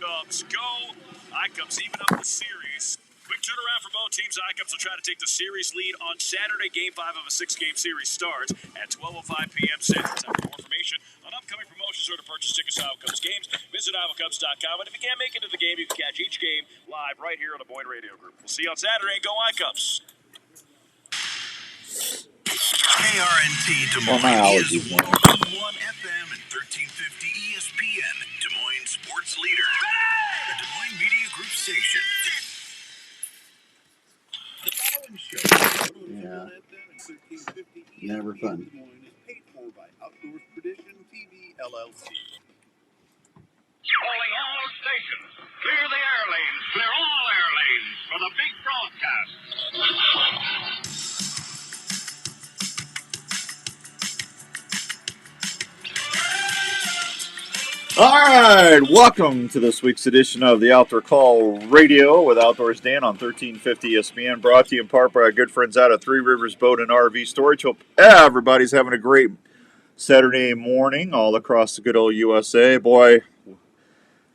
Cubs go. I-Cubs even up the series. Quick turnaround for both teams. I-Cubs will try to take the series lead on Saturday. Game 5 of a 6-game series starts at 12:05 p.m. Central Time. For more information on upcoming promotions or to purchase tickets to I-Cubs games, visit IowaCubs.com. And if you can't make it to the game, you can catch each game live right here on the Boyd Radio Group. We'll see you on Saturday. Go I-Cubs. KRNT Des Moines is 101 FM and 1350 ESPN, Des Moines sports leader. The Des Moines Media Group station. The following show, Never fun. is paid for by Outdoors Tradition TV LLC. Calling all stations. Clear the air lanes. Clear all air lanes for the big broadcast. All right, welcome to this week's edition of the Outdoor Call Radio with Outdoors Dan on 1350 ESPN, brought to you in part by our good friends out at Three Rivers Boat and RV Storage. Hope everybody's having a great Saturday morning all across the good old USA. Boy,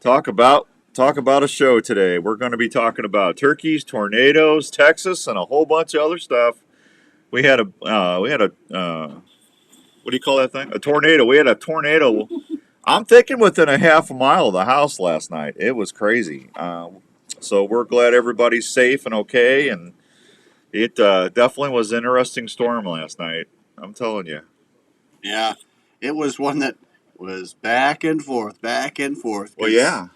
talk about a show today. We're going to be talking about turkeys, tornadoes, Texas, and a whole bunch of other stuff. We had a what do you call that thing? A tornado. We had a tornado. I'm thinking within a half a mile of the house last night. It was crazy. So we're glad everybody's safe and okay. And it definitely was an interesting storm last night. I'm telling you. Yeah, it was one that was back and forth. Well, yeah.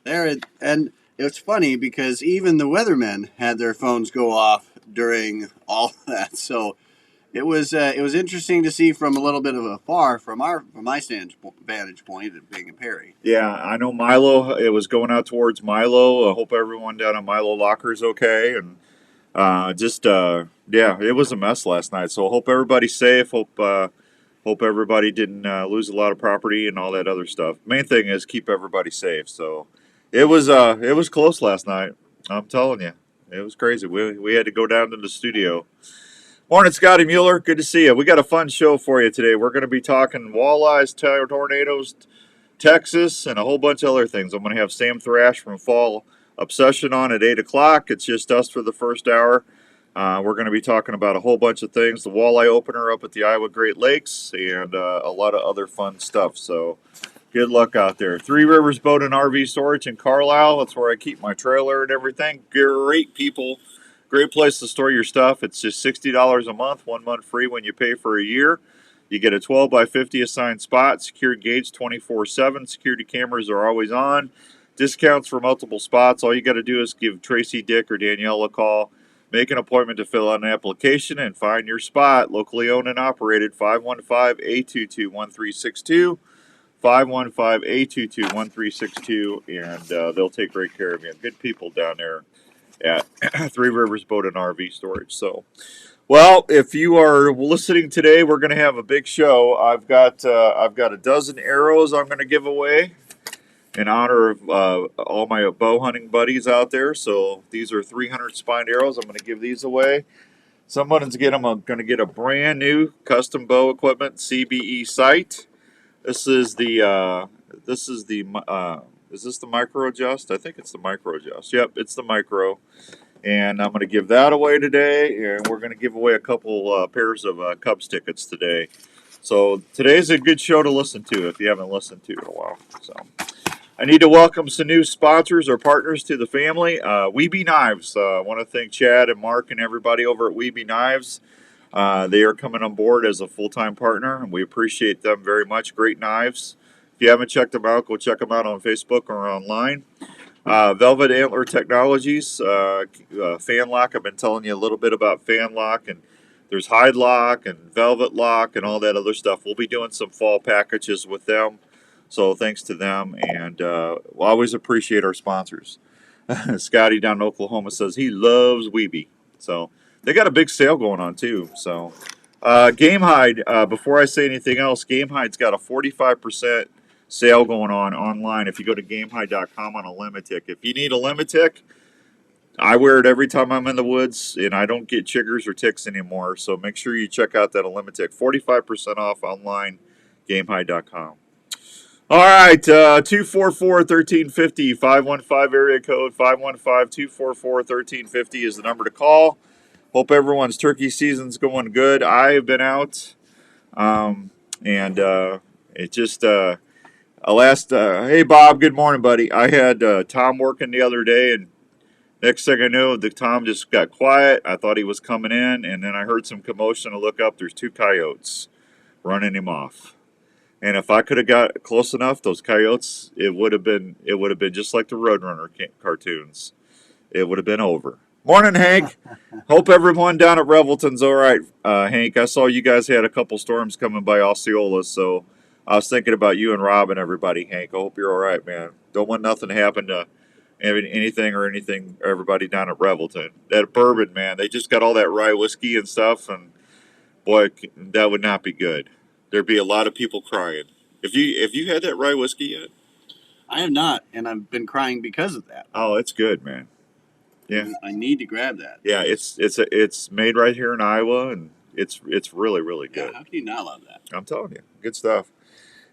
And it was funny because even the weathermen had their phones go off during all that. So it was interesting to see from a little bit of afar from my vantage point at Bing and Perry. Yeah, I know Milo. It was going out towards Milo. I hope everyone down at Milo Locker is okay. And it was a mess last night. So I hope everybody's safe. Hope everybody didn't lose a lot of property and all that other stuff. Main thing is keep everybody safe. So it was close last night. I'm telling you, it was crazy. We had to go down to the studio. Morning, Scotty Mueller. Good to see you. We got a fun show for you today. We're going to be talking walleyes, tornadoes, Texas, and a whole bunch of other things. I'm going to have Sam Thrash from Fall Obsession on at 8 o'clock. It's just us for the first hour. We're going to be talking about a whole bunch of things. The walleye opener up at the Iowa Great Lakes and a lot of other fun stuff. So good luck out there. Three Rivers Boat and RV Storage in Carlisle. That's where I keep my trailer and everything. Great people. Great place to store your stuff. It's just $60 a month, 1 month free when you pay for a year. You get a 12 by 50 assigned spot, secured gates 24/7. Security cameras are always on. Discounts for multiple spots. All you got to do is give Tracy, Dick, or Danielle a call. Make an appointment to fill out an application and find your spot. Locally owned and operated, 515-822-1362. 515-822-1362, and they'll take great care of you. Good people down there at Three Rivers Boat and RV Storage. So, well, if you are listening today, we're going to have a big show. I've got a dozen arrows I'm going to give away in honor of all my bow hunting buddies out there. So these are 300 spined arrows. I'm going to give these away. Someone's going to get a brand new custom bow equipment CBE sight. This is the is this the micro adjust? I think it's the micro adjust. Yep, it's the micro. And I'm going to give that away today. And we're going to give away a couple pairs of Cubs tickets today. So today's a good show to listen to if you haven't listened to it in a while. So I need to welcome some new sponsors or partners to the family. Weeby Knives. I want to thank Chad and Mark and everybody over at Weeby Knives. They are coming on board as a full-time partner, and we appreciate them very much. Great knives. If you haven't checked them out, go check them out on Facebook or online. Velvet Antler Technologies, fan lock. I've been telling you a little bit about fan lock, and there's hide lock and velvet lock and all that other stuff. We'll be doing some fall packages with them, so thanks to them, and we'll always appreciate our sponsors. Scotty down in Oklahoma says he loves Weeby, so they got a big sale going on too. So Game Hide, before I say anything else, Game Hide's got a 45% sale going on online if you go to GameHide.com on a limit tick. If you need a limit tick, I wear it every time I'm in the woods, and I don't get chiggers or ticks anymore. So make sure you check out that limit tick. 45% off online, GameHide.com. All right, 244-1350, 515 area code, 515-244-1350 is the number to call. Hope everyone's turkey season's going good. I have been out, and it just, hey, Bob, good morning, buddy. I had Tom working the other day, and next thing I knew, the Tom just got quiet. I thought he was coming in, and then I heard some commotion. I look up, there's 2 coyotes running him off. And if I could have got close enough, those coyotes, it would have been just like the Roadrunner cartoons. It would have been over. Morning, Hank. Hope everyone down at Revelton's all right. Hank, I saw you guys had a couple storms coming by Osceola, so I was thinking about you and Rob and everybody, Hank. I hope you're all right, man. Don't want nothing to happen to everybody down at Revelton. That bourbon, man, they just got all that rye whiskey and stuff, and boy, that would not be good. There'd be a lot of people crying. Have you had that rye whiskey yet? I have not, and I've been crying because of that. Oh, it's good, man. Yeah, I need to grab that. yeah. It's made right here in Iowa, and it's really really good. Yeah, how can you not love that? I'm telling you, good stuff.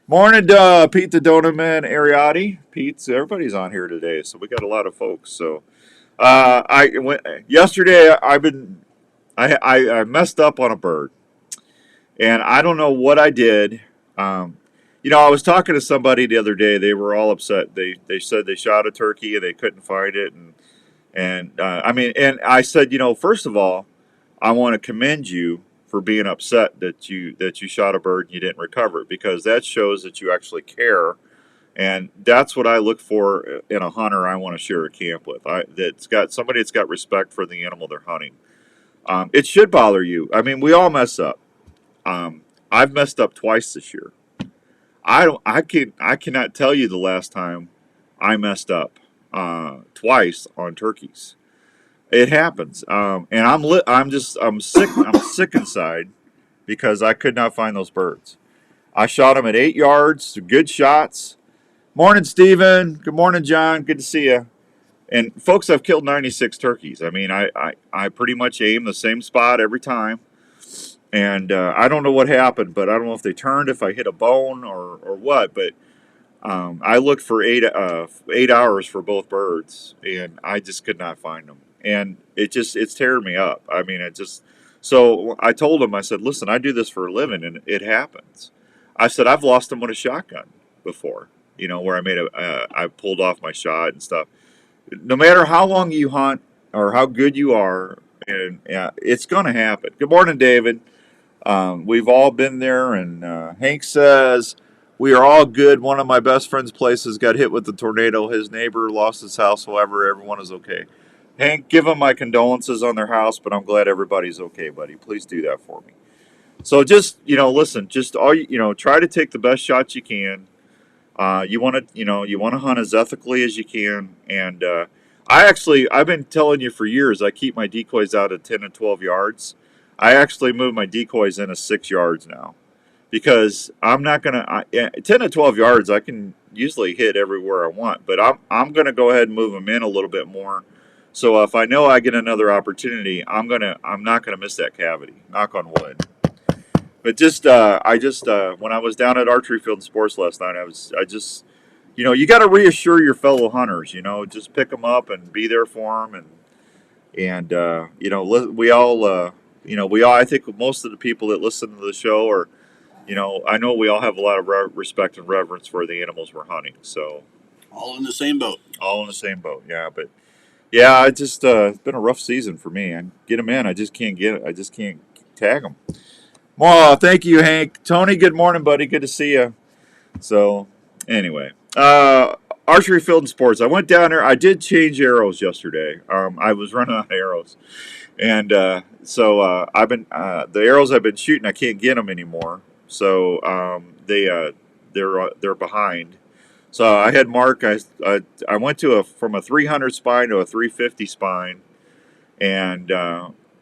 Morning, Pete the Donut Man, Ariati. Everybody's on here today, so we got a lot of folks. So, yesterday. I messed up on a bird. And I don't know what I did. I was talking to somebody the other day. They were all upset. They said they shot a turkey and they couldn't find it. And I said, first of all, I want to commend you for being upset that you shot a bird and you didn't recover it, because that shows that you actually care. And that's what I look for in a hunter I want to share a camp with. That's got somebody that's got respect for the animal they're hunting. It should bother you. I mean, we all mess up. I've messed up twice this year. I cannot tell you the last time I messed up twice on turkeys. It happens, and I'm sick. I'm sick inside because I could not find those birds. I shot them at 8 yards, good shots. Morning, Steven. Good morning, John. Good to see you. And folks, I've killed 96 turkeys. I mean, I pretty much aim the same spot every time. And I don't know what happened, but I don't know if they turned, if I hit a bone or what. But I looked for 8 hours for both birds, and I just could not find them. And it's tearing me up. I mean, so I told him, I said, listen, I do this for a living, and it happens. I said, I've lost them with a shotgun before, where I pulled off my shot and stuff. No matter how long you hunt or how good you are, and it's going to happen. Good morning, David. We've all been there, and Hank says, we are all good. One of my best friend's places got hit with the tornado. His neighbor lost his house. However, everyone is okay. Hank, give them my condolences on their house, but I'm glad everybody's okay, buddy. Please do that for me. So just, listen, just try to take the best shots you can. You want to hunt as ethically as you can. And I've been telling you for years, I keep my decoys out at 10 and 12 yards. I actually move my decoys in at 6 yards now, because I'm not going to, 10 to 12 yards, I can usually hit everywhere I want, but I'm going to go ahead and move them in a little bit more. So if I know I get another opportunity, I'm not going to miss that cavity, knock on wood. But when I was down at Archery Field and Sports last night, you got to reassure your fellow hunters, just pick them up and be there for them. I think most of the people that listen to the show are, I know we all have a lot of respect and reverence for the animals we're hunting. So all in the same boat. All in the same boat, yeah. But yeah, it's been a rough season for me. I get them in, I just can't tag them. Well, thank you, Hank. Tony, good morning, buddy. Good to see you. So, anyway, Archery Field and Sports. I went down there. I did change arrows yesterday. I was running out of arrows, and so I've been the arrows I've been shooting. I can't get them anymore. So they're behind. So I had Mark. I went from a 300 spine to a 350 spine, and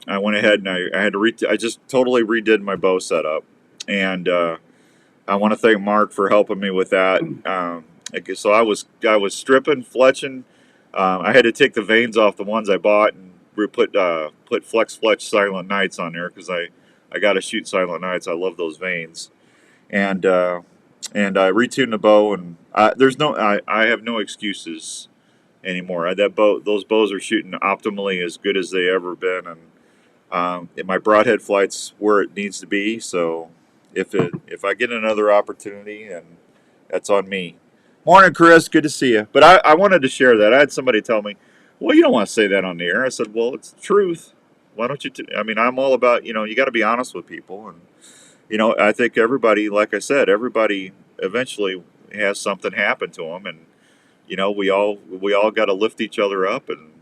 I went ahead and I had to I just totally redid my bow setup, and I want to thank Mark for helping me with that. So I was stripping, fletching. I had to take the vanes off the ones I bought and put Flex Fletch Silent Nights on there, because I got to shoot Silent Nights. I love those vanes, and and I retuned the bow, and I have no excuses anymore. Those bows are shooting optimally as good as they ever been, and my broadhead flight's where it needs to be. So if I get another opportunity, and that's on me. Morning, Chris. Good to see you. But I wanted to share that. I had somebody tell me, "Well, you don't want to say that on the air." I said, "Well, it's the truth. Why don't you?" I mean, I'm all about you got to be honest with people, and I think everybody, like I said, everybody eventually has something happen to them, and we all got to lift each other up, and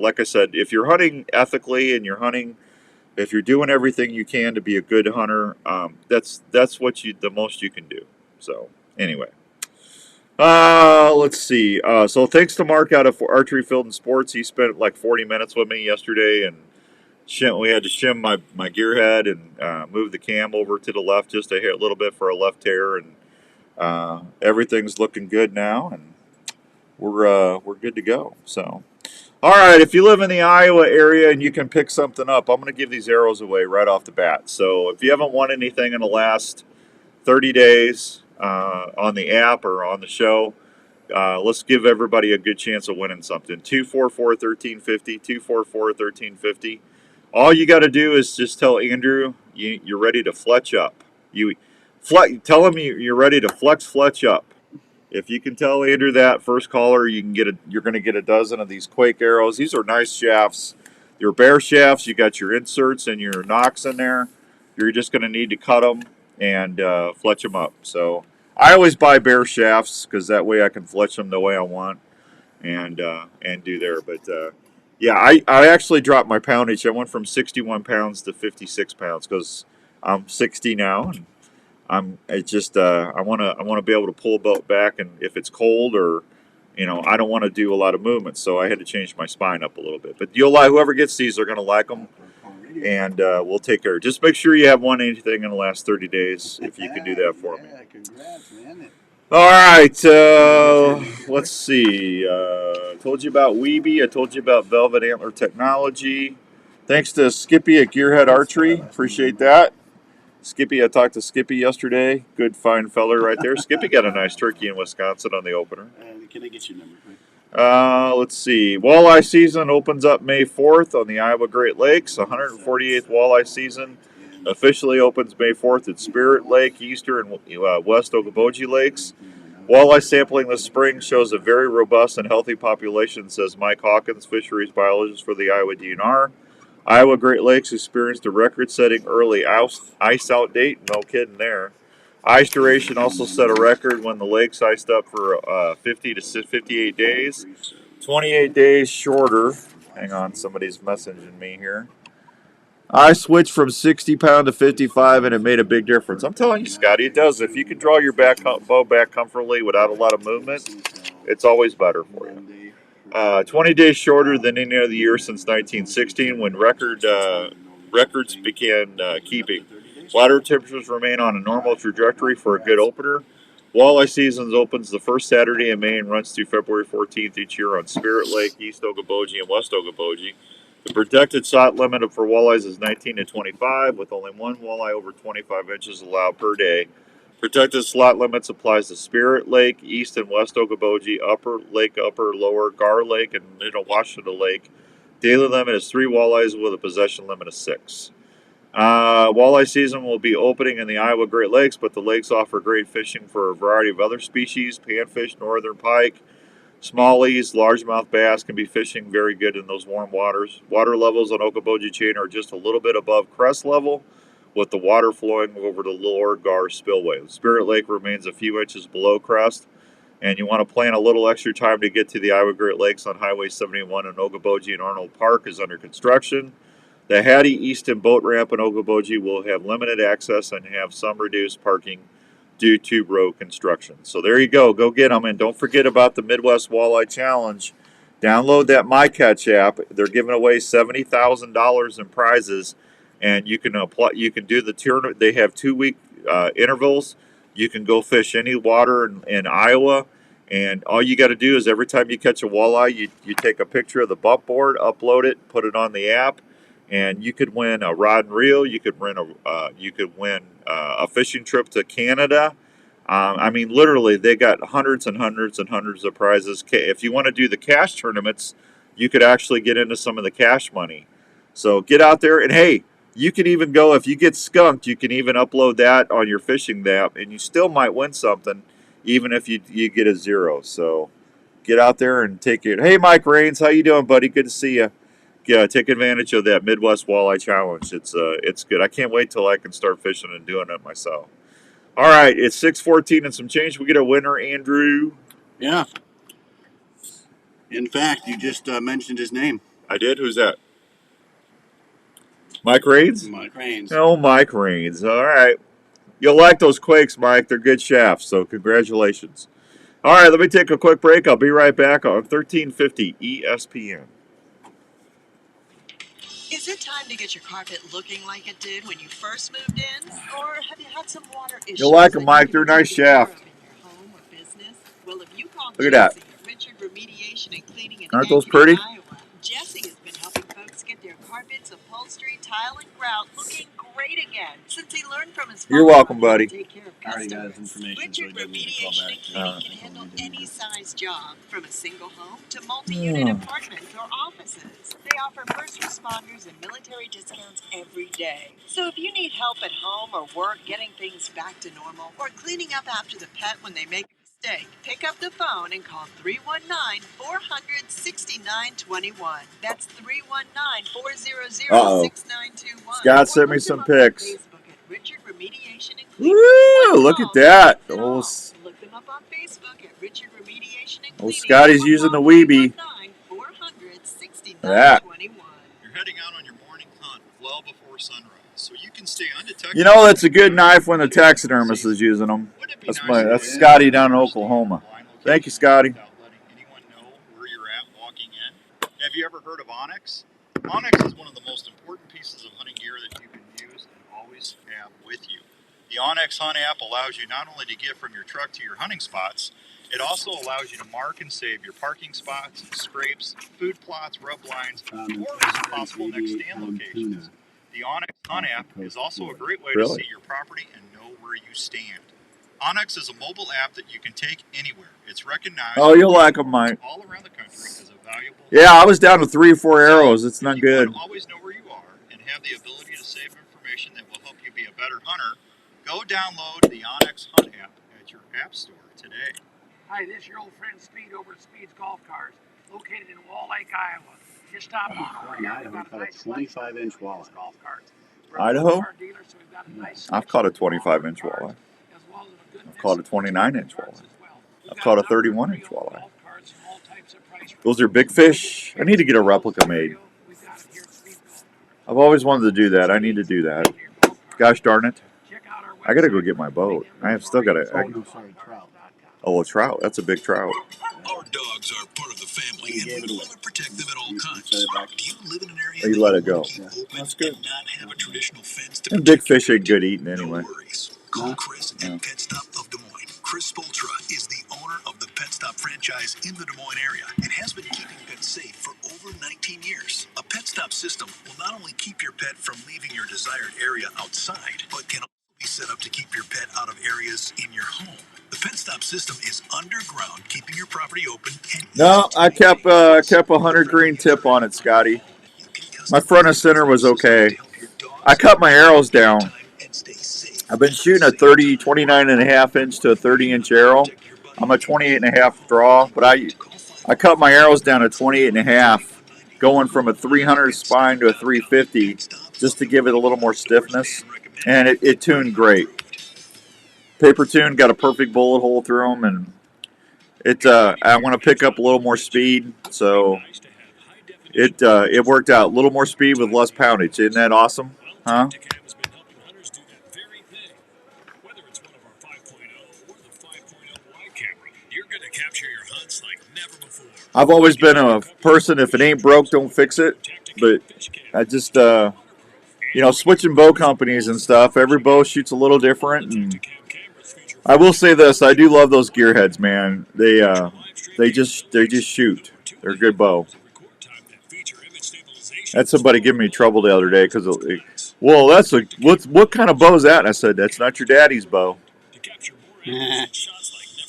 like I said, if you're hunting ethically and if you're doing everything you can to be a good hunter, that's what the most you can do. So anyway, let's see. So thanks to Mark out of Archery Field and Sports. He spent like 40 minutes with me yesterday, and we had to shim my gear head and move the cam over to the left just a little bit for a left tear, and everything's looking good now, and we're good to go. So, all right, if you live in the Iowa area and you can pick something up, I'm going to give these arrows away right off the bat. So if you haven't won anything in the last 30 days on the app or on the show, let's give everybody a good chance of winning something. 244-1350, 244-1350. All you got to do is just tell Andrew you're ready to fletch up. Tell him you're ready to fletch up. If you can tell Andrew that, first caller, you're going to get a dozen of these Quake arrows. These are nice shafts. They're bear shafts. You got your inserts and your nocks in there. You're just going to need to cut them and fletch them up. So I always buy bear shafts because that way I can fletch them the way I want and do there. But yeah, I actually dropped my poundage. I went from 61 pounds to 56 pounds because I'm 60 now, and I want to be able to pull a boat back, and if it's cold or I don't want to do a lot of movement, so I had to change my spine up a little bit. But whoever gets these, they're going to like them, and we'll take care. Just make sure you have won anything in the last 30 days if you can do that for me. Congrats, man. All right, let's see. I told you about Weeby. I told you about Velvet Antler Technology. Thanks to Skippy at Gearhead Archery. Appreciate that. Skippy, I talked to Skippy yesterday. Good, fine feller right there. Skippy got a nice turkey in Wisconsin on the opener. Can I get your number, please? Let's see. Walleye season opens up May 4th on the Iowa Great Lakes. 148th walleye season officially opens May 4th at Spirit Lake, Easter, and West Okoboji Lakes. Walleye sampling this spring shows a very robust and healthy population, says Mike Hawkins, fisheries biologist for the Iowa DNR. Iowa Great Lakes experienced a record-setting early ice out date. No kidding there. Ice duration also set a record when the lakes iced up for 50 to 58 days. 28 days shorter. Hang on, somebody's messaging me here. I switched from 60 pound to 55, and it made a big difference. I'm telling you, Scotty, it does. If you can draw your bow back comfortably without a lot of movement, it's always better for you. 20 days shorter than any other year since 1916 when records began keeping. Water temperatures remain on a normal trajectory for a good opener. Walleye season opens the first Saturday in May and runs through February 14th each year on Spirit Lake, East Okoboji, and West Okoboji. The protected slot limit for walleyes is 19 to 25, with only one walleye over 25 inches allowed per day. Protected slot limits applies to Spirit Lake, East and West Okoboji, Upper Lake, Upper, Lower, Gar Lake, and Middle Washita Lake. Daily limit is 3 walleyes with a possession limit of 6. Walleye season will be opening in the Iowa Great Lakes, but the lakes offer great fishing for a variety of other species. Panfish, northern pike, smallies, largemouth bass can be fishing very good in those warm waters. Water levels on Okoboji Chain are just a little bit above crest level, with the water flowing over the lower Gar spillway. Spirit Lake remains a few inches below crest, and you want to plan a little extra time to get to the Iowa Great Lakes on Highway 71 in Okoboji, and Arnold Park is under construction. The Hattie Easton boat ramp in Okoboji will have limited access and have some reduced parking due to road construction. So there you go. Go get them, and don't forget about the Midwest Walleye Challenge. Download that MyCatch app. They're giving away $70,000 in prizes. And you can apply. You can do the tournament. They have 2-week intervals. You can go fish any water in Iowa, and all you got to do is every time you catch a walleye, you take a picture of the butt board, upload it, put it on the app, and you could win a rod and reel. You could win a fishing trip to Canada. I mean, literally, they got hundreds and hundreds and hundreds of prizes. If you want to do the cash tournaments, you could actually get into some of the cash money. So get out there, and hey, you can even go, if you get skunked, you can even upload that on your fishing app, and you still might win something, even if you get a 0. So get out there and take it. Hey, Mike Rains, how you doing, buddy? Good to see you. Yeah, take advantage of that Midwest Walleye Challenge. It's good. I can't wait till I can start fishing and doing it myself. All right, it's 6:14 and some change. We get a winner, Andrew. Yeah. In fact, you just mentioned his name. I did. Who's that? Mike Rains? Mike Rains. Oh, Mike Rains. All right. You'll like those Quakes, Mike. They're good shafts, so congratulations. All right, let me take a quick break. I'll be right back on 1350 ESPN. Is it time to get your carpet looking like it did when you first moved in? Or have you had some water issues? You'll like them, Mike. They're a nice shaft. In your home or business? Well, if you call Look at that. Jesse at Richard Remediation and Cleaning in Aren't those Ankeny, pretty? Iowa, Jesse has been helping folks get their carpets, upholstery, tile, and grout looking great again since he learned from his You're father welcome, how to buddy. take care of I already got his customers. information, so he Richard doesn't need to call Remediation back. and Cleaning can handle any size job, from a single home to multi-unit apartments or offices. They offer first responders and military discounts every day. So if you need help at home or work getting things back to normal, or cleaning up after the pet when they make a mistake, pick up the phone and call 319-400-6921. That's 319-400-6921. Scott sent me some pics. Facebook at Richard Remediation and Cleaning. Woo! Look at that. Oh, Look them up on Facebook at Richard Remediation and oh, Cleaning. Scotty's using the Weeby. 319-400-6921. You're heading out on your morning hunt well before sunrise, so you can stay undetected. You know, that's a good knife when the taxidermist is using them. That's Scotty down in Oklahoma. Thank you, Scotty. Without letting anyone know where you're at walking in. Have you ever heard of Onyx? Onyx is one of the most important pieces of hunting gear that you can use and always have with you. The Onyx Hunt app allows you not only to get from your truck to your hunting spots, it also allows you to mark and save your parking spots, scrapes, food plots, rub lines, or possible next stand locations. The Onyx Hunt app is also a great way to see your property and know where you stand. Onyx is a mobile app that you can take anywhere. It's recognized You'll like them, Mike. all around the country as a valuable. Yeah, I was down to 3 or 4 arrows. It's not good. If you want to always know where you are and have the ability to save information that will help you be a better hunter, go download the Onyx Hunt app at your app store today. Hi, this is your old friend Speed over at Speed's Golf Cars, located in Wall Lake, Iowa. Just stop on over here. We've got a nice 25-inch walleye. golf carts. Idaho? I've caught a 25-inch walleye. I've caught a 29-inch walleye. I've caught a 31-inch walleye. Those are big fish. I need to get a replica made. I've always wanted to do that. I need to do that. Gosh darn it. I got to go get my boat. I have still got to. Trout. Oh, a trout. That's a big trout. Our dogs are part of the family, and we want to protect them at all times. Do you live in an area You that let you it go. want to keep open That's good. and not have a traditional fence to And big protect your fish ain't good eating anyway. No worries. Call Chris at Pet Stop of Des Moines. Chris Spoltra is the owner of the Pet Stop franchise in the Des Moines area and has been keeping pets safe for over 19 years. A Pet Stop system will not only keep your pet from leaving your desired area outside, but can also be set up to keep your pet out of areas in your home. The Pet Stop system is underground, keeping your property open and No, I kept a 100 green tip on it, Scotty. My front and center was okay. I cut my arrows down. I've been shooting a 29.5 inch to a 30-inch arrow. I'm a 28.5 draw, but I cut my arrows down to 28.5, going from a 300 spine to a 350, just to give it a little more stiffness, and it tuned great. Paper tune, got a perfect bullet hole through them, and I want to pick up a little more speed, so it worked out. A little more speed with less poundage. Isn't that awesome? Huh? I've always been a person, if it ain't broke, don't fix it. But I just, switching bow companies and stuff, every bow shoots a little different. And I will say this, I do love those gearheads, man. They just shoot. They're a good bow. Had somebody give me trouble the other day because, what kind of bow is that? And I said, that's not your daddy's bow.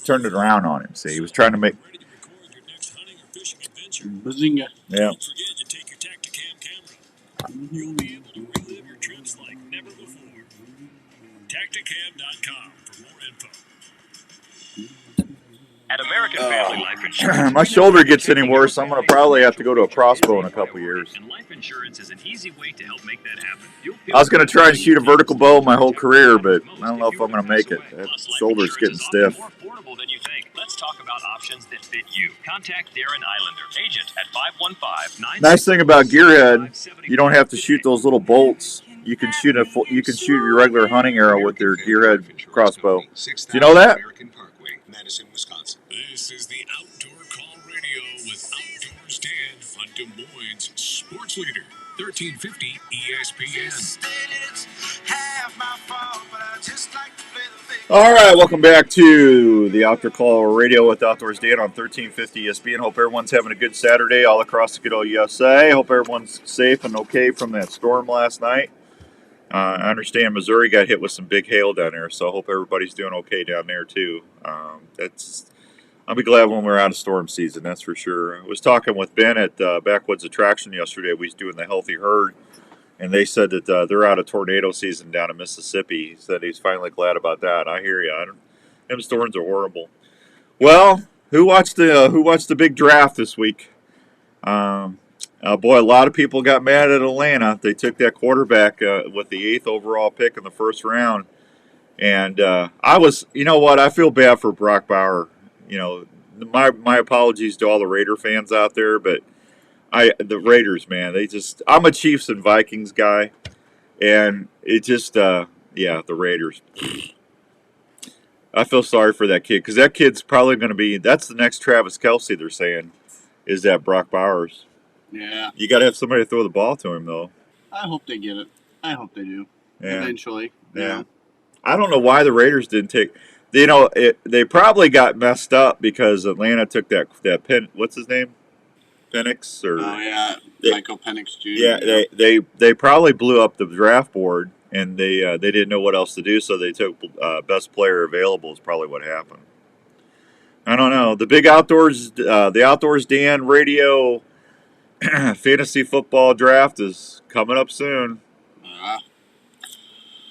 Turned it around on him. See, he was trying to make. Bazinga. Yeah. Don't forget to take your Tacticam camera. You'll be able to relive your trips like never before. Tacticam.com for more info. At American Family Life Insurance, My shoulder gets any worse, I'm going to probably have to go to a crossbow in a couple years. And life insurance is an easy way to help make that happen. I was going to try and shoot a vertical bow my whole career, but I don't know if I'm going to make it. That shoulder's getting stiff. More affordable than you think. Let's talk about options that fit you. Contact Darren Islander, agent at 515-9. Nice thing about Gearhead, you don't have to shoot those little bolts. You can shoot your regular hunting arrow with your Gearhead crossbow. Do you know that? Madison, Wisconsin. This is the Outdoor Call Radio with Outdoors Dan on Des Moines Sports Leader, 1350 ESPN. All right, welcome back to the Outdoor Call Radio with Outdoors Dan on 1350 ESPN. Hope everyone's having a good Saturday all across the good old USA. Hope everyone's safe and okay from that storm last night. I understand Missouri got hit with some big hail down there, so I hope everybody's doing okay down there too. I'll be glad when we're out of storm season, that's for sure. I was talking with Ben at Backwoods Attraction yesterday. We was doing the Healthy Herd, and they said that they're out of tornado season down in Mississippi. He said he's finally glad about that. I hear you. Them storms are horrible. Well, who watched the big draft this week? Boy, a lot of people got mad at Atlanta. They took that quarterback with the 8th overall pick in the first round. And you know what? I feel bad for Brock Bauer. You know, my apologies to all the Raider fans out there, but the Raiders, man, I'm a Chiefs and Vikings guy. And it just, the Raiders. I feel sorry for that kid because that kid's probably going to that's the next Travis Kelce, they're saying, is that Brock Bowers. Yeah. You got to have somebody to throw the ball to him, though. I hope they get it. I hope they do. Yeah. Eventually. Yeah. I don't know why the Raiders didn't take. You know, they probably got messed up because Atlanta took that what's his name? Penix or. Oh yeah, Michael Penix Jr. Yeah, they probably blew up the draft board and they didn't know what else to do, so they took best player available. Is probably what happened. I don't know. The big outdoors, the Outdoors Dan Radio fantasy football draft is coming up soon.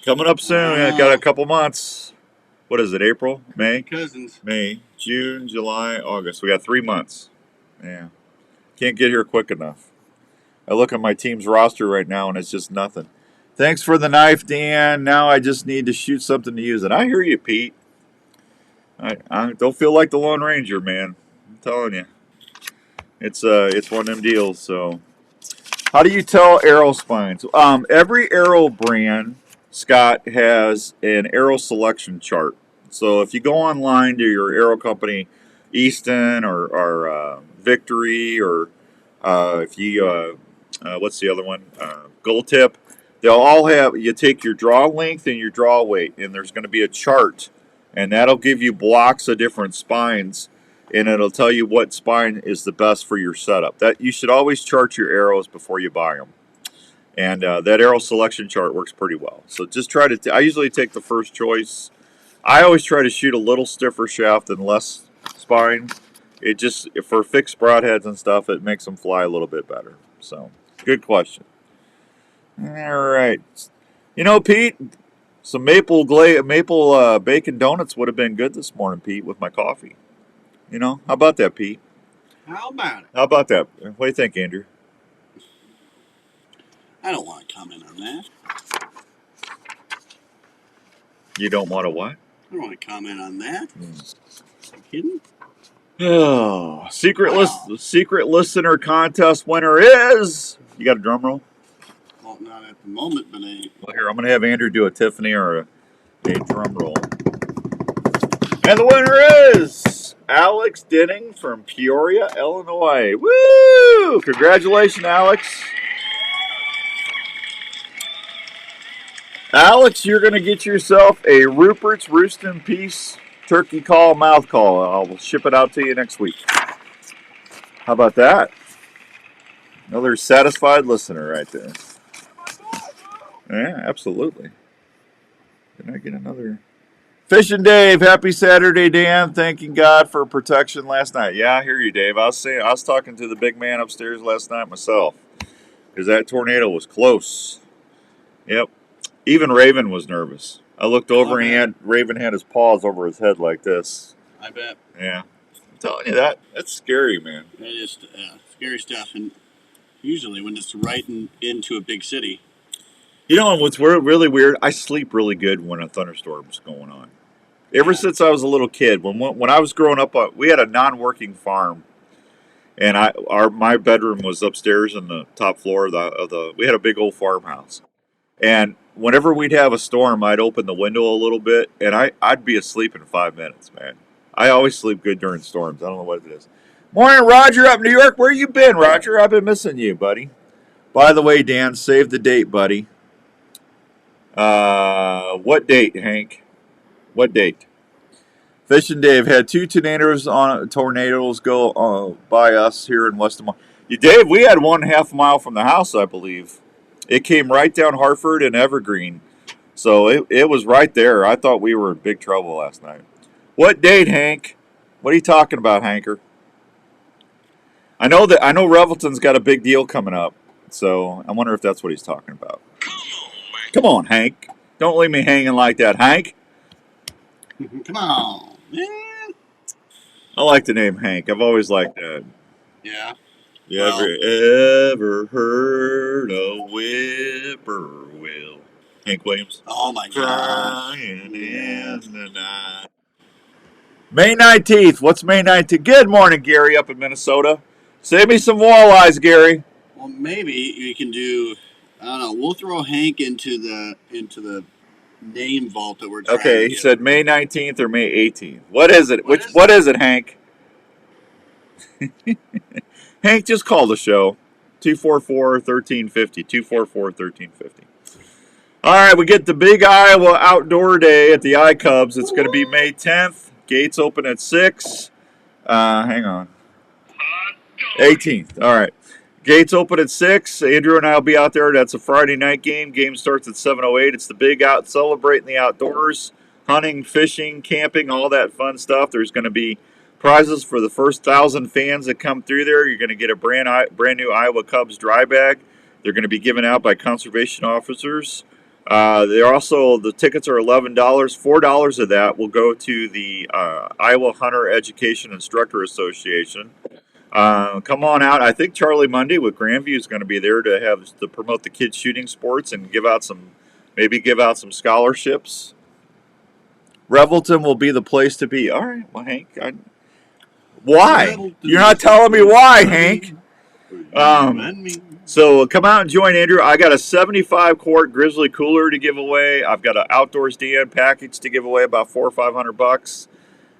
Coming up soon. Got a couple months. What is it? April, May, Cousins, May, June, July, August. We got 3 months. Yeah, can't get here quick enough. I look at my team's roster right now, and it's just nothing. Thanks for the knife, Dan. Now I just need to shoot something to use it. I hear you, Pete. I don't feel like the Lone Ranger, man. I'm telling you. It's one of them deals. So, how do you tell arrow spines? Every arrow brand, Scott, has an arrow selection chart. So if you go online to your arrow company, Easton or Victory, or if you what's the other one? Gold Tip. They'll all have, you take your draw length and your draw weight, and there's going to be a chart, and that'll give you blocks of different spines, and it'll tell you what spine is the best for your setup. That you should always chart your arrows before you buy them, and that arrow selection chart works pretty well. So just try to. I usually take the first choice. I always try to shoot a little stiffer shaft and less spine. It just, for fixed broadheads and stuff, it makes them fly a little bit better. So, good question. All right. You know, Pete, some maple bacon donuts would have been good this morning, Pete, with my coffee. You know, how about that, Pete? How about it? How about that? What do you think, Andrew? I don't want to comment on that. You don't want to what? I don't want to comment on that. You kidding? Oh, secret listener contest winner is. You got a drum roll? Well, not at the moment, but Well, here, I'm going to have Andrew do a Tiffany or a drum roll. And the winner is Alex Denning from Peoria, Illinois. Woo! Congratulations, Alex. Alex, you're going to get yourself a Rupert's Roost in Peace turkey call mouth call. I'll ship it out to you next week. How about that? Another satisfied listener right there. Yeah, absolutely. Can I get another? Fishing Dave, happy Saturday, Dan. Thanking God for protection last night. Yeah, I hear you, Dave. I was talking to the big man upstairs last night myself because that tornado was close. Yep. Even Raven was nervous. I looked over and Raven had his paws over his head like this. I bet. Yeah. I'm telling you that's scary, man. That is scary stuff, and usually when it's right into a big city. You know what's really weird? I sleep really good when a thunderstorm's going on. Ever since I was a little kid, when I was growing up, we had a non-working farm, and my bedroom was upstairs in the top floor of the. We had a big old farmhouse, and whenever we'd have a storm, I'd open the window a little bit, and I'd be asleep in 5 minutes, man. I always sleep good during storms. I don't know what it is. Morning, Roger, up in New York. Where you been, Roger? I've been missing you, buddy. By the way, Dan, save the date, buddy. What date, Hank? What date? Fish and Dave had two tornadoes go by us here in West Des Moines. Dave, we had 1.5 mile from the house, I believe. It came right down Hartford and Evergreen. So it was right there. I thought we were in big trouble last night. What date, Hank? What are you talking about, Hanker? I know Revelton's got a big deal coming up. So I wonder if that's what he's talking about. Come on, Hank. Don't leave me hanging like that, Hank. Come on, man. I like the name Hank. I've always liked that. Yeah. You ever heard a whippoorwill? Hank Williams. Oh my God. Crying in the night. May 19th. What's May 19th? Good morning, Gary, up in Minnesota. Save me some walleyes, Gary. Well, maybe you can do. I don't know. We'll throw Hank into the name vault that we're trying Okay, to he get. said May 19th or May 18th. What is it? What is it, Hank? Hank, just call the show. 244-1350. 244-1350. All right, we get the Big Iowa Outdoor Day at the iCubs. It's going to be May 10th. Gates open at 6. Hang on. 18th. All right. Gates open at 6. Andrew and I will be out there. That's a Friday night game. Game starts at 7:08. It's the Big Out, celebrating the outdoors, hunting, fishing, camping, all that fun stuff. There's going to be prizes for the first 1,000 fans that come through there. You're going to get a brand new Iowa Cubs dry bag. They're going to be given out by conservation officers. The tickets are $11. $4 of that will go to the Iowa Hunter Education Instructor Association. Come on out. I think Charlie Mundy with Grandview is going to be there to promote the kids shooting sports and give out some scholarships. Revelton will be the place to be. All right, well, Hank, why? You're not telling me why, Hank. So come out and join Andrew. I got a 75-quart Grizzly cooler to give away. I've got an outdoors DN package to give away, about $400 or $500,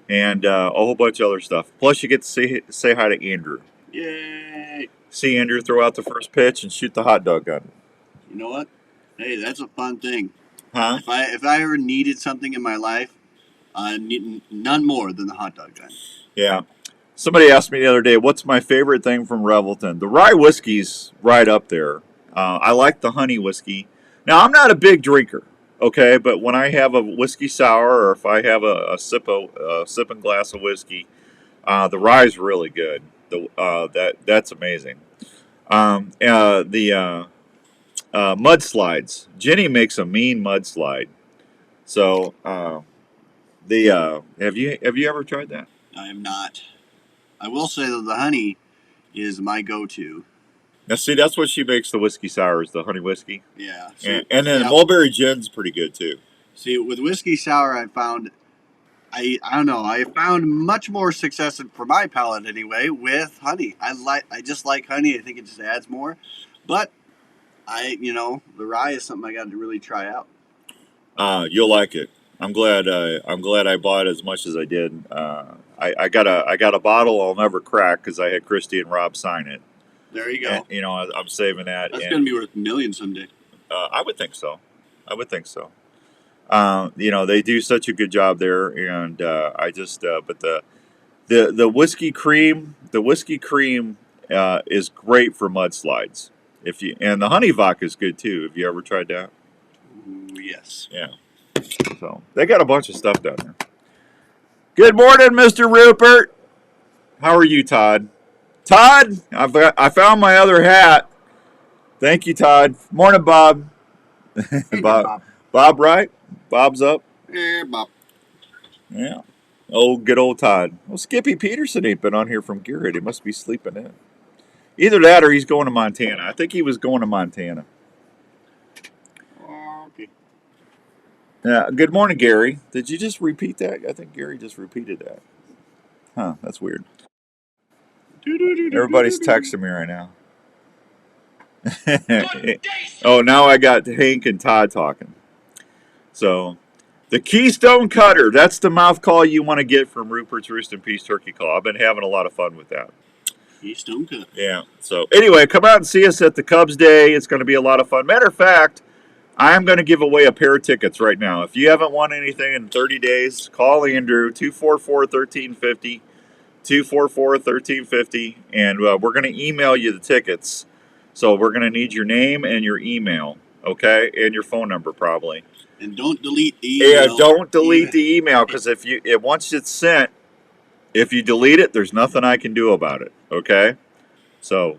and a whole bunch of other stuff. Plus, you get to say hi to Andrew. Yay! See Andrew throw out the first pitch and shoot the hot dog gun. You know what? Hey, that's a fun thing. Huh? If I ever needed something in my life, I need none more than the hot dog gun. Yeah. Somebody asked me the other day, what's my favorite thing from Revelton? The rye whiskey's right up there. I like the honey whiskey. Now, I'm not a big drinker, okay? But when I have a whiskey sour or if I have a sipping glass of whiskey, the rye's really good. That's amazing. The mudslides. Jenny makes a mean mudslide. So, have you ever tried that? I am not. I will say that the honey is my go-to. Now, see, that's what she makes the whiskey sours, the honey whiskey. Yeah. And then mulberry gin's pretty good, too. See, with whiskey sour, I found much more success for my palate anyway with honey. I just like honey. I think it just adds more. But the rye is something I got to really try out. You'll like it. I'm glad I bought as much as I did. I got a bottle I'll never crack because I had Christy and Rob sign it. There you go. And, I'm saving that. That's going to be worth millions someday. I would think so. They do such a good job there, and but the whiskey cream is great for mudslides. And the honey vodka is good too. Have you ever tried that? Ooh, yes. Yeah. So they got a bunch of stuff down there. Good morning, Mr. Rupert. How are you, Todd? Todd, I found my other hat. Thank you, Todd. Morning, Bob. Bob. Bob, right? Bob's up. Yeah, Bob. Yeah. Oh, good old Todd. Well, Skippy Peterson ain't been on here from Garrett. He must be sleeping in. Either that or he's going to Montana. I think he was going to Montana. Okay. Yeah. Good morning, Gary. Did you just repeat that? I think Gary just repeated that. Huh. That's weird. Everybody's texting me right now. Oh, now I got Hank and Todd talking. So, the Keystone Cutter. That's the mouth call you want to get from Rupert's Roost and Peace Turkey Call. I've been having a lot of fun with that. Keystone Cutter. Yeah. So, anyway, come out and see us at the Cubs Day. It's going to be a lot of fun. Matter of fact, I am going to give away a pair of tickets right now. If you haven't won anything in 30 days, call Andrew, 244-1350, 244-1350, and we're going to email you the tickets. So we're going to need your name and your email, okay, and your phone number probably. And don't delete the email. Yeah, don't delete the email, because once it's sent, if you delete it, there's nothing I can do about it, okay? So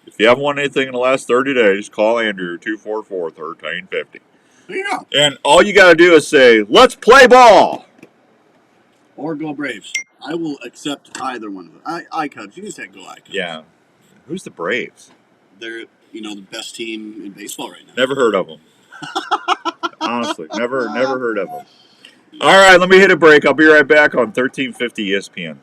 if you haven't won anything in the last 30 days, call Andrew, 244-1350. There you go. And all you got to do is say, let's play ball. Or go Braves. I will accept either one of them. I Cubs. You can say go I Cubs. Yeah. Who's the Braves? They're, the best team in baseball right now. Never heard of them. Honestly, never heard of them. All right, let me hit a break. I'll be right back on 1350 ESPN.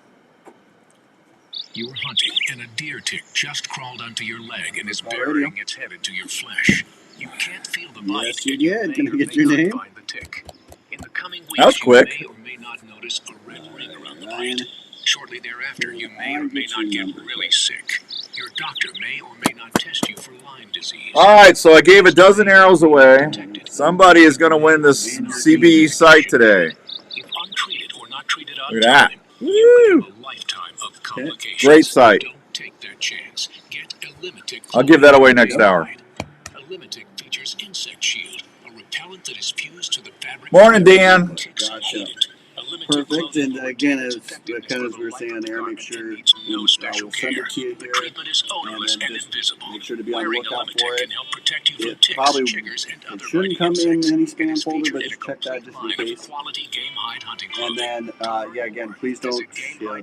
You're hunting, and a deer tick just crawled onto your leg and is burying its head into your flesh. You can't feel the bite. Yes, you did. Can I get your name? Find the tick. In the coming weeks, That was quick. you may or may not notice a red ring around the bite. Shortly thereafter, you may or may not get really sick. Your doctor may or may not test you for Lyme disease. All right, so I gave a dozen arrows away. Somebody is going to win this CBE site today. If untreated or not treated on Look at that. time, you could have a lifetime of complications. Great site. Don't take their chance. Get Elimitic. I'll give that away next hour. Elimitic features Insect Shield, a repellent that is fused to the fabric. Morning, Dan. Gotcha. Perfect. And again, as kind of we were saying there, make sure I will send it to you here. And then just make sure to be on the lookout for it. It probably it shouldn't come in any spam folder, but just check that just in case. And then, again, please don't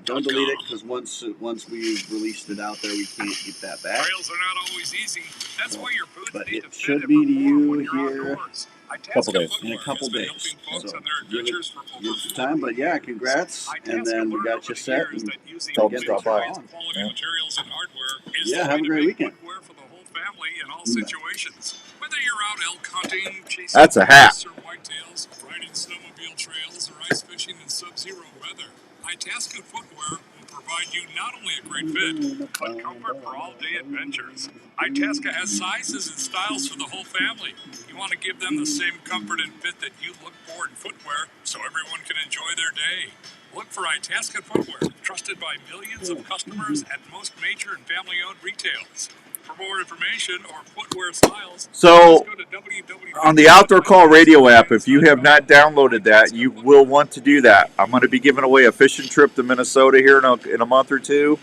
delete it, because once we've released it out there, we can't get that back. Trails are not always easy. That's why your boots But need to it fit should it be to for you when you're here outdoors. Couple days. In a couple days. Folks So on their give adventures for over it some time, but yeah, congrats. And then we got you set. And Tell them to stop by. quality materials and hardware is Yeah, the have way a to great make weekend. footwear for the whole family in all situations. Whether you're out elk hunting, chasing That's a hat. or whitetails, riding snowmobile trails, or ice fishing in sub-zero weather, Itasca Footwear will provide you not only a great fit, but comfort for all-day adventures. Itasca has sizes and styles for the whole family. You want to give them the same comfort and fit that you look for in footwear, so everyone can enjoy their day. Look for Itasca Footwear, trusted by millions of customers at most major and family-owned retailers. For more information or footwear styles, So, go to www. on the Outdoor Call Radio app, if you have not downloaded that, you will want to do that. I'm going to be giving away a fishing trip to Minnesota here in a month or two.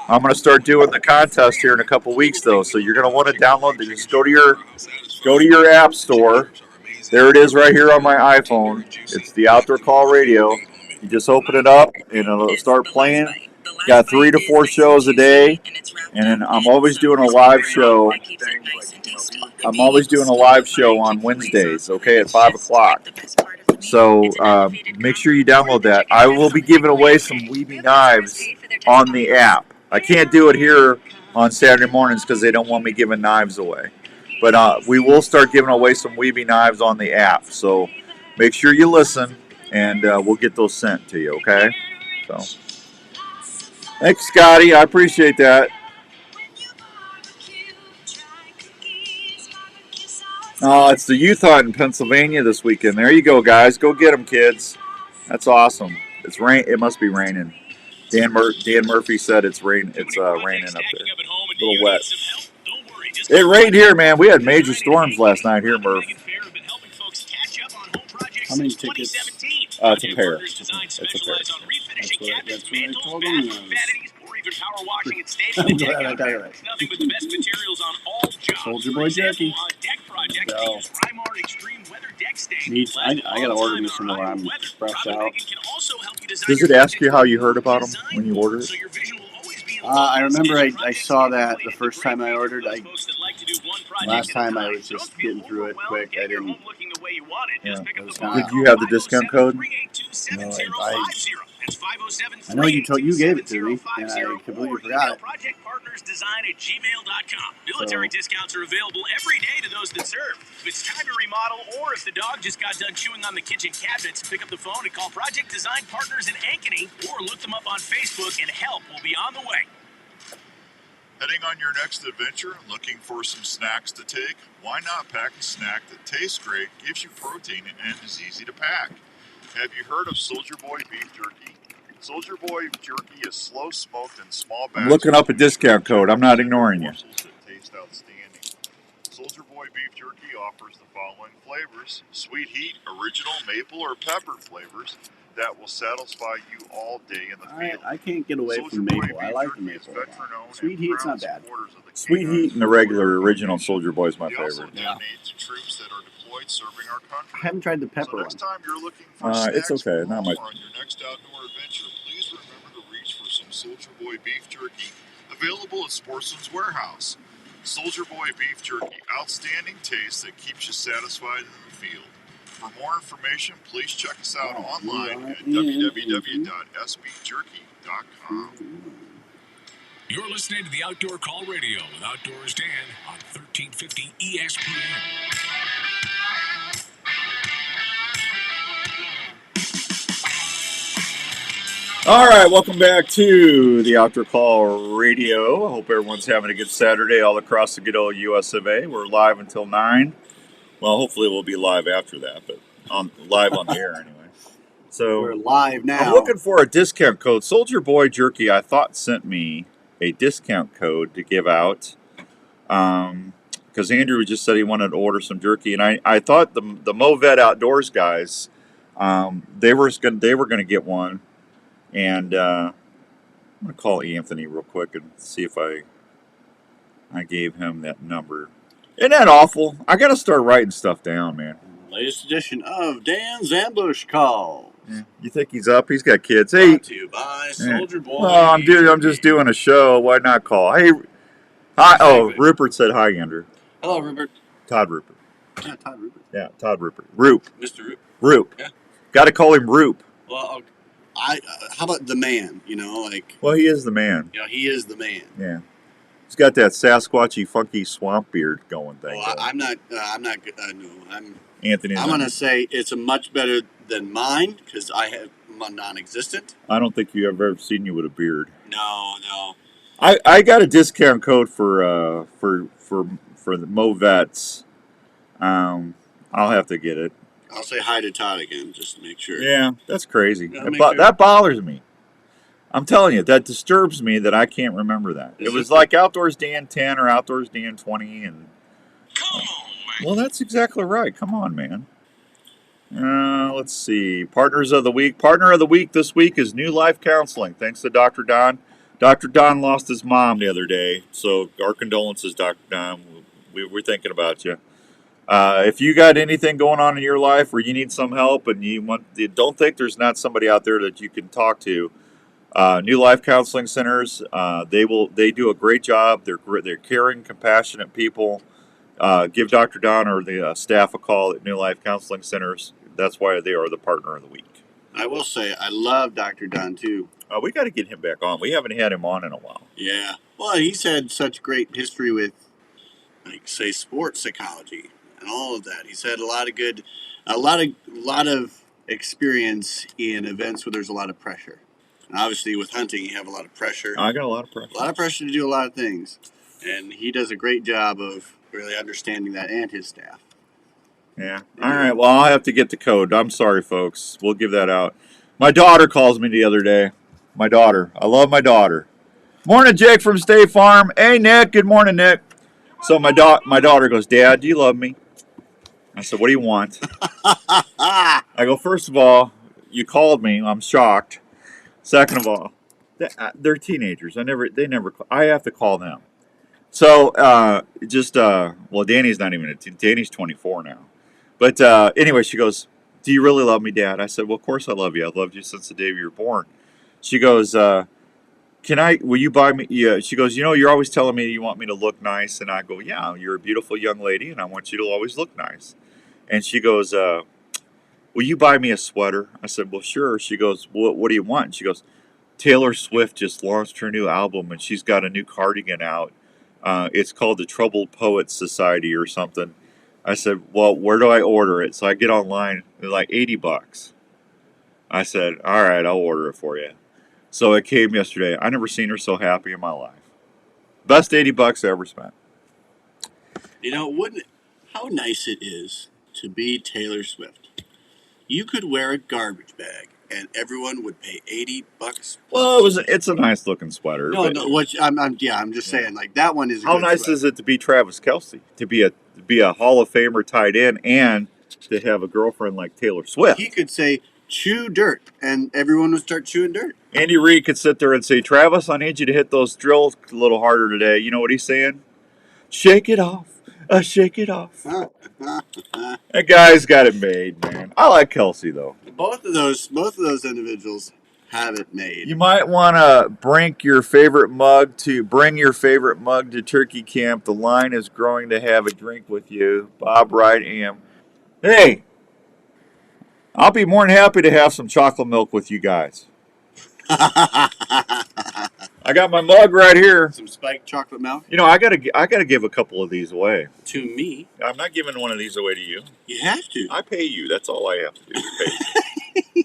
I'm going to start doing the contest here in a couple weeks, though. So you're going to want to download it. Just go to your app store. There it is right here on my iPhone. It's the Outdoor Call Radio. You just open it up and it'll start playing. Got 3 to 4 shows a day, and then I'm always doing a live show. I'm always doing a live show on Wednesdays, okay, at 5 o'clock. So make sure you download that. I will be giving away some Weeby knives on the app. I can't do it here on Saturday mornings because they don't want me giving knives away. But we will start giving away some Weeby knives on the app. So make sure you listen, and we'll get those sent to you, okay? So thanks, Scotty. I appreciate that. Oh, it's the youth hunt in Pennsylvania this weekend. There you go, guys. Go get them, kids. That's awesome. It's rain. It must be raining. Dan Murphy said it's raining up there. A little wet. It rained here, man. We had major storms last night here, Murph. How many since tickets? 2017. It's a New pair. Partners Design It's a pair. specialize on refinishing cabinets, That's what I mantles, told them. baths, vanities, or even power washing and staining I'm the deck glad I out got it there. right. Nothing but the best materials on all jobs. Soldier For Boy example, jerky. on deck projects, Let's they go. use Rymar Extreme Weather Deck Stain. Needs. I gotta order me some more. I'm fresh out. Does it ask you how you heard about them when you ordered it? I remember I saw that the first time I ordered. Last time I was just getting through it quick. I didn't. Yeah. It was not. Did you have the discount code? No, I know you gave it to me, and I completely forgot it. Projectpartnersdesign@gmail.com. Military discounts are available every day to those that serve. If it's time to remodel, or if the dog just got done chewing on the kitchen cabinets, pick up the phone and call Project Design Partners in Ankeny, or look them up on Facebook, and help will be on the way. Heading on your next adventure and looking for some snacks to take? Why not pack a snack that tastes great, gives you protein, and is easy to pack? Have you heard of Soldier Boy beef jerky? Soldier Boy jerky is slow smoked in small batches. I'm looking up a discount code. I'm not ignoring you. Taste outstanding. Soldier Boy beef jerky offers the following flavors: sweet heat, original, maple, or pepper flavors that will satisfy you all day in the field. I can't get away from maple. I like the maple. Sweet heat's not bad. Sweet heat and the regular original Soldier Boy is my favorite. Yeah. To troops that are deployed serving our country. I haven't tried the pepper next one. time you're looking for snacks It's okay. Not much. on your next outdoor adventure, please remember to reach for some Soldier Boy beef jerky, available at Sportsman's Warehouse. Soldier Boy beef jerky, outstanding taste that keeps you satisfied in the field. For more information, please check us out online at www.sbjerky.com. You're listening to the Outdoor Call Radio with Outdoors Dan on 1350 ESPN. All right, welcome back to the Outdoor Call Radio. I hope everyone's having a good Saturday all across the good old US of A. We're live until 9. Well, hopefully we'll be live after that, but live on the air anyway. So We're live now. I'm looking for a discount code. Soldier Boy Jerky, I thought, sent me a discount code to give out because Andrew just said he wanted to order some jerky, and I thought the Movet Outdoors guys they were going to get one, and I'm going to call Anthony real quick and see if I gave him that number. Isn't that awful? I got to start writing stuff down, man. Latest edition of Dan's Ambush Call. Yeah. You think he's up? He's got kids. Hey, brought to you by Soldier Boy. Well, I'm just doing a show. Why not call? Hey, hi. Oh, Rupert said hi, Andrew. Hello, Rupert. Todd Rupert. Yeah, Todd Rupert. Yeah, Todd Rupert. Roop. Mr. Roop. Roop. Yeah. Got to call him Roop. Well, how about the man? Well, he is the man. He is the man. Yeah. He's got that Sasquatchy, funky swamp beard going thing. Well, I'm not. No, Anthony. I'm gonna say it's a much better than mine because I have non-existent. I don't think you ever seen you with a beard. No. I got a discount code for the Movets. I'll have to get it. I'll say hi to Todd again just to make sure. Yeah, that's crazy. Sure. That bothers me. I'm telling you, that disturbs me that I can't remember that. It was like Outdoors Dan 10 or Outdoors Dan 20, and Come on, man. well, that's exactly right. Come on, man. Let's see. Partners of the week. Partner of the week this week is New Life Counseling. Thanks to Dr. Don. Dr. Don lost his mom the other day, so our condolences, Dr. Don. We're thinking about you. If you got anything going on in your life where you need some help and you don't think there's not somebody out there that you can talk to, New Life Counseling Centers, they do a great job. They're caring, compassionate people. Give Dr. Don or the staff a call at New Life Counseling Centers. That's why they are the partner of the week. I will say I love Dr. Don too. We got to get him back on. We haven't had him on in a while. Yeah. Well, he's had such great history with, say, sports psychology and all of that. He's had a lot of experience in events where there's a lot of pressure. And obviously, with hunting, you have a lot of pressure. I got a lot of pressure. A lot of pressure to do a lot of things. And he does a great job of really understanding that, and his staff. Yeah. All right. Well, I'll have to get the code. I'm sorry, folks. We'll give that out. My daughter calls me the other day. My daughter. I love my daughter. Morning, Jake from State Farm. Hey, Nick. Good morning, Nick. So my daughter goes, Dad, do you love me? I said, what do you want? I go, first of all, you called me. I'm shocked. Second of all, they're teenagers. I have to call them. So, well, Danny's not even Danny's 24 now. But anyway, she goes, do you really love me, Dad? I said, well, of course I love you. I've loved you since the day you were born. She goes, will you buy me? Yeah. She goes, you're always telling me you want me to look nice. And I go, yeah, you're a beautiful young lady and I want you to always look nice. And she goes, will you buy me a sweater? I said, well, sure. She goes, what do you want? And she goes, Taylor Swift just launched her new album and she's got a new cardigan out. It's called the Troubled Poets Society or something. I said, well, where do I order it? So I get online. They're like $80. I said, all right, I'll order it for you. So it came yesterday. I never seen her so happy in my life. Best $80 I ever spent. How nice it is to be Taylor Swift. You could wear a garbage bag and everyone would pay $80. Well, it's a nice looking sweater. No, I'm just saying, like, that one is a how good nice sweater. is it to be Travis Kelce, to be a Hall of Famer tight end, and to have a girlfriend like Taylor Swift? He could say, chew dirt, and everyone would start chewing dirt. Andy Reid could sit there and say, Travis, I need you to hit those drills a little harder today. You know what he's saying? Shake it off. Shake it off. That guy's got it made, man. I like Kelce, though. Both of those individuals have it made. You might want to bring your favorite mug to Turkey Camp. The line is growing to have a drink with you. Bob Wright AM. Hey, I'll be more than happy to have some chocolate milk with you guys. I got my mug right here. Some spiked chocolate milk. I gotta give a couple of these away. To me. I'm not giving one of these away to you. You have to. I pay you. That's all I have to do is pay you.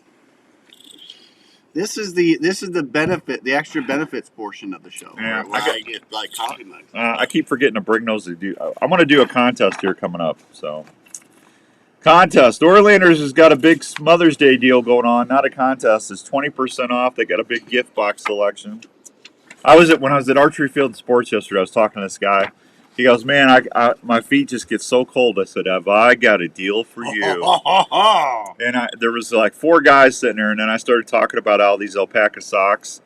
This is the benefit, the extra benefits portion of the show. Yeah, where I get like coffee mugs. I keep forgetting to bring those to do. I'm gonna do a contest here coming up. So, contest. Orlanders has got a big Mother's Day deal going on. Not a contest. It's 20% off. They got a big gift box selection. When I was at Archery Field Sports yesterday, I was talking to this guy. He goes, man, my feet just get so cold. I said, have I got a deal for you? And there was like 4 guys sitting there, and then I started talking about all these alpaca socks,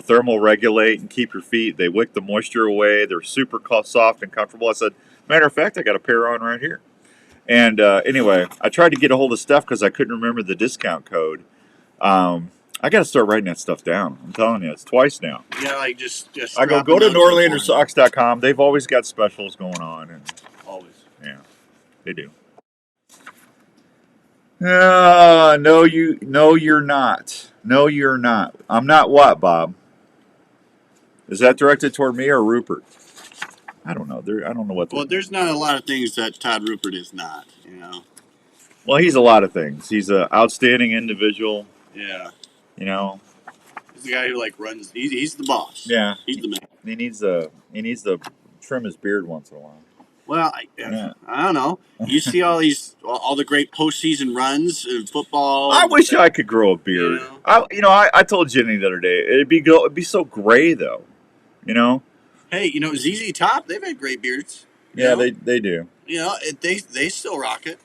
thermal regulate and keep your feet. They wick the moisture away. They're super soft and comfortable. I said, matter of fact, I got a pair on right here. And anyway, I tried to get a hold of Steph because I couldn't remember the discount code. I got to start writing that stuff down. I'm telling you, it's twice now. Yeah, like just. I go to NorlanderSocks.com. They've always got specials going on, and always. Yeah, they do. No, you're not. No, you're not. I'm not what, Bob? Is that directed toward me or Rupert? I don't know. I don't know what. Well, there's not a lot of things that Todd Rupert is not. Well, he's a lot of things. He's an outstanding individual. Yeah. He's the guy who runs. He's the boss. Yeah. He's the man. He needs to trim his beard once in a while. Well, I don't know. You see all the great postseason runs in football. I wish I could grow a beard. I told Jenny the other day it'd be so gray though. Hey, ZZ Top, they've had great beards. Yeah, they do. They still rock it.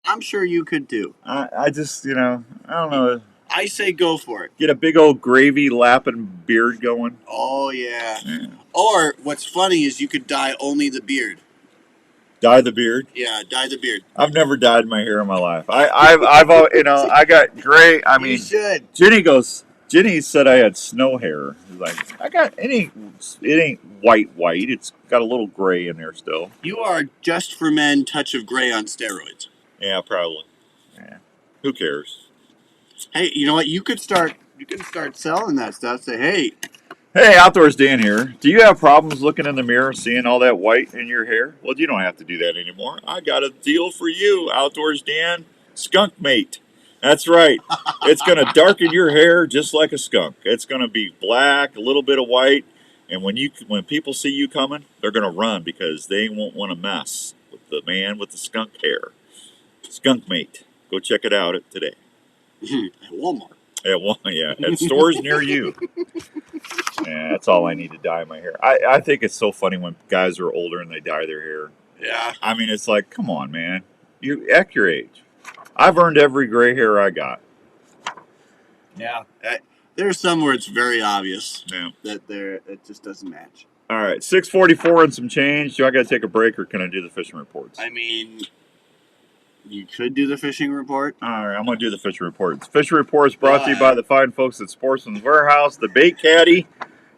I'm sure you could too. I just I don't know. I say go for it. Get a big old gravy lapping beard going. Oh yeah. Or what's funny is you could dye only the beard. Dye the beard? Yeah, dye the beard. I've never dyed my hair in my life. I've I got gray. I mean, you should. Jenny said I had snow hair. It ain't white. It's got a little gray in there still. You are just for men touch of gray on steroids. Yeah, probably. Yeah. Who cares? Hey, you know what? You can start selling that stuff. Say, hey, Outdoors Dan here. Do you have problems looking in the mirror, seeing all that white in your hair? Well, you don't have to do that anymore. I got a deal for you, Outdoors Dan. Skunk Mate. That's right. It's going to darken your hair just like a skunk. It's going to be black, a little bit of white, and when people see you coming, they're going to run because they won't want to mess with the man with the skunk hair. Skunk Mate. Go check it out today. At Walmart. At stores near you. Yeah, that's all I need to dye my hair. I think it's so funny when guys are older and they dye their hair. Yeah. I mean, it's like, come on, man. You act your age. I've earned every gray hair I got. Yeah. There's some where it's very obvious Yeah. that it just doesn't match. All right, 6:44 and some change. Do I got to take a break, or can I do the fishing reports? I mean, you could do the fishing report. All right, I'm going to do the fishing reports. Fishing reports brought to you by the fine folks at Sportsman's Warehouse, the Bait Caddy,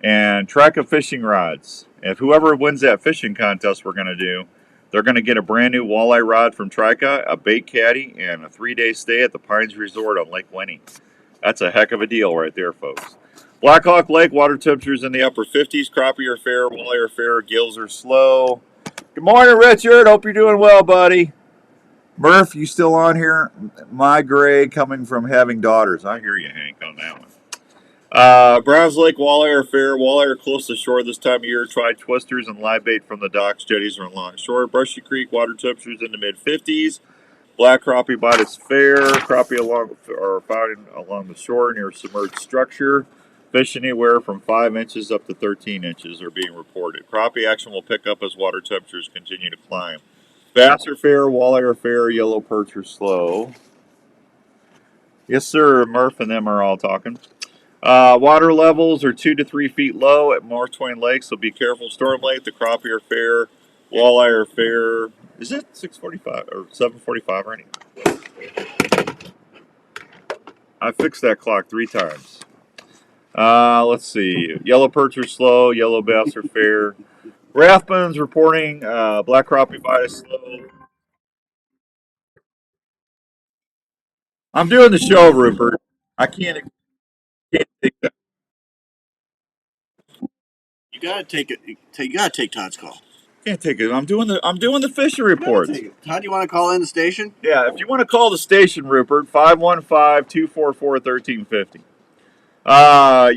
and Track of Fishing Rods. If whoever wins that fishing contest we're going to do, they're going to get a brand new walleye rod from Trica, a bait caddy, and a 3-day stay at the Pines Resort on Lake Winnie. That's a heck of a deal right there, folks. Black Hawk Lake, water temperatures in the upper 50s. Crappie are fair, walleye are fair, gills are slow. Good morning, Richard. Hope you're doing well, buddy. Murph, you still on here? My gray coming from having daughters. I hear you, Hank, on that one. Browns Lake, walleye are fair. Walleye are close to shore this time of year. Try twisters and live bait from the docks, jetties, or along shore. Brushy Creek, water temperatures in the mid-50s. Black crappie bite is fair. Crappie are found along the shore near submerged structure. Fish anywhere from 5 inches up to 13 inches are being reported. Crappie action will pick up as water temperatures continue to climb. Bass are fair, walleye are fair, yellow perch are slow. Yes, sir. Murph and them are all talking. Water levels are 2 to 3 feet low at North Twain Lake, so be careful. Storm Lake, the crappie are fair, walleye are fair. Is it 6:45 or 7:45 already? I fixed that clock 3 times. Let's see. Yellow perch are slow. Yellow bass are fair. Rathbun's reporting black crappie bite is slow. I'm doing the show, Rupert. I can't take that. You gotta take it. You gotta take Todd's call. Can't take it. I'm doing the fishing reports. Todd, you want to call in the station? Yeah, if you want to call the station, Rupert, 515-244-1350.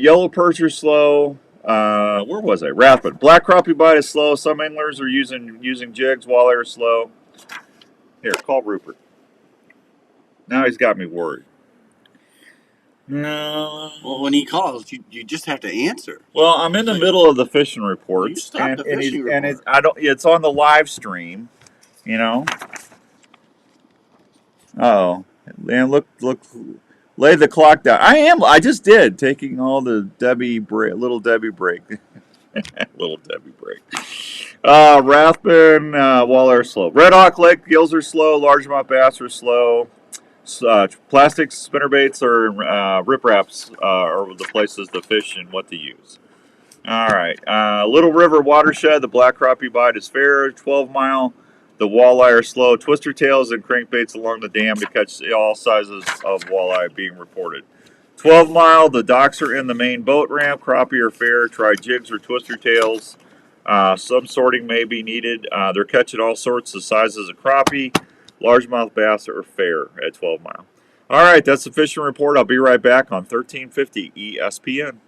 Yellow perch are slow. Where was I? Rathbun. Black crappie bite is slow. Some anglers are using jigs. Walleye are slow. Here, call Rupert. Now he's got me worried. No. Well, when he calls, you just have to answer. Well, I'm in the middle of the fishing reports, You stop the fishing report. and it's on the live stream, you know. Oh, and look, lay the clock down. I just did, taking all the little Debbie break. Little Debbie break. Rathbun, walleye are slow. Red Hawk Lake, gills are slow. Largemouth bass are slow. Plastic spinnerbaits or ripraps are the places to fish and what to use. All right. Little River Watershed, the black crappie bite is fair. 12-mile, the walleye are slow. Twister tails and crankbaits along the dam to catch all sizes of walleye being reported. 12-mile, the docks are in the main boat ramp. Crappie are fair. Try jigs or twister tails. Some sorting may be needed. They're catching all sorts of sizes of crappie. Largemouth bass are fair at 12-mile. All right, that's the fishing report. I'll be right back on 1350 ESPN.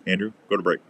Andrew, go to break.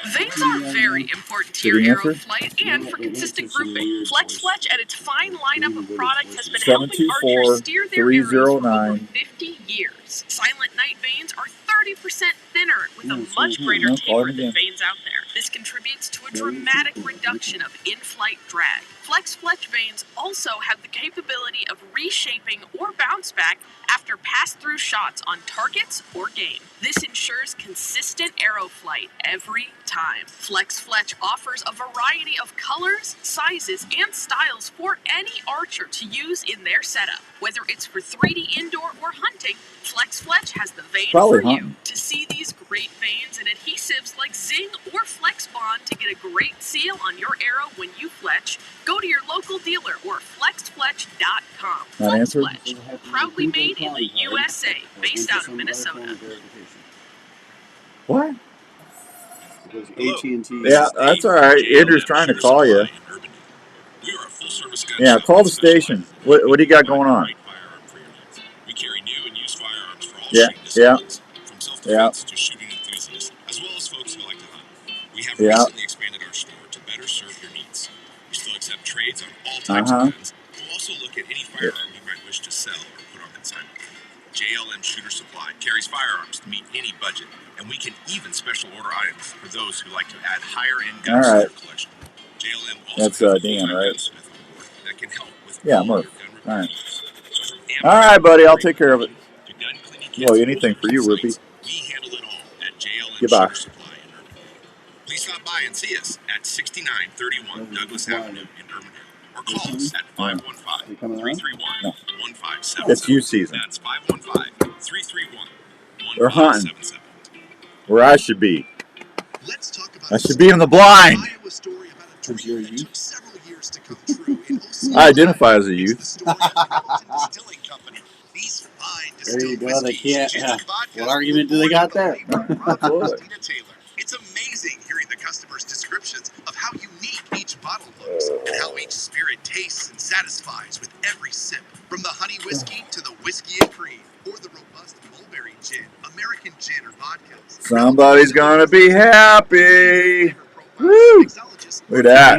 Veins are very important to your aero flight and for consistent grouping. Flex Fletch and its fine lineup of products has been helping archers steer their arrows for over 50 years. Silent Night veins are 30% thinner with a much greater taper than veins out there. This contributes to a dramatic reduction of in-flight drag. Flex Fletch veins also have the capability of reshaping or bounce back after pass-through shots on targets or game. This ensures consistent arrow flight every time. Flex Fletch offers a variety of colors, sizes, and styles for any archer to use in their setup. Whether it's for 3D indoor or hunting, Flex Fletch has the vein for you. To see these great veins and adhesives like Zing or Flex Bond to get a great seal on your arrow when you fletch, go to your local dealer or flexfletch.com. Flex Fletch, proudly made in the USA, based out of Minnesota. What? AT&T. Yeah, that's all right. Andrew's trying to call you. Yeah, call the station. What do you got going on? We carry new and used firearms for all Yeah, shooting disciplines, from self-defense to shooting enthusiasts, as well as folks who like to hunt. We have recently expanded our store to better serve your needs. We still accept trades on all types of guns. We'll also look at any firearm you might wish to sell or put on consignment. JLM Shooter Supply carries firearms to meet any budget, and we can even special order items for those who like to add higher-end guns to their collection. JLM also has a full-time gunsmith on board that can help with all your gun repair needs. So from All right, buddy. I'll take care of it. to gun cleaning kits, Well, anything for you, Rupee. we handle it all at JLM Goodbye. Shooter Supply in Irvingdale. Please stop by and see us at 6931 Douglas Avenue in Irvingdale, or call us at 515-331-1577. It's you season. That's 515-331-1577. They're hunting. Where I should be. Let's talk about I should be in the blind. Iowa story about a dream that took several years to come true. In I identify as a youth. Distilling Company. These fine There you distilled go. They whiskeys, can't. gin, and vodkas What argument do they got there? Absolutely. Christina Taylor. It's amazing hearing the customers' descriptions of how unique each bottle looks and how each spirit tastes and satisfies with every sip. From the honey whiskey to the whiskey and cream, or the robust mulberry gin, American gin, or vodkas. Somebody's gonna be happy. Woo! Look at that.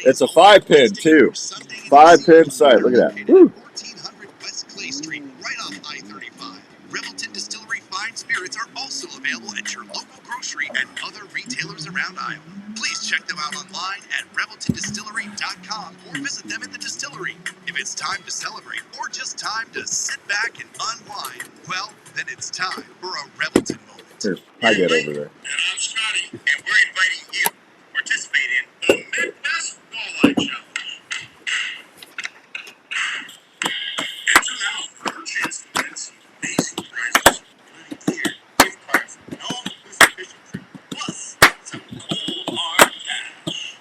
It's a 5-pin too. 5-pin sight. Look at that. Woo! 1400 West Clay Street, right off I-35. Revelton Distillery fine spirits are also available at your local grocery and other retailers around Iowa. Please check them out online at reveltondistillery.com or visit them at the distillery. If it's time to celebrate or just time to sit back and unwind, well, then it's time for a Revelton moment. Here, I get over there. And I'm Scotty, and we're inviting you to participate in the Midwest Walleye Challenge. Enter now for your chance to win some amazing prizes, including gear, gift cards, and all-inclusive fishing trip, plus some cold hard cash.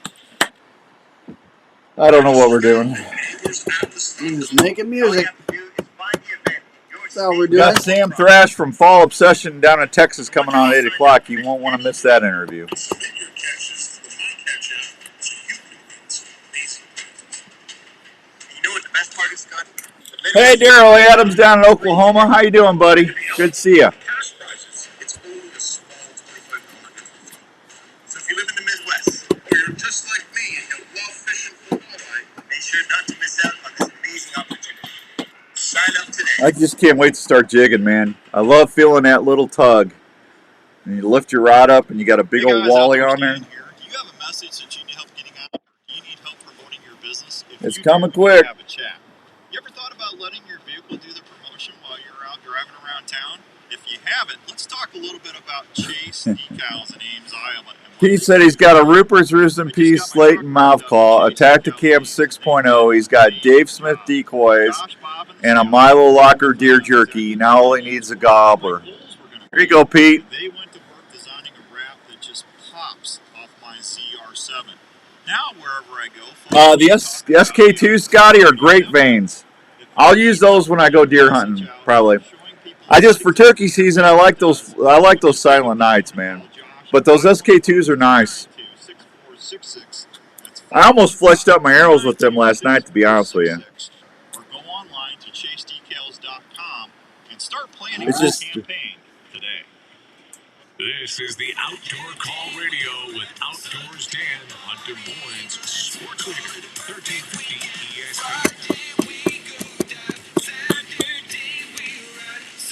I don't know what we're doing. He's making music. That's all we're doing. Got Sam Thrash from Fall Obsession down in Texas coming on at 8 o'clock. You won't want to miss that interview. Submit your catches to the My Catch app so you can win some amazing prizes. And you know what the best part is, Scott? Hey, Daryl Adams down in Oklahoma. How you doing, buddy? Good to see you. Cash prizes, it's only a small $25 gift. So if you live in the Midwest, or you're just like me and you love fishing for walleye, be sure not to miss out on this amazing opportunity. Sign up today. I just can't wait to start jigging, man. I love feeling that little tug. And you lift your rod up and you got a big old walleye on there. Do you have a message that you need help getting out? Or do you need help promoting your business? If It's you coming do, quick. Have a chat. You ever thought about letting your vehicle do the promotion while you're out driving around town? If you haven't, let's talk a little bit about Chase Decals in Ames, Iowa. Pete said he's got a Rupert's Roost and Peace Slayton mouth claw, a Tacticam 6.0. He's got Dave Smith decoys and a Milo Locker deer jerky. Now all he needs is a gobbler. Here you go, Pete. They went to work designing a wrap that just pops off my ZR7. Now wherever I go, The SK2, Scotty, are great veins. I'll use those when I go deer hunting, probably. I just, for turkey season, I like those Silent Nights, man. But those SK2s are nice. I almost fleshed up my arrows with them last night, to be honest with you. Or go online to chasedecals.com and start planning It's your just- campaign today. This is the Outdoor Call Radio with Outdoors Dan on Des Moines Sports Leader 1350 ESPN.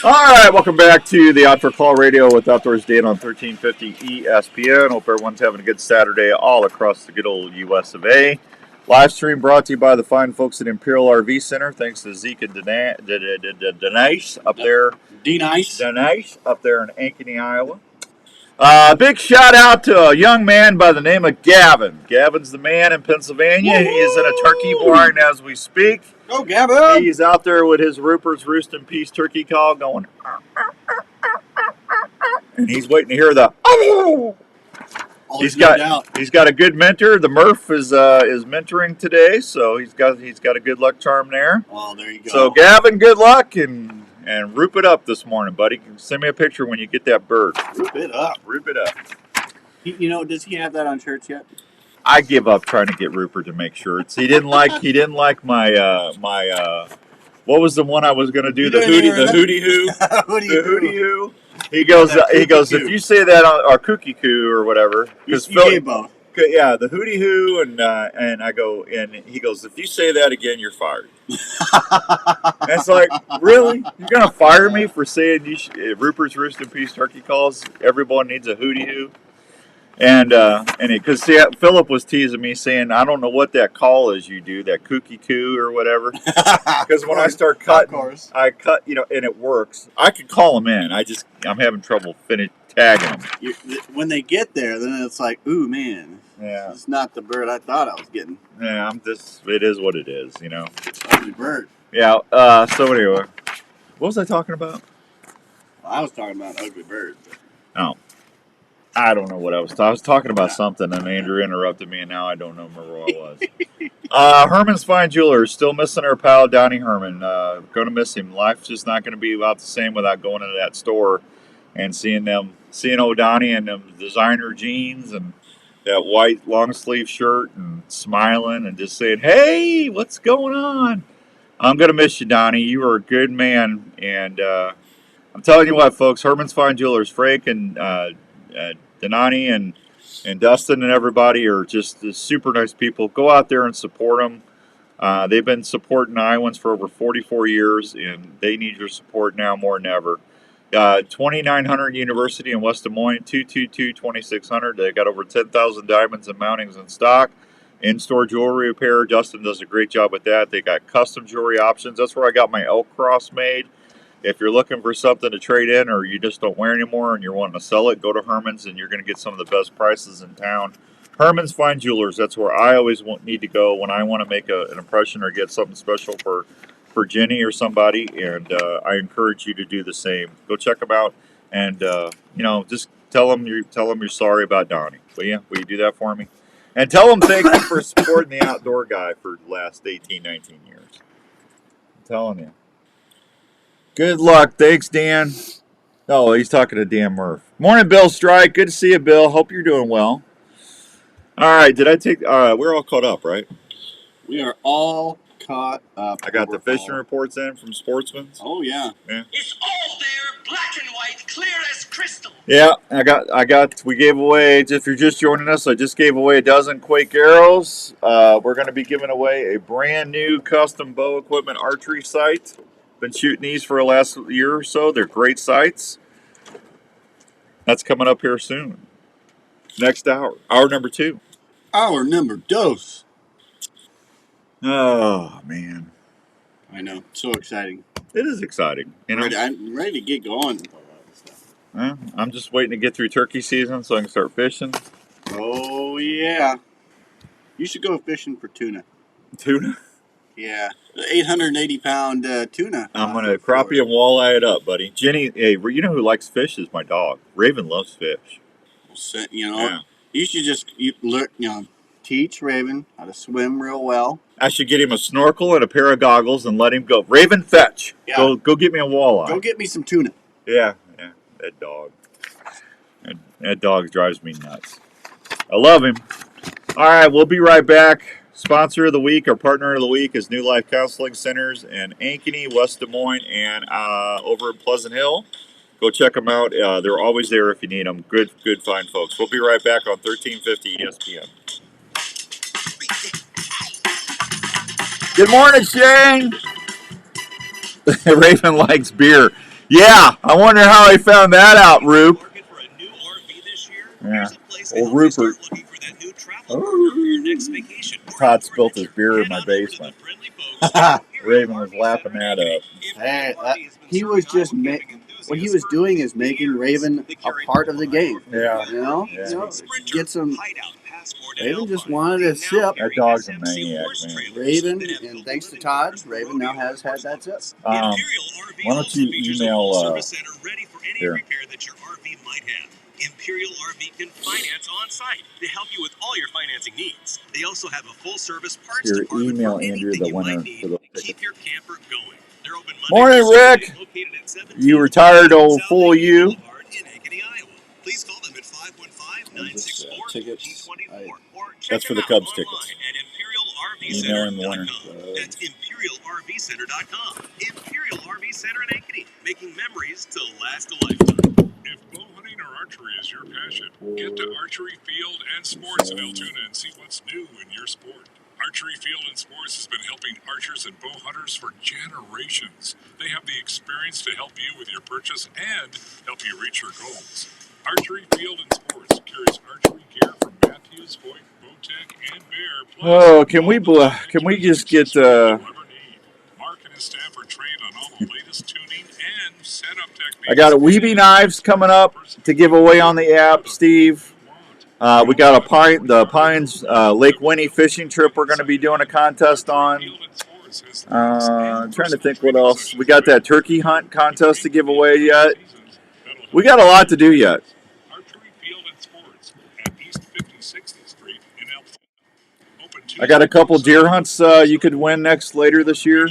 All right, welcome back to the Outdoor Call Radio with Outdoors Dan on 1350 ESPN. Hope everyone's having a good Saturday all across the good old US of A. Live stream brought to you by the fine folks at Imperial RV Center. Thanks to Zeke and Denise up there. D-Nice. Denise up there in Ankeny, Iowa. Big shout out to a young man by the name of Gavin. Gavin's the man in Pennsylvania. He is in a turkey barn as we speak. Go, Gavin! He's out there with his Rupert's Roost and Peace turkey call going. And he's waiting to hear the. He's got a good mentor. The Murph is mentoring today, so he's got a good luck charm there. Oh, there you go. So Gavin, good luck and roop it up this morning, buddy. Send me a picture when you get that bird. Roop it up. Roop it up. Does he have that on shirts yet? I give up trying to get Rupert to make shirts. He didn't like my what was the one I was going to do? The hootie hoo. He goes. If you say that on or kooky coo or whatever, because Okay, yeah, the hootie hoo, and I go, and he goes, if you say that again, you're fired. And it's like, really? You're gonna fire me for saying Rupert's Roost and Peace turkey calls? Everyone needs a hootie hoo. And because Philip was teasing me saying, I don't know what that call is you do, that kooky coo or whatever. Because when I start cutting, I cut, and it works. I could call them in. I'm having trouble tagging them. When they get there, then it's like, ooh, man. Yeah. It's not the bird I thought I was getting. Yeah, it is what it is, Ugly bird. Yeah, so anyway, what was I talking about? Well, I was talking about ugly bird. Oh. I don't know what I was talking. I was talking about something, and Andrew interrupted me, and now I don't remember what it was. Herman's Fine Jewelers, still missing our pal Donnie Herman. Going to miss him. Life's just not going to be about the same without going into that store and seeing old Donnie and them designer jeans and that white long sleeve shirt and smiling and just saying, "Hey, what's going on?" I'm going to miss you, Donnie. You are a good man, and I'm telling you what, folks. Herman's Fine Jewelers, Frank and Denani and Dustin and everybody are just super nice people. Go out there and support them. They've been supporting Iowans for over 44 years, and they need your support now more than ever. 2900 University in West Des Moines, 222-2600. They got over 10,000 diamonds and mountings in stock. In-store jewelry repair. Dustin does a great job with that. They got custom jewelry options. That's where I got my elk cross made. If you're looking for something to trade in or you just don't wear anymore and you're wanting to sell it, go to Herman's and you're going to get some of the best prices in town. Herman's Fine Jewelers, that's where I always need to go when I want to make an impression or get something special for Jenny or somebody, and I encourage you to do the same. Go check them out and, just tell them you're sorry about Donnie. Will you do that for me? And tell them thank you for supporting the outdoor guy for the last 18, 19 years. I'm telling you. Good luck. Thanks, Dan. Oh, he's talking to Dan Murph. Morning, Bill Strike. Good to see you, Bill. Hope you're doing well. All right. Did I take... we're all caught up, right? We are all caught up. I got the fishing reports in from Sportsman's. Oh, yeah. It's all there, black and white, clear as crystal. Yeah, we gave away, if you're just joining us, I just gave away a dozen Quake arrows. We're going to be giving away a brand new custom bow equipment archery sight. Been shooting these for the last year or so. They're great sights. That's coming up here soon. Next hour. Hour number 2. Hour number dos. Oh, man. I know. So exciting. It is exciting. I'm ready to get going with all this stuff. I'm just waiting to get through turkey season so I can start fishing. Oh, yeah. You should go fishing for tuna. Tuna? Yeah. The 880-pound tuna. I'm going to crappie and walleye it up, buddy. Jenny, hey, you know who likes fish is my dog. Raven loves fish. You should just teach Raven how to swim real well. I should get him a snorkel and a pair of goggles and let him go. Raven, fetch. Yeah. Go get me a walleye. Go get me some tuna. Yeah. That dog. That dog drives me nuts. I love him. All right, we'll be right back. Sponsor of the week, our partner of the week is New Life Counseling Centers in Ankeny, West Des Moines, and over in Pleasant Hill. Go check them out. They're always there if you need them. Good, fine folks. We'll be right back on 1350 ESPN. Good morning, Shane. Raven likes beer. Yeah, I wonder how he found that out, Roop. Yeah, old Rupert. Todd spilled his beer in my basement. Raven was lapping that up. Hey, he was just what he was doing is making Raven a part of the game. Yeah, Get some. Raven just wanted a sip. That dog's a maniac, man. Raven, and thanks to Todd, Raven now has had that sip. Why don't you email here? Imperial RV can finance on site to help you with all your financing needs. They also have a full-service parts department email for Andrew anything the you winner might need for the to keep your camper going. They're open Monday. Morning, Rick. You retired old fool, you. Please call them at 515-964-1824 or check That's for the them Cubs out tickets. At Email the winner. That's ImperialRVCenter.com. Imperial RV Center in Ankeny, making memories to last a lifetime. If bow hunting or archery is your passion, get to Archery Field and Sports in Altoona and see what's new in your sport. Archery Field and Sports has been helping archers and bow hunters for generations. They have the experience to help you with your purchase and help you reach your goals. Archery Field and Sports carries archery gear from Matthews, Hoyt, Bowtech, and Bear. Oh, can we just get Mark and his staff are trained on all the latest tuning and setup techniques. I got a Weeby knives coming up to give away on the app, Steve. We got the Pines Lake Winnie fishing trip we're going to be doing a contest on. I'm trying to think what else. We got that turkey hunt contest to give away yet. We got a lot to do yet. I got a couple deer hunts you could win later this year.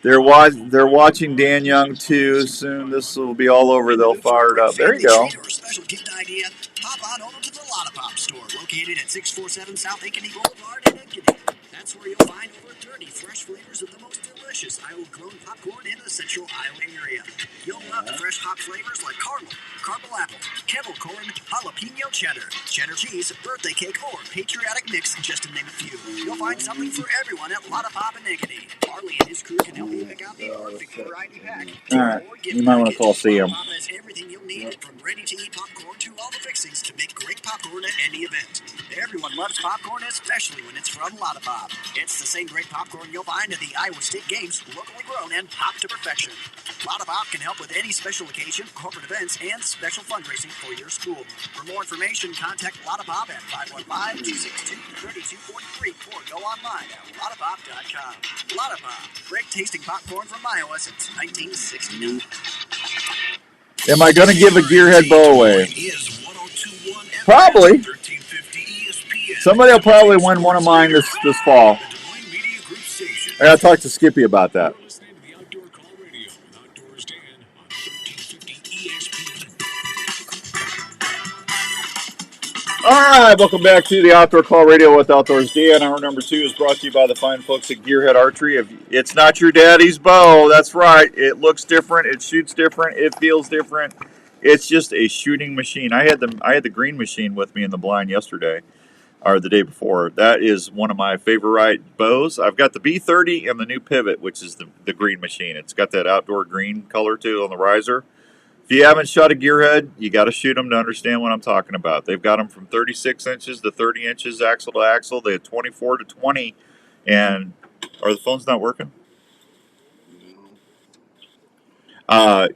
They're watching Dan Young too. Soon this will be all over. They'll fire it up. There you go. Special gift idea. Pop on over to the Lotta Pop store, located at 647 South Ankeny Boulevard in Ankeny. That's where you'll find over 30 fresh flavors of the most delicious Iowa-grown popcorn in the central Iowa area. You'll love the fresh hot flavors like caramel apple, kettle corn, jalapeno cheddar, cheddar cheese, birthday cake, or patriotic mix, just to name a few. You'll find something for everyone at Lotta Pop in Ankeny. Marley and his crew can help you pick out the perfect variety pack. All right, you might want to call Sam. Pop has everything you'll need, from ready-to-eat popcorn to all the fixings to make great popcorn at any event. Everyone loves popcorn, especially when it's from Lotta Pop. It's the same great popcorn you'll find at the Iowa State Games, locally grown and popped to perfection. Lotta Pop can help with any special occasion, corporate events, and special fundraising for your school. For more information, contact Lotta Pop at 515-262-3243 or go online at lottapop.com. Lotta Pop, great tasting popcorn from Iowa since 1969. Am I going to give a gearhead bow away? Probably. Somebody will probably win one of mine this fall. I got to talk to Skippy about that. All right, welcome back to the Outdoor Call Radio with Outdoors Dan. Hour number 2 is brought to you by the fine folks at Gearhead Archery. If it's not your daddy's bow, that's right. It looks different. It shoots different. It feels different. It's just a shooting machine. I had the green machine with me in the blind yesterday, or the day before. That is one of my favorite bows. I've got the B30 and the new Pivot, which is the green machine. It's got that outdoor green color too on the riser. If you haven't shot a gearhead, you got to shoot them to understand what I'm talking about. They've got them from 36 inches to 30 inches axle to axle. They have 24 to 20. And are the phones not working?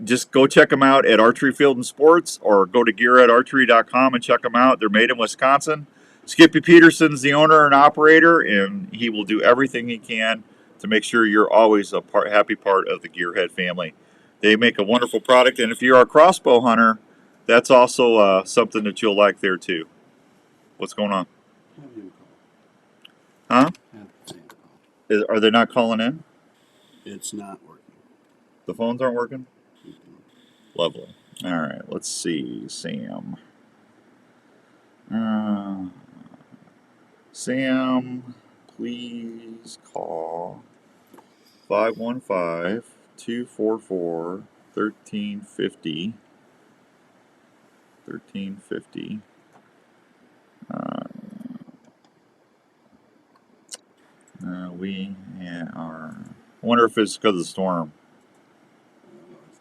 Just go check them out at Archery Field and Sports, or go to gearheadarchery.com and check them out. They're made in Wisconsin. Skippy Peterson's the owner and operator, and he will do everything he can to make sure you're always a happy part of the Gearhead family. They make a wonderful product, and if you're a crossbow hunter, that's also something that you'll like there too. What's going on? Huh? Are they not calling in? It's not working. The phones aren't working? Lovely. All right, let's see. Sam. Sam, please call 515-244-1350. 1350. We are. I wonder if it's because of the storm. No, it's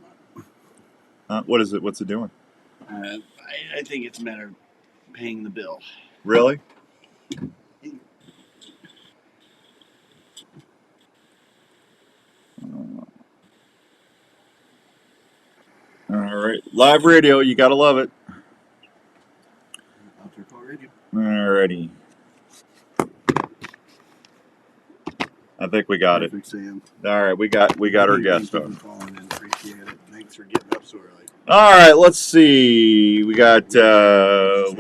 not. What is it? What's it doing? I think it's a matter of paying the bill. Really? All right. Live radio, you got to love it. Outdoor Call Radio. All righty. I think we got Perfect, Sam. All right, we got our guest on. Appreciate it. Thanks for getting up so early. All right, let's see. We got a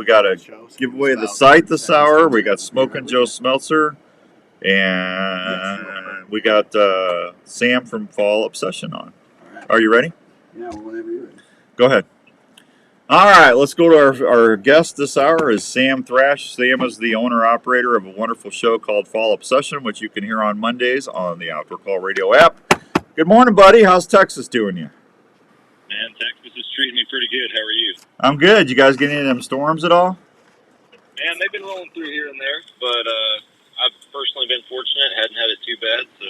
giveaway of the site this hour. We got Smokin' Joe Smeltzer, and we got Sam from Fall Obsession on. Are you ready? Yeah, whenever you're ready. Go ahead. All right, let's go to our guest this hour is Sam Thrash. Sam is the owner-operator of a wonderful show called Fall Obsession, which you can hear on Mondays on the Outdoor Call Radio app. Good morning, buddy. How's Texas doing you? man. Texas is treating me pretty good. How are you? I'm good. You guys get any of them storms at all? Man, they've been rolling through here and there, but I've personally been fortunate. Hadn't had it too bad, so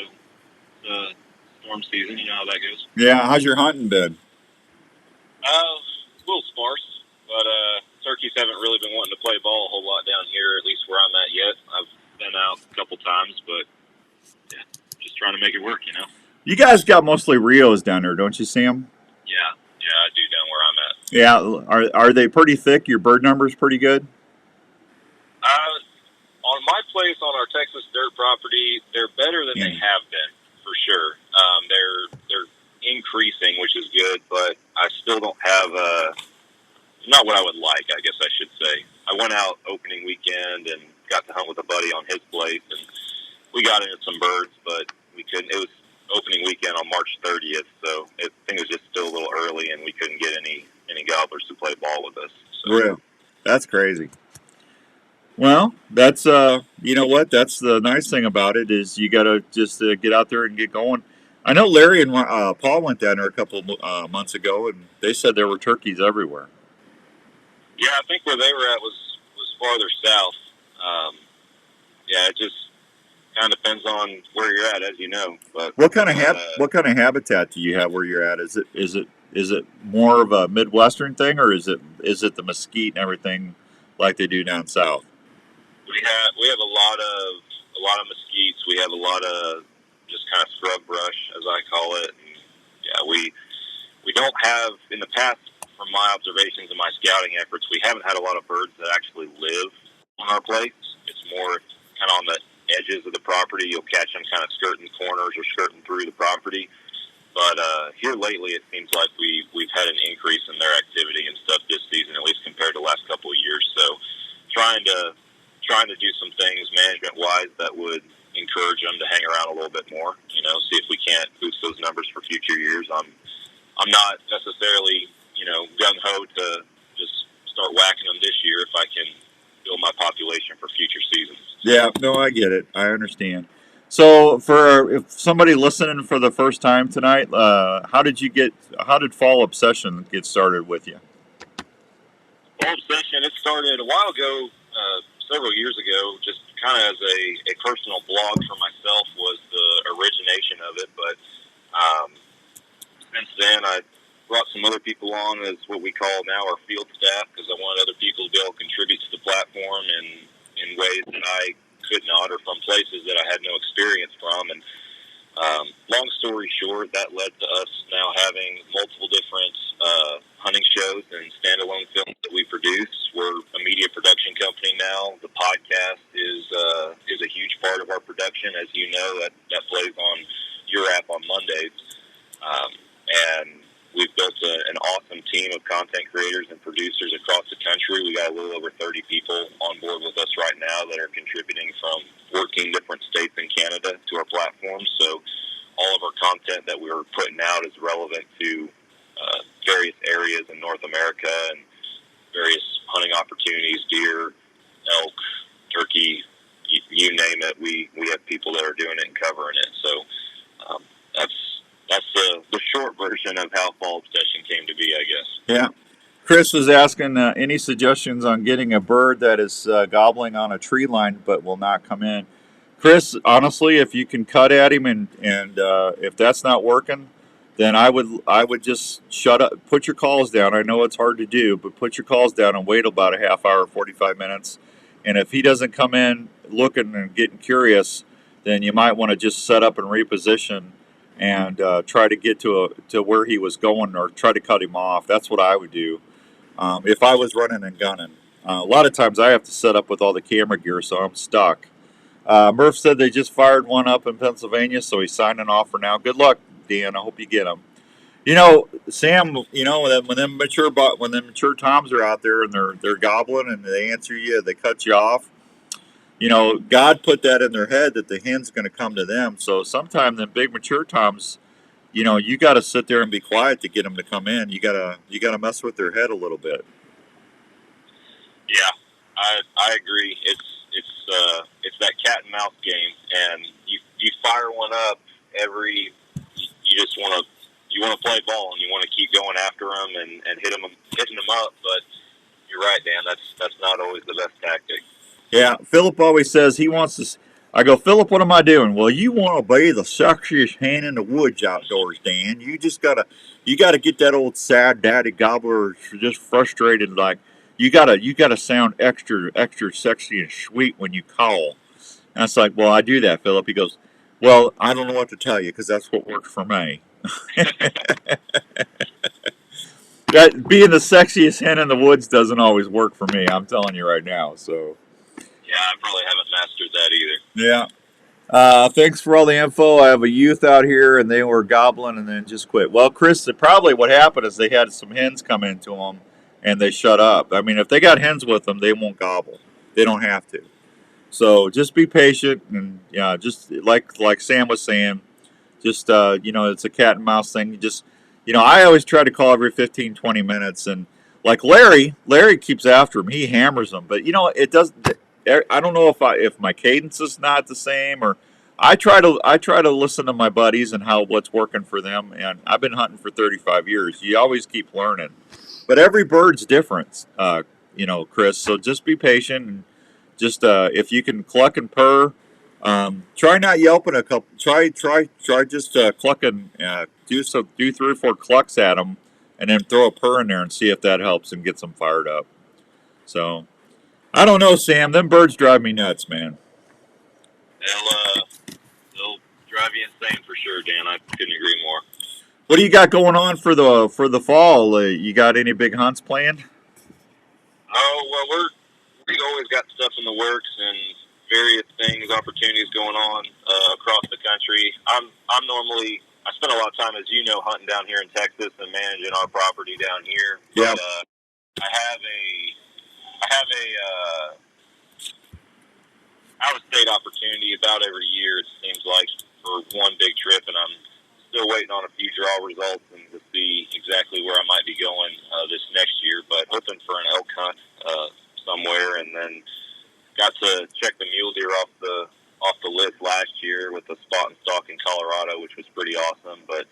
storm season. You know how that goes. Yeah. How's your hunting been? A little sparse, but turkeys haven't really been wanting to play ball a whole lot down here, at least where I'm at yet. I've been out a couple times, but yeah, just trying to make it work, you know. You guys got mostly Rios down there, don't you, Sam? Yeah, I do down where I'm at. Yeah. Are they pretty thick? Your bird number's pretty good? On my place on our Texas dirt property, they're better than they have been, for sure. They're increasing, which is good, but I still don't have not what I would like, I guess I should say. I went out opening weekend and got to hunt with a buddy on his place, and we got into some birds, but we couldn't. It was opening weekend on March 30th, so I think it was just still a little early, and we couldn't get any gobblers to play ball with us. So. Real. That's crazy. Well, that's you know what? That's the nice thing about it is you got to just get out there and get going. I know Larry and Paul went down there a couple months ago, and they said there were turkeys everywhere. Yeah, I think where they were at was farther south. Yeah, it just kind of depends on where you're at, as you know. But what kind of habitat do you have where you're at? Is it more of a Midwestern thing, or is it the mesquite and everything like they do down south? We have a lot of mesquites. We have a lot of just kind of scrub brush, as I call it. And yeah, we don't have, in the past, from my observations and my scouting efforts, we haven't had a lot of birds that actually live on our place. It's more kind of on the edges of the property. You'll catch them kind of skirting corners or skirting through the property. But here lately, it seems like we've had an increase in their activity and stuff this season, at least compared to the last couple of years. So trying to do some things management-wise that would encourage them to hang around a little bit more, you know, see if we can't boost those numbers for future years. I'm not necessarily, you know, gung-ho to just start whacking them this year if I can build my population for future seasons. Yeah, no, I get it. I understand. So, if somebody listening for the first time tonight, how did Fall Obsession get started with you? Fall Obsession, it started a while ago, several years ago, just kind of as a personal blog for myself was the origination of it. But since then, I brought some other people on as what we call now our field staff, because I wanted other people to be able to contribute to the platform in ways that I could not, or from places that I had no experience from. And long story short, that led to us now having multiple different hunting shows and standalone films that we produce. We're a media production company now. The podcast is a huge part of our production, as you know. That plays on your app on Mondays, and we've built an awesome team of content creators and producers across the country. We got a little over 30 people on board with us right now that are contributing from 14 different states in Canada to our platform. So all of our content that we're putting out is relevant to various areas in North America and various hunting opportunities, deer, elk, turkey, you name it. We have people that are doing it and covering it. So that's the short version of how Fall Obsession came to be, I guess. Yeah. Chris was asking any suggestions on getting a bird that is gobbling on a tree line but will not come in. Chris, honestly, if you can cut at him and if that's not working, then I would just shut up, put your calls down. I know it's hard to do, but put your calls down and wait about a half hour, 45 minutes. And if he doesn't come in looking and getting curious, then you might want to just set up and reposition and try to get to where he was going, or try to cut him off. That's what I would do if I was running and gunning. A lot of times I have to set up with all the camera gear, so I'm stuck. Murph said they just fired one up in Pennsylvania, so he's signing off for now. Good luck, Dan. I hope you get them. You know, Sam. You know, when them mature toms are out there and they're gobbling and they answer you, they cut you off. You know, God put that in their head that the hen's going to come to them. So sometimes them big mature toms, you know, you got to sit there and be quiet to get them to come in. You gotta mess with their head a little bit. Yeah, I agree. It's that cat and mouse game, and you fire one up you you want to play ball and you want to keep going after them and hitting them up. But you're right, Dan. That's not always the best tactic. Yeah, Philip always says he wants to. I go, Philip, what am I doing? Well, you want to be the sexiest hand in the woods outdoors, Dan. You gotta get that old sad daddy gobbler just frustrated. Like you gotta sound extra sexy and sweet when you call. And I was like, well, I do that, Philip. He goes, well, I don't know what to tell you because that's what works for me. That being the sexiest hen in the woods doesn't always work for me. I'm telling you right now. So Yeah, I probably haven't mastered that either. yeah. Thanks for all the info. I have a youth out here, and they were gobbling and then just quit. Well, Chris, probably what happened is they had some hens come into them, and they shut up. I mean, if they got hens with them, they won't gobble. They don't have to. So just be patient, and yeah, just like Sam was saying, just it's a cat and mouse thing. You just I always try to call every 15, 20 minutes, and like Larry keeps after him. He hammers them, but it does. I don't know if my cadence is not the same, or I try to listen to my buddies and what's working for them. And I've been hunting for 35 years. You always keep learning, but every bird's different, Chris. So just be patient and just if you can cluck and purr. Try not yelping a couple. Try just clucking. Do 3 or 4 clucks at them, and then throw a purr in there and see if that helps and gets them fired up. So I don't know, Sam. Them birds drive me nuts, man. They'll drive you insane for sure, Dan. I couldn't agree more. What do you got going on for the fall? You got any big hunts planned? Oh well, we've always got stuff in the works and various things, opportunities going on across the country. I spend a lot of time, as you know, hunting down here in Texas and managing our property down here. Yeah. But I have a out-of-state opportunity about every year. It seems like for one big trip, and I'm still waiting on a few draw results and to see exactly where I might be going this next year. But hoping for an elk hunt somewhere, and then got to check the mule deer off the list last year with the spot and stalk in Colorado, which was pretty awesome. But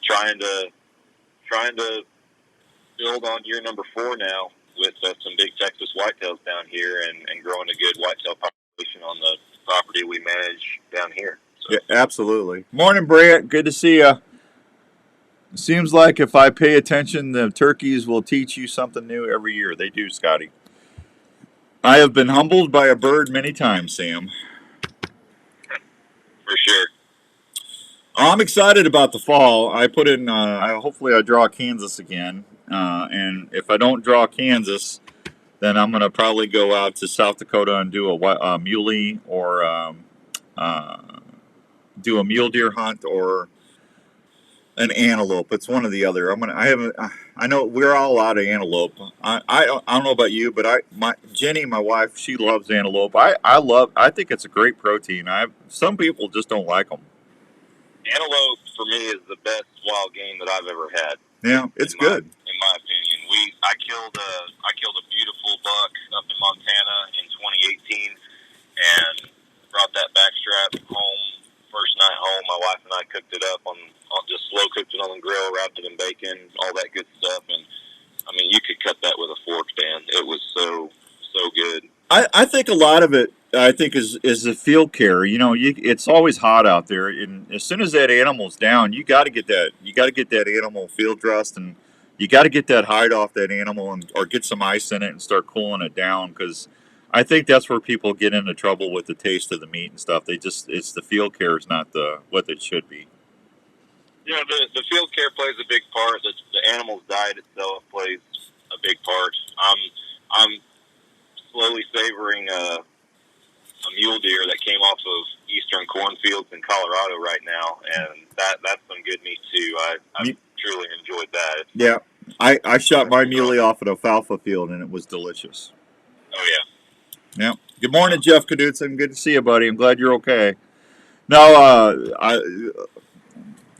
trying to build on year number 4 now with some big Texas whitetails down here and growing a good whitetail population on the property we manage down here. So. Yeah, absolutely. Morning, Brett. Good to see you. Seems like if I pay attention, the turkeys will teach you something new every year. They do, Scotty. I have been humbled by a bird many times, Sam. For sure. I'm excited about the fall. I put in, hopefully I draw Kansas again. And if I don't draw Kansas, then I'm going to probably go out to South Dakota and do a muley or do a mule deer hunt or an antelope. It's one or the other. I know we're all out of antelope. I don't know about you, but Jenny, my wife, she loves antelope. I think it's a great protein. Some people just don't like them. Antelope for me is the best wild game that I've ever had. Yeah, it's good. In my opinion, I killed a beautiful buck up in Montana in 2018 and brought that backstrap home. First night home, my wife and I cooked it up on just slow cooked it on the grill, wrapped it in bacon, all that good stuff. And I mean, you could cut that with a fork, Dan. It was so good. I think a lot of it, is the field care. It's always hot out there, and as soon as that animal's down, you got to get that animal field dressed, and you got to get that hide off that animal, or get some ice in it and start cooling it down. Because I think that's where people get into trouble with the taste of the meat and stuff. It's the field care is not what it should be. Yeah, the field care plays a big part. The animal's diet itself plays a big part. I'm slowly savoring a mule deer that came off of eastern cornfields in Colorado right now, and that's some good meat too. I truly enjoyed that. Yeah, I shot my muley off an alfalfa field, and it was delicious. Oh yeah. Yeah. Good morning, Jeff Knudsen. Good to see you, buddy. I'm glad you're okay. No,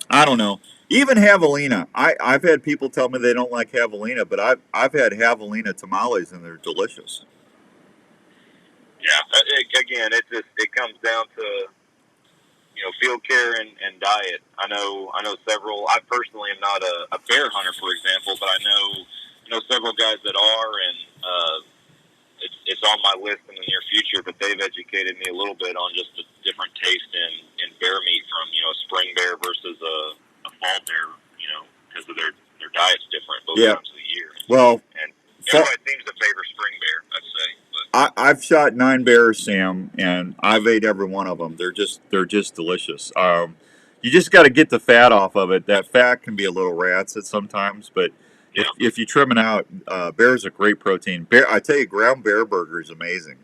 I don't know. Even javelina. I've had people tell me they don't like javelina, but I've had javelina tamales and they're delicious. Yeah. Again, it comes down to field care and diet. I know several. I personally am not a bear hunter, for example, but I know several guys that are, and it's on my list in the near future. But they've educated me a little bit on just the different taste in bear meat from a spring bear versus a fall bear. Because of their diet's different both times of the year. Well, and everybody seems to favor spring bear, I'd say. I've shot 9 bears, Sam, and I've ate every one of them. They're just delicious. You just got to get the fat off of it. That fat can be a little rancid sometimes, but if you trim it out, bear's a great protein. I tell you, ground bear burger is amazing.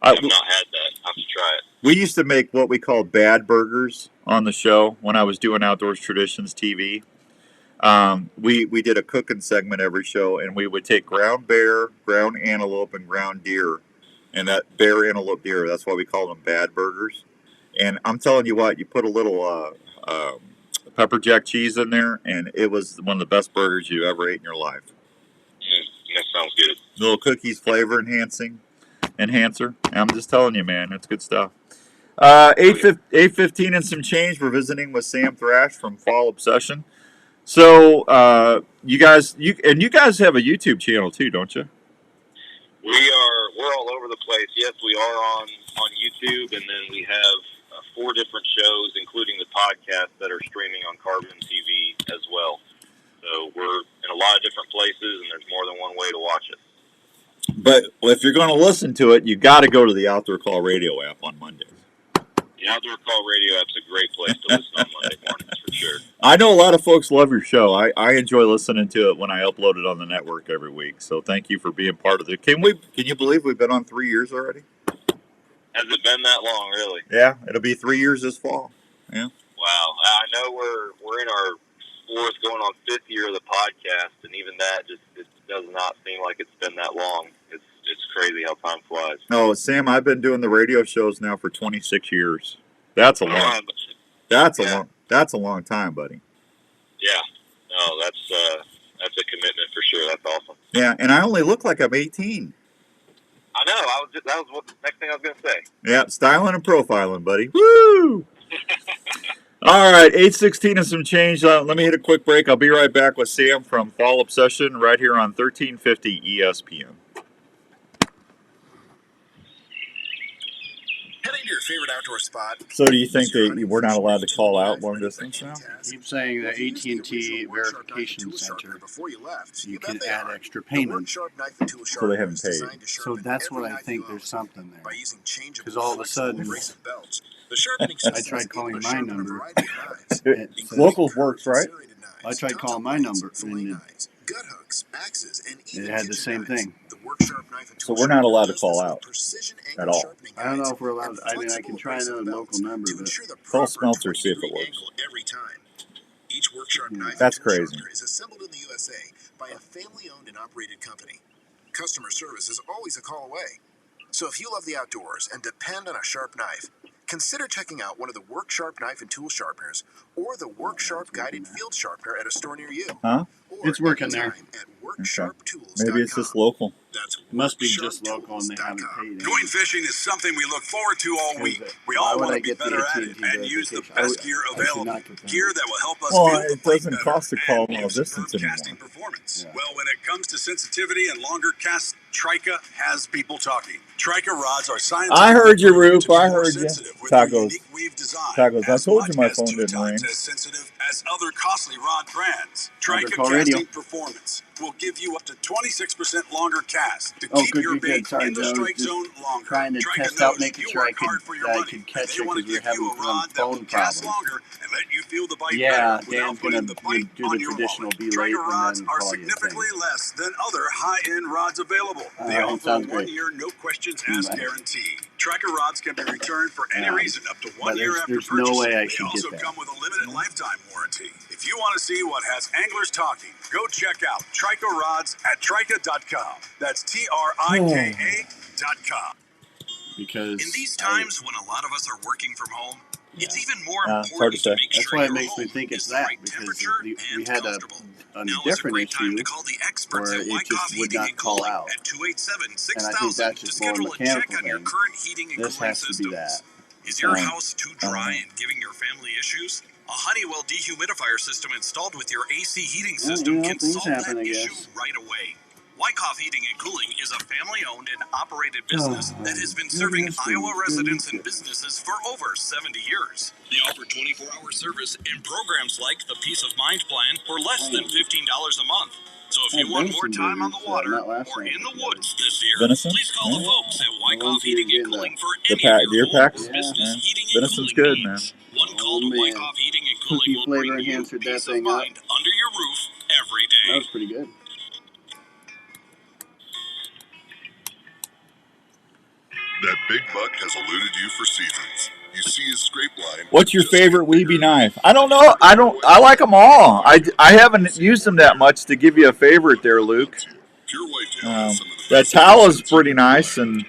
I've not had that. I have to try it. We used to make what we called bad burgers on the show when I was doing Outdoors Traditions TV. We did a cooking segment every show, and we would take ground bear, ground antelope, and ground deer. And that bear, antelope, deer, that's why we call them bad burgers. And I'm telling you what, you put a little pepper jack cheese in there, and it was one of the best burgers you ever ate in your life. That sounds good. Little cookies, flavor enhancer. I'm just telling you, man, it's good stuff. 8:15 and some change. We're visiting with Sam Thrash from Fall Obsession. So you guys have a YouTube channel too, don't you? We're all over the place. Yes, we are on YouTube, and then we have 4 different shows, including the podcast, that are streaming on Carbon TV as well. So we're in a lot of different places, and there's more than one way to watch it. But if you're going to listen to it, you got to go to the Outdoor Call Radio app on Mondays. The Outdoor Call Radio app's a great place to listen on Monday mornings, for sure. I know a lot of folks love your show. I enjoy listening to it when I upload it on the network every week. So thank you for being part of it. Can you believe we've been on 3 years already? Has it been that long, really? Yeah, it'll be 3 years this fall. Yeah. Wow. I know we're in our 4th, going on 5th year of the podcast, and even that it does not seem like it's been that long. It's crazy how time flies. No, Sam, I've been doing the radio shows now for 26 years. That's a long. That's a long time, buddy. Yeah. No, that's a commitment for sure. That's awesome. Yeah, and I only look like I'm 18. I know. That was what the next thing I was going to say. Yeah, styling and profiling, buddy. Woo! All right, 8:16 and some change. Let me hit a quick break. I'll be right back with Sam from Fall Obsession right here on 1350 ESPN. Heading to your favorite outdoor spot. So do you think that we're not allowed to call out long distance now? Keep saying the AT&T verification center, you can add extra payment. So they haven't paid. So that's what I think. There's something there. Because all of a sudden, I tried calling my number. Locals works, right? I tried calling my number, and it had the same thing. So we're not allowed to call out at all. I don't know if we're allowed. I mean, I can try another local number, but call Smelter, see if it works. Each work sharp knife That's crazy. is assembled in the USA by a family-owned and operated company. Customer service is always a call away. So if you love the outdoors and depend on a sharp knife, consider checking out one of the Work Sharp knife and tool sharpeners or the Work Sharp guided field sharpener at a store near you. Huh? It's working there. Okay. Maybe it's just local. It must be just local and they haven't paid. Going fishing is something we look forward to all week. We all want to be better at it and use the best gear available. Gear that will help us Well, it doesn't cost to call long distance anymore. Performance. Yeah. Well, when it comes to sensitivity and longer casts, Trica has people talking. Trica rods are scientific. I heard you, Roof. I heard you. Tacos. I told you my phone didn't ring. As sensitive as other costly rod brands. Trica casting performance will give you up to 26% longer cast to keep your bait in the strike zone longer. Trying to test out, making sure I could catch it because we're having some phone problems. And let you feel the bite yeah, Dan's going to do the traditional be late and then are call you significantly less than other high-end rods available. They offer a 1-year, no questions asked guarantee. Tracker rods can be returned for any reason up to 1 year after purchase. No way I they also come with a limited lifetime warranty. If you want to see what has anglers talking, go check out Trica rods at Trica.com. That's TRIKA.com. Because in these times when a lot of us are working from home, it's even more important to make That's sure why it your makes me home think it's is that, the right because temperature we and had a different issue experts where at it White just Coffee would Heating not and call Cooling out. at 287-6000 And I think that's to just more a schedule a check mechanical on your thing. current heating and This cooling has to be systems. that. Is your house too dry and giving your family issues? A Honeywell dehumidifier system installed with your AC heating system can solve that issue right away. Wyckoff Heating and Cooling is a family-owned and operated business that has been serving Iowa residents and businesses for over 70 years. They offer 24-hour service and programs like the Peace of Mind Plan for less than $15 a month. So if you want more time on the water or in the woods this year, please call the folks at Wyckoff Heating and Cooling for any of your home or business heating and cooling good, needs. One call to Wyckoff Heating and Cooling will bring you peace of mind under your roof every day. That was pretty good. That big buck has eluded you for seasons. You see his scrape line. What's your favorite Weeby knife? I don't know. I like them all. I haven't used them that much to give you a favorite there, Luke. That towel is pretty nice, and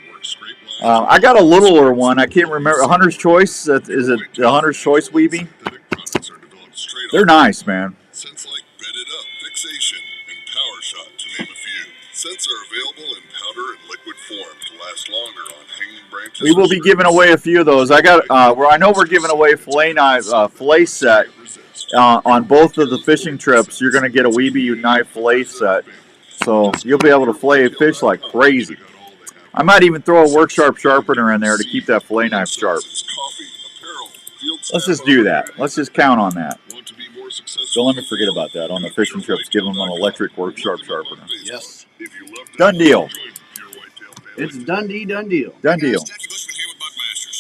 I got a littler one. I can't remember. Hunter's Choice. Is it the Hunter's Choice Weeby? They're nice, man. Scents like Bedded Up, Fixation, and Power Shot, to name a few. Scents are available in powder and liquid form to last longer on hanging branches. We will be giving away a few of those. I got. I know we're giving away fillet knife, fillet set on both of the fishing trips. You're going to get a Weeby knife fillet set, so you'll be able to fillet a fish like crazy. I might even throw a work sharp sharpener in there to keep that fillet knife sharp. Let's just do that. Let's just count on that. Don't let me forget about that on the fishing trips. Give them an electric work sharp sharpener. Yes. Done deal. It's done deal. Done deal.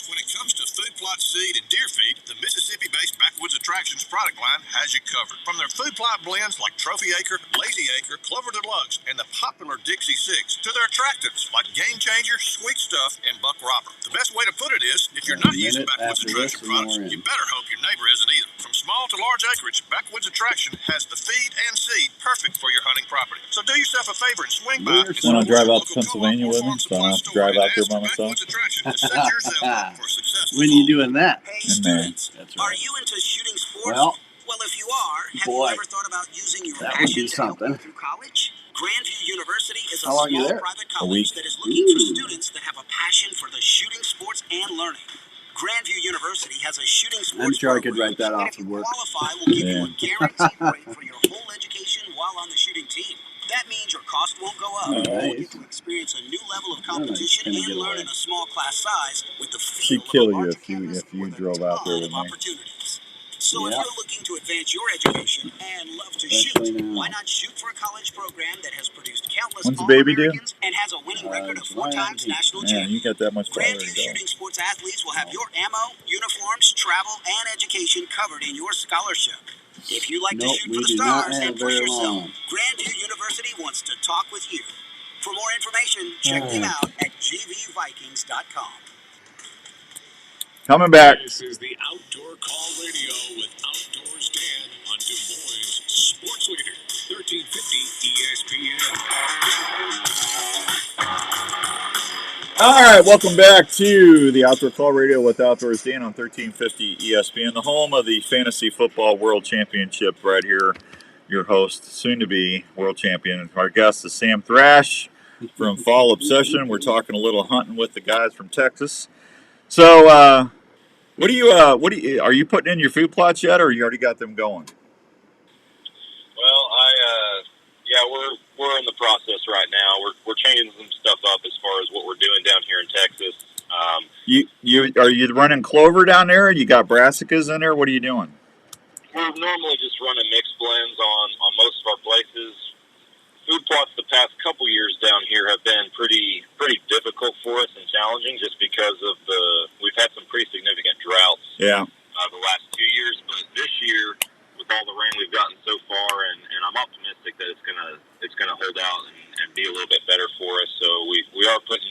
When it comes to food plot seed and deer feed, the Mississippi-based Backwoods Attractions product line has you covered. From their food plot blends like Trophy Acre, Lazy Acre, Clover Deluxe, and the popular Dixie 6, to their attractives like Game Changer, Sweet Stuff, and Buck Robber. The best way to put it is, if you're not using Backwoods Attraction products, you better hope your neighbor isn't either. From small to large acreage, Backwoods Attraction has the feed and seed perfect for your hunting property. So do yourself a favor and swing by. Want to drive out to Pennsylvania with me? So I don't have to drive out there by myself. When you doing that? Hey, students, are you into shooting sports? Well, if you are, have you ever thought about using your that would passion be to help something. you through college? Grandview University is a How long are you small there? private college that is looking for students that have a passion for the shooting sports and learning. Grandview University has a shooting sports I'm sure I could program write that that off if you of work. qualify will give you a guaranteed rate for your whole education while on the shooting team. That means your cost won't go up. You'll get to experience a new level of competition and learn in a small class size with the feel She'd kill of a you larger if you campus with a drove out there ton with of me. opportunities. So if you're looking to advance your education and love to shoot, why not shoot for a college program that has produced countless When's the baby due? All-Americans and has a winning record of 4 times national Man, champion? you got that much farther Grandview to go. Shooting Sports athletes will have your ammo, uniforms, travel, and education covered in your scholarship. If you like to shoot for the stars and push yourself, Grandview University wants to talk with you. For more information, check them out at gvvikings.com. Coming back. This is the Outdoor Call Radio with Outdoors Dan on Des Moines Sports Leader, 1350 ESPN. All right, welcome back to the Outdoor Call Radio with Outdoors Dan on 1350 ESPN, the home of the Fantasy Football World Championship right here. Your host, soon-to-be world champion. Our guest is Sam Thrash from Fall Obsession. We're talking a little hunting with the guys from Texas. So, are you putting in your food plots yet, or you already got them going? Well, we're in the process right now. We're changing some stuff up as far as what we're doing down here in Texas. Are you running clover down there? You got brassicas in there? What are you doing? We're normally just running mixed blends on most of our places. Food plots the past couple years down here have been pretty difficult for us and challenging just because of we've had some pretty significant droughts. Yeah. The last 2 years, but this year with all the rain we've gotten so far, and I'm optimistic that it's gonna hold out and be a little bit better for us. So we are putting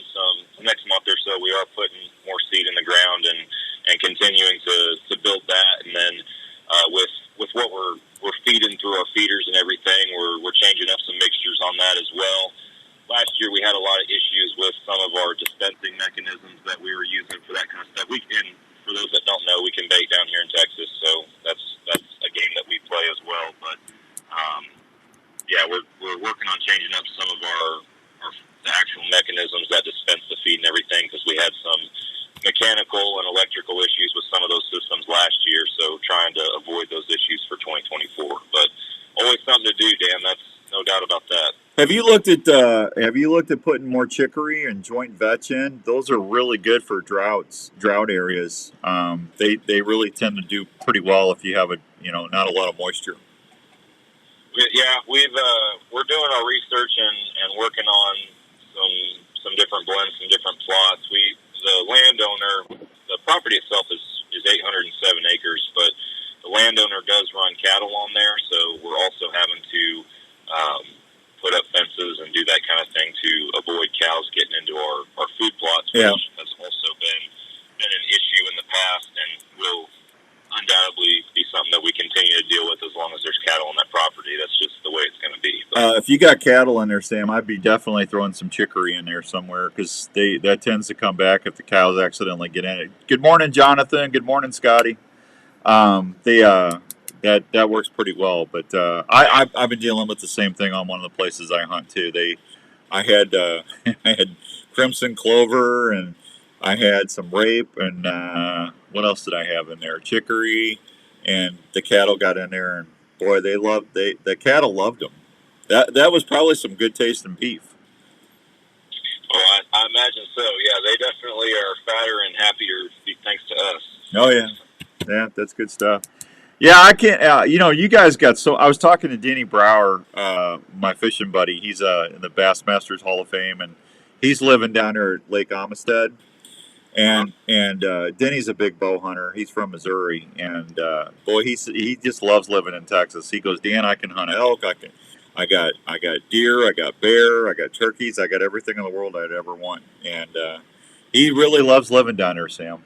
next month or so we are putting more seed in the ground and continuing to build that, and then with what we're feeding through our feeders and everything, we're changing up some mixtures on that as well. Last year we had a lot of issues with some of our dispensing mechanisms that we were using for that kind of stuff. For those that don't know, we can bait down here in Texas, so that's a game that we play as well. But we're working on changing up some of the actual mechanisms that always something to do, Dan. That's no doubt about that. Have you looked at putting more chicory and joint vetch in? Those are really good for drought areas. They really tend to do pretty well if you have not a lot of moisture. Yeah, we're doing our research and working on some different blends, some different plots. The landowner, the property itself is 807 acres, but the landowner does run cattle on there, so we're also having to put up fences and do that kind of thing to avoid cows getting into our food plots, which has also been an issue in the past and will undoubtedly be something that we continue to deal with as long as there's cattle on that property. That's just the way it's going to be. If you got cattle in there, Sam, I'd be definitely throwing some chicory in there somewhere because that tends to come back if the cows accidentally get in it. Good morning, Jonathan. Good morning, Scotty. That works pretty well. But I've been dealing with the same thing on one of the places I hunt too. I had I had crimson clover and I had some rape and what else did I have in there? Chicory, and the cattle got in there and boy, the cattle loved them. That was probably some good tasting beef. Oh, I imagine so. Yeah, they definitely are fatter and happier thanks to us. Oh yeah, that's good stuff. Yeah, I can't. You guys got so. I was talking to Denny Brower, my fishing buddy. He's in the Bassmasters Hall of Fame, and he's living down there at Lake Amistad. And Denny's a big bow hunter. He's from Missouri, and boy, he just loves living in Texas. He goes, Dan, I can hunt elk. I got deer. I got bear. I got turkeys. I got everything in the world I'd ever want. And he really loves living down there, Sam.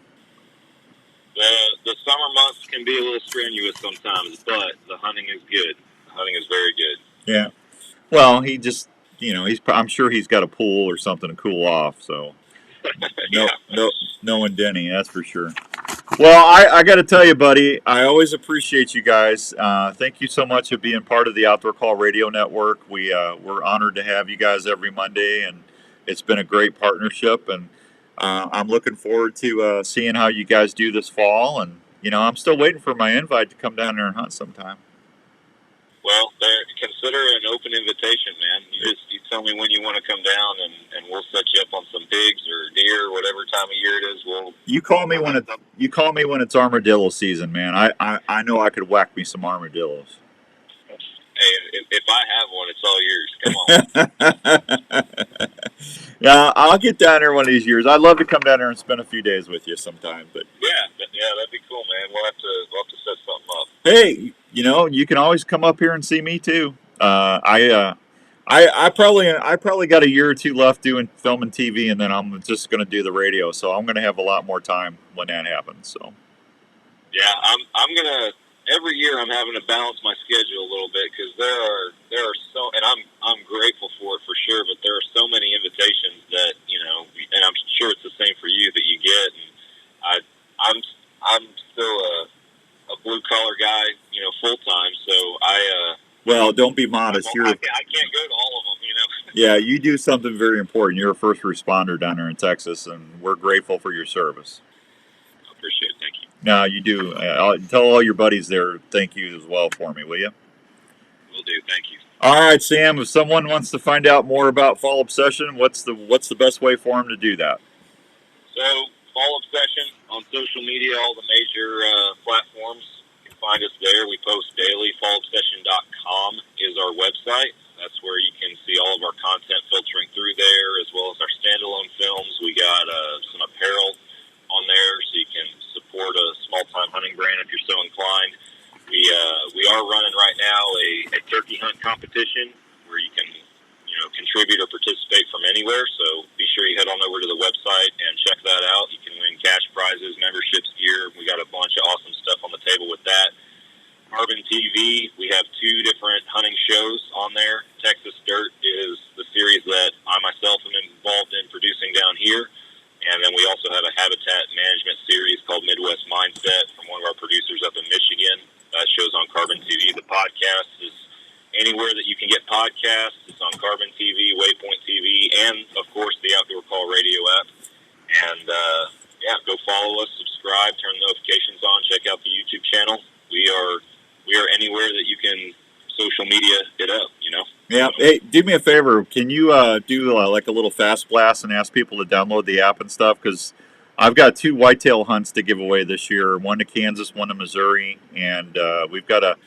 The summer months can be a little strenuous sometimes, but the hunting is good. The hunting is very good. Yeah. Well, he just, I'm sure he's got a pool or something to cool off. So, knowing Denny, that's for sure. Well, I got to tell you, buddy, I always appreciate you guys. Thank you so much for being part of the Outdoor Call Radio Network. We're honored to have you guys every Monday, and it's been a great partnership. And I'm looking forward to seeing how you guys do this fall. And, I'm still waiting for my invite to come down there and hunt sometime. Well, consider an open invitation, man. You tell me when you want to come down, and we'll set you up on some pigs or deer or whatever time of year it is. You call me when it's armadillo season, man. I know I could whack me some armadillos. Hey, if I have one, it's all yours. Come on. Yeah, I'll get down there one of these years. I'd love to come down there and spend a few days with you sometime. But yeah, that'd be cool, man. We'll have to set something up. Hey, you can always come up here and see me too. I probably got a year or two left doing film and TV, and then I'm just going to do the radio. So I'm going to have a lot more time when that happens. So yeah, I'm gonna. Every year I'm having to balance my schedule a little bit because there are so, and I'm grateful for it for sure. But there are so many invitations that and I'm sure it's the same for you that you get. And I'm still a blue collar guy, full time. So well, don't be modest. I can't go to all of them, Yeah, you do something very important. You're a first responder down there in Texas, and we're grateful for your service. I appreciate it. Thank you. No, you do. Tell all your buddies there thank you as well for me, will you? Will do. Thank you. All right, Sam. If someone wants to find out more about Fall Obsession, what's the best way for them to do that? So, Fall Obsession on social media, all the major platforms. You can find us there. We post daily. FallObsession.com is our website. That's where you can see all of our content filtering through there, as well as our standalone films. We got some apparel on there, so you can support a small-time hunting brand if you're so inclined. We are running right now a turkey hunt competition where you can contribute or participate from anywhere. So be sure you head on over to the website and check that out. You can win cash prizes, memberships, gear. We got a bunch of awesome stuff on the table with that. Carbon TV, we have 2 different hunting shows on there. Texas Dirt is the series that I myself am involved in producing down here. And then we also have a habitat management series called Midwest Mindset from one of our producers up in Michigan. That show's on Carbon TV. The podcast is anywhere that you can get podcasts. It's on Carbon TV, Waypoint TV, and, of course, the Outdoor Call Radio app. And, go follow us, subscribe, turn notifications on, check out the YouTube channel. We are anywhere that you can social media it up, you know? Yeah. Hey, do me a favor. Can you do like a little fast blast and ask people to download the app and stuff? Because I've got 2 whitetail hunts to give away this year. One to Kansas, one to Missouri, and we've got a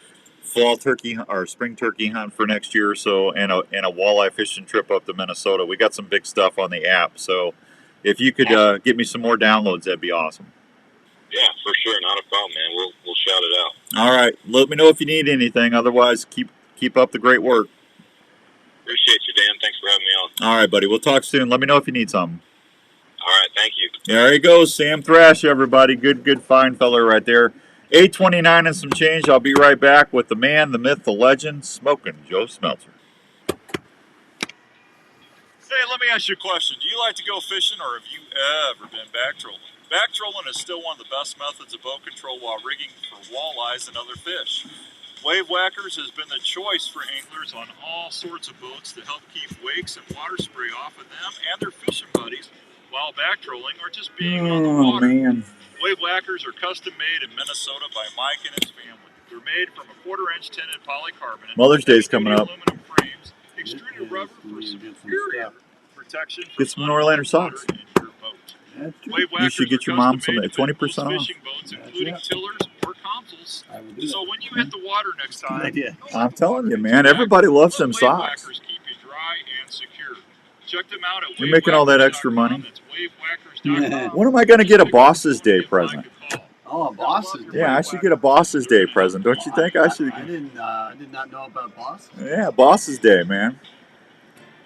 fall turkey or spring turkey hunt for next year or so, and a walleye fishing trip up to Minnesota. We got some big stuff on the app. So if you could get me some more downloads, that'd be awesome. Yeah, for sure. Not a problem, man. We'll shout it out. All right. Let me know if you need anything. Otherwise, keep up the great work. Appreciate you, Dan. Thanks for having me on. All right, buddy. We'll talk soon. Let me know if you need something. All right. Thank you. There he goes, Sam Thrash, everybody. Good, fine fella right there. 8:29 and some change. I'll be right back with the man, the myth, the legend, Smoking Joe Smelter. Hey, let me ask you a question. Do you like to go fishing, or have you ever been back trolling? Back trolling is still one of the best methods of boat control while rigging for walleyes and other fish. Wave Whackers has been the choice for anglers on all sorts of boats to help keep wakes and water spray off of them and their fishing buddies while back trolling or just being on the water. Man. Wave Whackers are custom made in Minnesota by Mike and his family. They're made from a 1/4-inch tinted polycarbonate. Mother's Day's coming up. Aluminum frames, extruded rubber for superior protection. Get some Norlander socks. Wave You should get your mom some 20% off. fishing boats, including tillers or consoles. So when you hit the water next time, I'm telling you, man, everybody loves them Wave socks. Whackers keep you dry and secure. Check them out at You're making all that extra money. That's wavewhackers.com. When am I going to get a Boss's Day present? Oh, Boss's Day. Yeah, I should get a Boss's Day present. Don't you think I should? I did not know about Boss. Yeah, Boss's Day, man.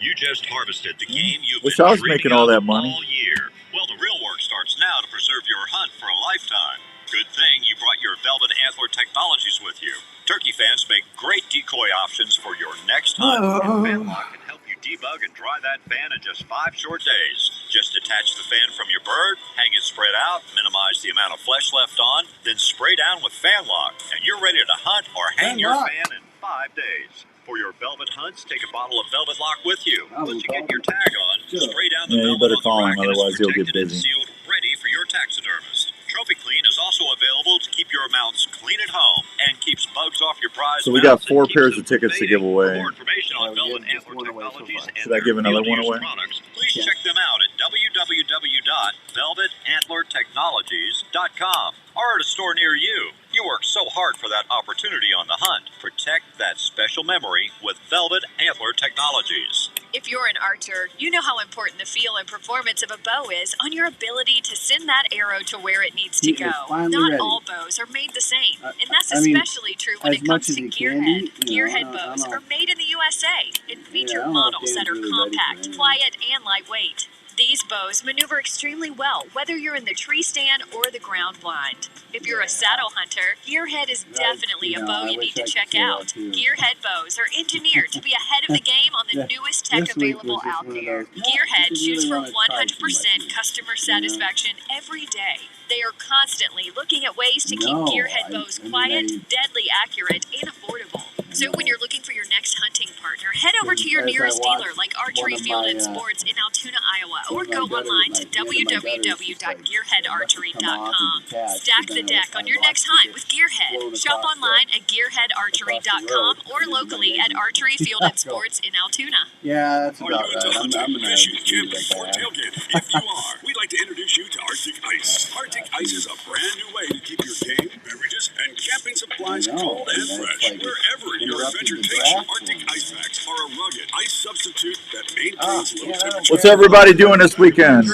You just harvested the game you've Wish been I was dreaming making all of that money. all year. Well, the real work starts now to preserve your hunt for a lifetime. Good thing you brought your Velvet Antler technologies with you. Turkey fans make great decoy options for your next hunt. And Fanlock can help you debug and dry that fan in just 5 short days. Just detach the fan from your bird, hang it spread out, minimize the amount of flesh left on, then spray down with Fanlock, and you're ready to hunt or hang your fan in 5 days. For your velvet hunts, take a bottle of Velvet Lock with you. Once you get your tag on, spray down the Yeah, you velvet better on the call him, rack and it's otherwise he'll get protected and busy. sealed, ready for your taxidermist. Trophy Clean is also available to keep your mounts clean at home and keeps bugs off your prize. So we got 4 pairs of tickets to give away. For more information on Velvet Antler Technologies and Should I give another one field-use away? products, please check them out at www.velvetantlertechnologies.com or at a store near you. You worked so hard for that opportunity on the hunt. Protect that special memory with Velvet Antler Technologies. If you're an archer, you know how important the feel and performance of a bow is on your ability to send that arrow to where it needs to He go. is finally Not ready. all bows are made the same, and that's I mean, especially true when as it much comes to as he can gearhead. be, you know, Gearhead I bows don't know. are made in the USA and feature I don't know if models that are Dan's really ready for compact, anything. quiet, and lightweight. These bows maneuver extremely well, whether you're in the tree stand or the ground blind. If you're a saddle hunter, Gearhead is definitely a bow I you wish need I to could check say that out. too. Gearhead bows are engineered to be ahead of the game on the newest tech This week was available just out one of there. those, Gearhead you shoots really for wanna try too 100% much, customer satisfaction every day. They are constantly looking at ways to keep No, Gearhead bows quiet, I- deadly accurate, and affordable. So when you're looking for your next hunting partner, head over to your As I nearest watched dealer like Archery one of Field my, and Sports in Altoona, Iowa, or one of my go gutters- online to one of my gutters just, like, www.gearheadarchery.com. come off and Stack detach, the and deck then on your I next watched hunt it with float Gearhead. Shop across online the- at gearheadarchery.com or across the road. locally at Archery Field and Sports in Altoona. Yeah, that's Are about you into right. hunting, I'm gonna fishing, leave camping, it or at that. tailgating? If you are, we'd like to introduce you to Arctic Ice. Arctic Ice is a brand new way to keep your game, beverages, and camping supplies I know, cold and and that's fresh. like Wherever your interrupted adventure the takes you, draft Arctic for me. Ice Packs are a rugged ice substitute that maintains low temperature. What's everybody doing this weekend?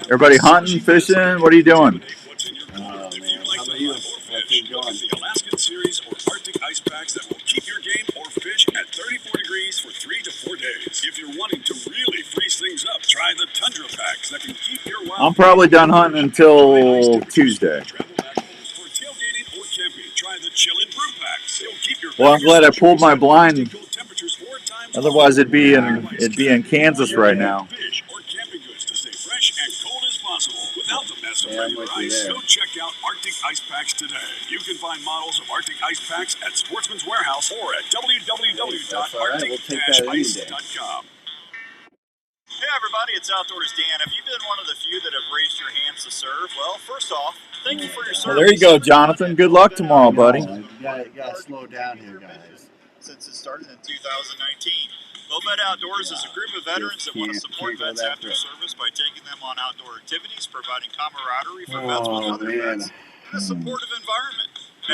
Everybody hunting, fishing? What are you doing? Oh man, how about you? How's it going? The Alaskan series or Arctic ice packs that will keep your game or fish at 34 degrees for 3 to 4 days. If you're wanting to really freeze things up, try the Tundra packs that can keep your wild I'm probably done hunting until Tuesday. travel back homes for tailgating or camping. Try the Chill and Brew packs. They'll keep your Well, I'm glad I pulled my blind. cold temperatures 4 times Otherwise, it'd be in Kansas right now. fish or camping goods to stay fresh and cold as possible without the mess of Yeah, I'm regular with you ice. there. Go check out Arctic Ice Packs today. You can find models of Arctic Ice Packs at Sportsman's Warehouse or at That's all right. We'll take that any day. www.arctic-ice.com. Hey everybody, it's Outdoors Dan. Have you been one of the few that have raised your hands to serve? Well, first off, thank you for your service. Well, there you go, Jonathan. Good luck tomorrow, buddy. You gotta slow down here, guys. since it started in 2019. Vet Outdoors is a group of veterans that want to support vets after service by taking them on outdoor activities, providing camaraderie for vets with other vets, and a supportive environment.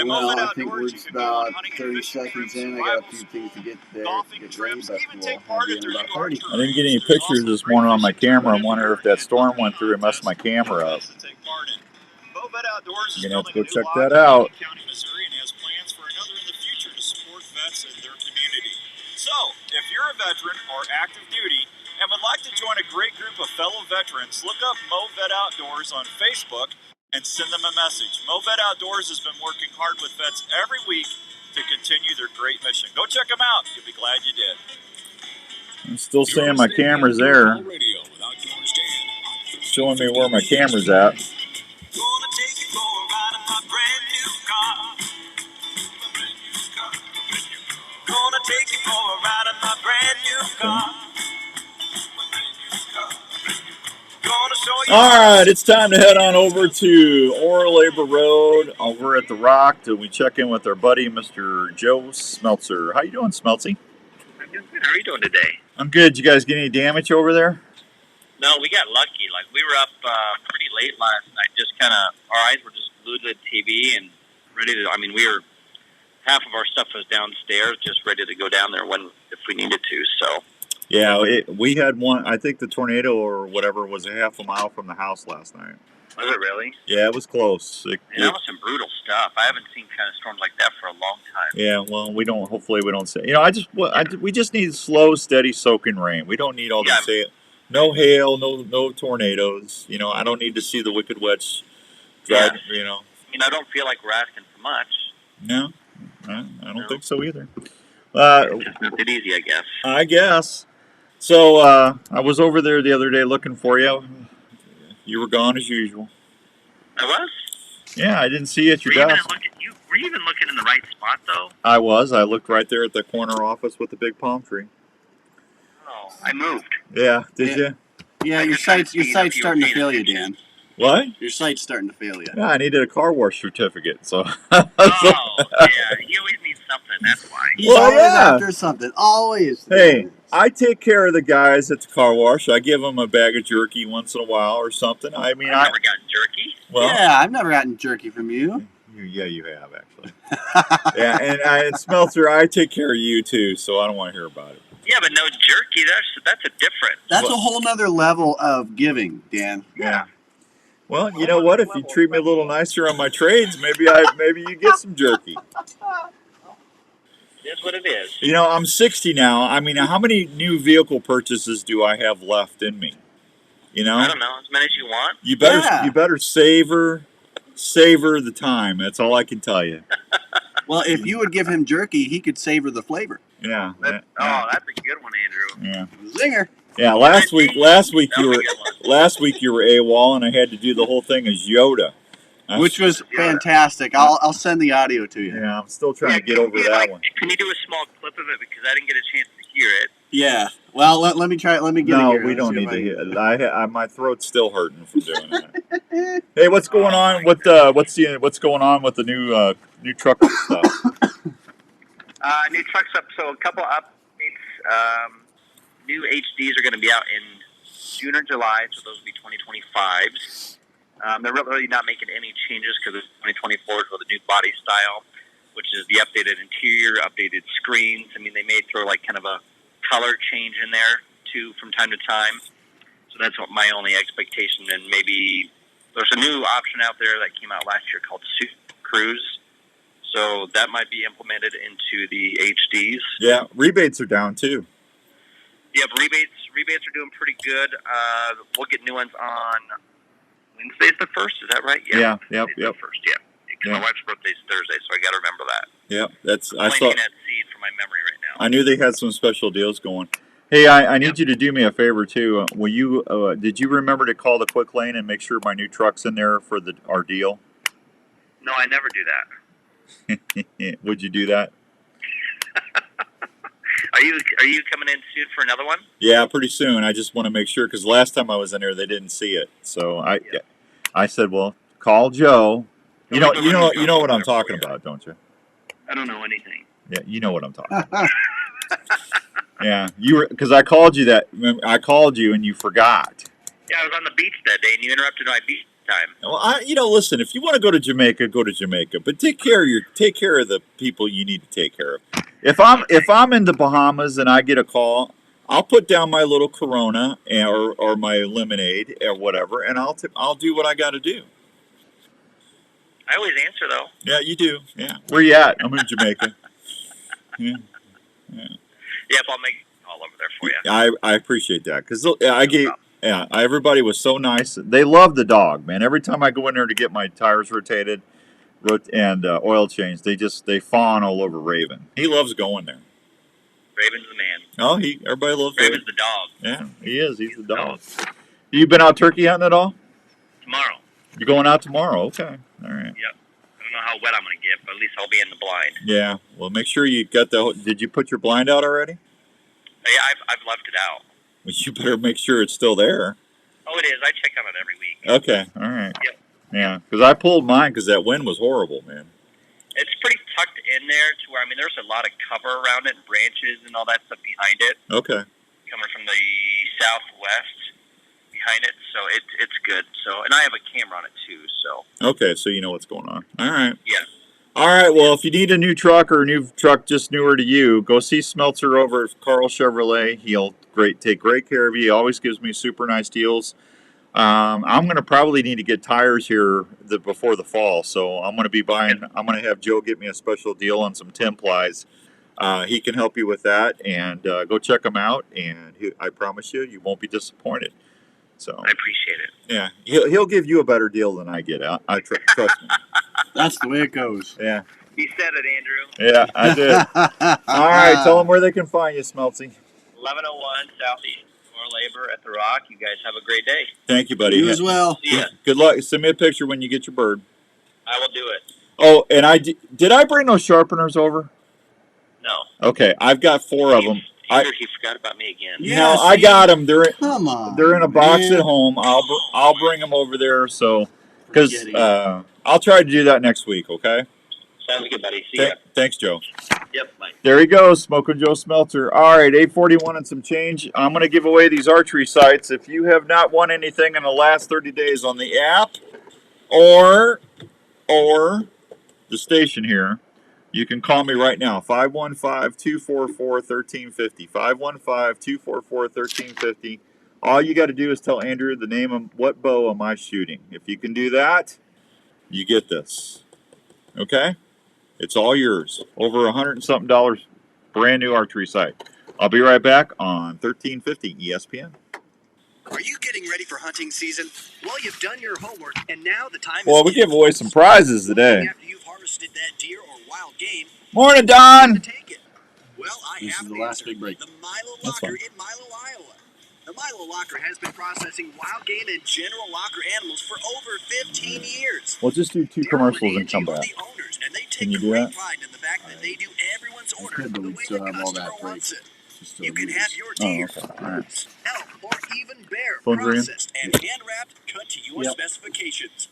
Well, I think we're about 30 seconds in. I got a few things to get there, get ready, but we'll have you in about 30. I didn't get any pictures this morning on my camera. I'm wondering if that storm went through and messed my camera up. Vet Outdoors is You're going to have to building go a new check lodge that out. in County, Missouri, and has plans for another in the future to support vets in their community. So, if you're a veteran or active duty and would like to join a great group of fellow veterans, look up Vet Outdoors on Facebook and send them a message. Vet Outdoors has been working hard with vets every week to continue their great mission. Go check them out. You'll be glad you did. I'm still saying my camera's there. Showing me where my camera's at. Gonna take you for a ride in my brand new car. Gonna take you for a ride in my brand new car. Gonna show you. All right, it's time to head on over to Ore Labor Road over at the Rock to we check in with our buddy, Mr. Joe Smeltzer. How you doing, Smeltzy? I'm doing good. How are you doing today? I'm good. You guys get any damage over there? No, we got lucky. Like, we were up pretty late last night. Just kind of, our eyes were just glued to the TV and ready to, half of our stuff was downstairs, just ready to go down there if we needed to, so. Yeah, we had one, I think the tornado or whatever was a half a mile from the house last night. Was it really? Yeah, it was close. That was some brutal stuff. I haven't seen kind of storms like that for a long time. Yeah, well, hopefully we don't say, we just need slow, steady, soaking rain. We don't need all this no hail, no tornadoes. I don't need to see the Wicked Witch drive, I don't feel like we're asking for much. No, I don't think so either. Just make it easy, I guess. I guess. So, I was over there the other day looking for you. You were gone as usual. I was? Yeah, I didn't see you at your desk. Were you even looking in the right spot, though? I was. I looked right there at the corner office with the big palm tree. Oh, I moved. Yeah, did you? Yeah, your site's starting to fail you, Dan. What? Your site's starting to fail you. Yeah, I needed a car wash certificate, so. Yeah, you always need something, that's why. He's always after something, always. Hey, I take care of the guys at the car wash. I give them a bag of jerky once in a while or something. I've never gotten jerky. Well, yeah, I've never gotten jerky from you. Yeah, you have, actually. Yeah, and Smeltzer, I take care of you, too, so I don't want to hear about it. Yeah, but no jerky, that's a difference. That's a whole nother level of giving, Dan. Yeah. Well, you know what? If you treat me a little nicer on my trades, maybe you get some jerky. That's what it is. I'm 60 now. How many new vehicle purchases do I have left in me? I don't know. As many as you want. You better savor the time. That's all I can tell you. Well, if you would give him jerky, he could savor the flavor. Yeah. That's a good one, Andrew. Yeah. Zinger. Yeah, last week you were AWOL, and I had to do the whole thing as Yoda, which was fantastic. I'll send the audio to you. Yeah, I'm still trying to get over that one. Can you do a small clip of it because I didn't get a chance to hear it? Yeah. Well, let me try it. Let me get it here. No, we don't need to hear it. My throat's still hurting from doing that. Hey, what's going on with what's going on with the new truck stuff? New truck stuff. So a couple updates. New HDs are going to be out in June or July, so those will be 2025s. They're really not making any changes because it's 2024s with a new body style, which is the updated interior, updated screens. They may throw like kind of a color change in there too from time to time. So that's what my only expectation. And maybe there's a new option out there that came out last year called Super Cruise. So that might be implemented into the HDs. Yeah, rebates are down too. Yeah, rebates are doing pretty good. We'll get new ones on Wednesday's the 1st. Is that right? Yeah. Yep. The 1st, yeah. Because my wife's birthday's Thursday, so I got to remember that. Yep, I'm planting that seed for my memory right now. I knew they had some special deals going. Hey, I need you to do me a favor too. Did you remember to call the Quick Lane and make sure my new truck's in there for our deal? No, I never do that. Would you do that? Are you coming in soon for another one? Yeah, pretty soon. I just want to make sure because last time I was in there, they didn't see it. So I said, well, call Joe. You know what I'm talking about, don't you? I don't know anything. Yeah, you know what I'm talking about. Yeah, you were because I called you that. I called you and you forgot. Yeah, I was on the beach that day, and you interrupted my beach time. Well, listen. If you want to go to Jamaica, go to Jamaica. But take care of the people you need to take care of. If I'm in the Bahamas and I get a call, I'll put down my little Corona or my lemonade or whatever, and I'll do what I got to do. I always answer though. Yeah, you do. Yeah, where you at? I'm in Jamaica. Yeah. Yep, I'll make it all over there for you. I appreciate that because everybody was so nice. They love the dog, man. Every time I go in there to get my tires rotated and oil changed, they fawn all over Raven. He loves going there. Raven's the man. Oh, everybody loves Raven's the dog. Yeah, he is. He's the dog. You been out turkey hunting at all? Tomorrow. You're going out tomorrow? Okay, all right. Yep. I don't know how wet I'm going to get, but at least I'll be in the blind. Yeah. Well, make sure you got Did you put your blind out already? Yeah, I've left it out. Well, you better make sure it's still there. Oh, it is. I check on it every week. Okay. All right. Yep. Yeah, because I pulled mine because that wind was horrible, man. It's pretty tucked in there to where, there's a lot of cover around it, branches and all that stuff behind it. Okay. Coming from the southwest behind it, so it's good. So, and I have a camera on it too, so. Okay, so you know what's going on. All right. Yeah. All right, well, if you need a new truck or a new truck just newer to you, go see Smeltzer over at Carl Chevrolet. He'll take great care of you. He always gives me super nice deals. I'm going to probably need to get tires here before the fall, so I'm going to have Joe get me a special deal on some 10 plies. He can help you with that, and go check him out, and I promise you won't be disappointed. So I appreciate it. Yeah, he'll give you a better deal than I get. I trust me. That's the way it goes. Yeah. You said it, Andrew. Yeah, I did. All right, tell them where they can find you, Smeltsy. 1101 Southeast Labor at the Rock. You guys have a great day. Thank you, buddy. You as well. See ya. Good luck. Send me a picture when you get your bird. I will do it. Oh, and did I bring those sharpeners over? No. Okay, I've got 4 of them. He forgot about me again. Yeah, I got them. Come on. They're in a box at home. I'll bring them over there. So, because I'll try to do that next week. Okay. Sounds good, buddy. See ya. Thanks, Joe. Yep. Bye. There he goes, Smoking Joe Smeltzer. All right, 841 and some change. I'm going to give away these archery sites. If you have not won anything in the last 30 days on the app or the station here, you can call me right now, 515-244-1350, 515-244-1350. All you got to do is tell Andrew the name of what bow am I shooting. If you can do that, you get this. Okay? It's all yours. Over $100 and something, brand new archery site. I'll be right back on 1350 ESPN. Are you getting ready for hunting season? Well, you've done your homework, and now the time Well, we give away some prizes today. After you've harvested that deer or wild game, morning, Don. Take it. Well, This is the last big break. The Milo Locker in Milo, Iowa. The Milo Locker has been processing wild game and general locker animals for over 15 years. We'll just do 2 commercials and come back. Can you do that? Pride in the fact that they do everyone's order the way the customer wants it. You can have your deer, birds, elk, or even bear processed and hand-wrapped, cut to your specifications.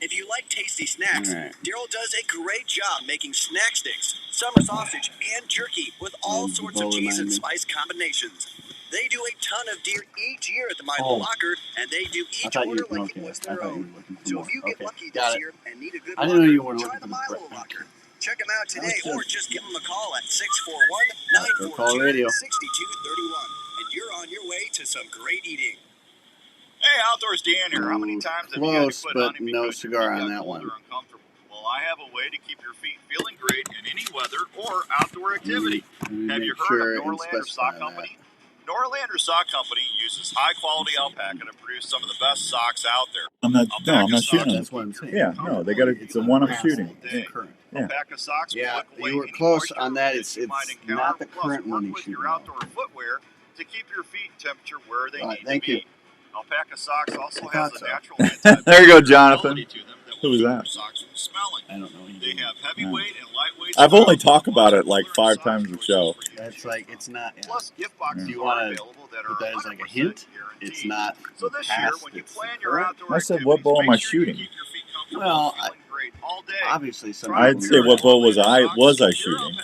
If you like tasty snacks, Daryl does a great job making snack sticks, summer sausage, and jerky with all sorts of cheese and spice combinations. They do a ton of deer each year at the Milo Locker, and they do each order like it was their own. So if you get lucky this year and need a good locker, try the Milo Locker. Check them out today or just give them a call at 641-942-6231. And you're on your way to some great eating. Hey, Outdoors Dan here. How many times have you had to quit hunting no because your cigar feet on got that cold one. or uncomfortable? Well, I have a way to keep your feet feeling great in any weather or outdoor activity. Have you heard of Norlander Sock Company? Norlander Sock Company uses high-quality alpaca to produce some of the best socks out there. I'm not shooting. That's what I'm saying. Yeah, no, they got it's the one I'm shooting. Yeah. Alpaca socks Yeah, will you were close on that. It's not the current one he's shooting. Your outdoor footwear to keep your feet temperature where they need thank to be. you. Alpaca socks also has a natural There you go, Jonathan. Who was that? Socks from smelling. I don't know. They have heavyweight and lightweight. I've only talked about it like 5 times a show. That's like it's not. Yeah. Plus, gift boxes Do you are want to available that put are that as like a 100% hint? guaranteed. It's not. So this year, when you plan your outdoor I said, what bow am I shooting? Well, obviously some. I'd say what bow was I shooting?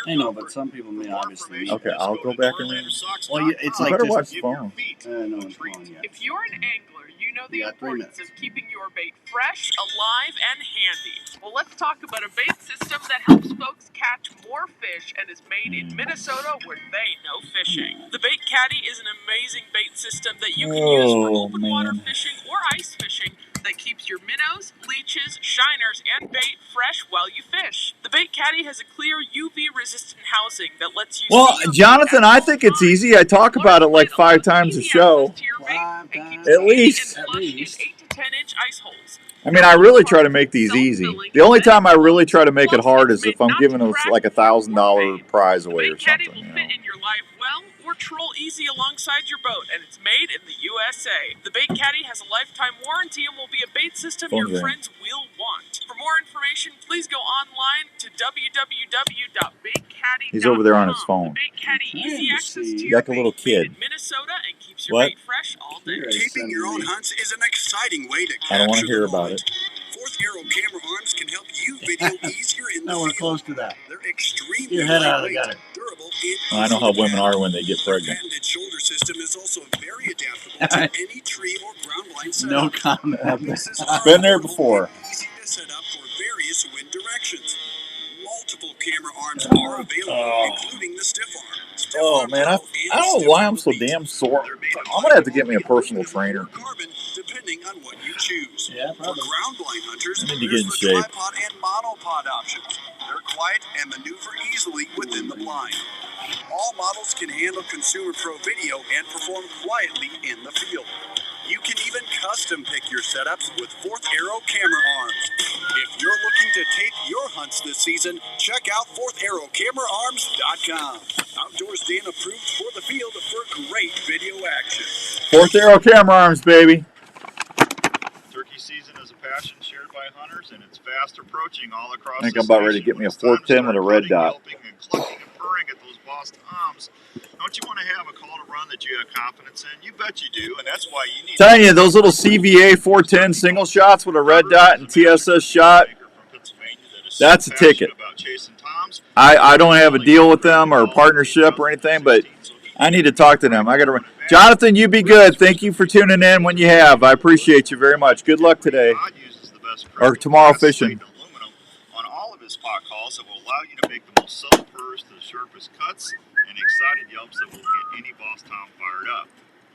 your I know, comfort. but some people may For more obviously. information, Okay, just I'll go go to back and read. NorlandSocks.com. It's You like better just. watch the Give your phone. feet No, a it's treat. phone yet. If you're an angler, you know the You got 3 importance minutes. of keeping your bait fresh, alive, and handy. Well, let's talk about a bait system that helps folks catch more fish and is made in Minnesota where they know fishing. The Bait Caddy is an amazing bait system that you can use for open water fishing or ice fishing that keeps your minnows, leeches, shiners, and bait fresh while you fish. The Bait Caddy has a clear UV-resistant housing that lets you Well, see your Jonathan, bait at I all think it's times. easy. I talk about it like 5 times a show. At least. I mean, I really try to make these easy. The only time I really try to make it hard is if I'm giving us like $1,000 prize away or something. You know. Fit in your life well or troll easy alongside your boat, and it's made in the USA. The Bait Caddy has a lifetime warranty and will be a bait system your friends will want. For more information, please go online to www.baitcaddy.com. He's over there on his phone. The Bait Caddy easy access to your Like a little bait, made kid. in Minnesota and keeps your What? bait fresh all day. Taping your own hunts is an exciting way to I don't want to capture hear the about moment. it. Fourth Arrow camera arms can help you video easier in the No, we're field. close to that. They're extremely Your head out of the lightweight, gutter. durable, and I know easy how to women handle. are when they get Their pregnant. patented shoulder system is also very adaptable to any tree or ground line setup. No comment. Pieces are Been there affordable before. and easy to set up for various wind directions. Multiple camera arms are available, including the stiff arm. Stiff Oh arm man, Pro I and don't know stiff why arm I'm so Elite. damn sore. They're made of I'm gonna have to get me a high-quality personal aluminum trainer. or carbon, depending on what you choose. Yeah, For probably. ground blind hunters, I need to there's get in the shape. tripod and monopod options. They're quiet and maneuver easily within the blind. All models can handle Consumer Pro video and perform quietly in the field. You can even custom pick your setups with Fourth Arrow camera arms. If you're looking to tape your hunts this season, check out FourthArrowCameraArms.com. Outdoors Dan approved for the field for great video action. Fourth Arrow camera arms, baby. Turkey season is a passion shared by hunters, and it's fast approaching all across I think the I'm about ready to station. get me a When it's time to 410 with a start red cutting, dot. yelping, and clucking and purring at those boss toms, don't you want to have a call to run that you have confidence in? You bet you do, and that's why you need. Telling you, those little CVA 410 single shots with a red dot and TSS shot, that's a ticket. I don't have a deal with them or a partnership or anything, but I need to talk to them. I got to. Jonathan, you be good. Thank you for tuning in when you have. I appreciate you very much. Good luck today or tomorrow fishing. On all of his pot calls that will allow you to make the most subtle purrs to the sharpest cuts and excited yelps that will get any boss tom fired up.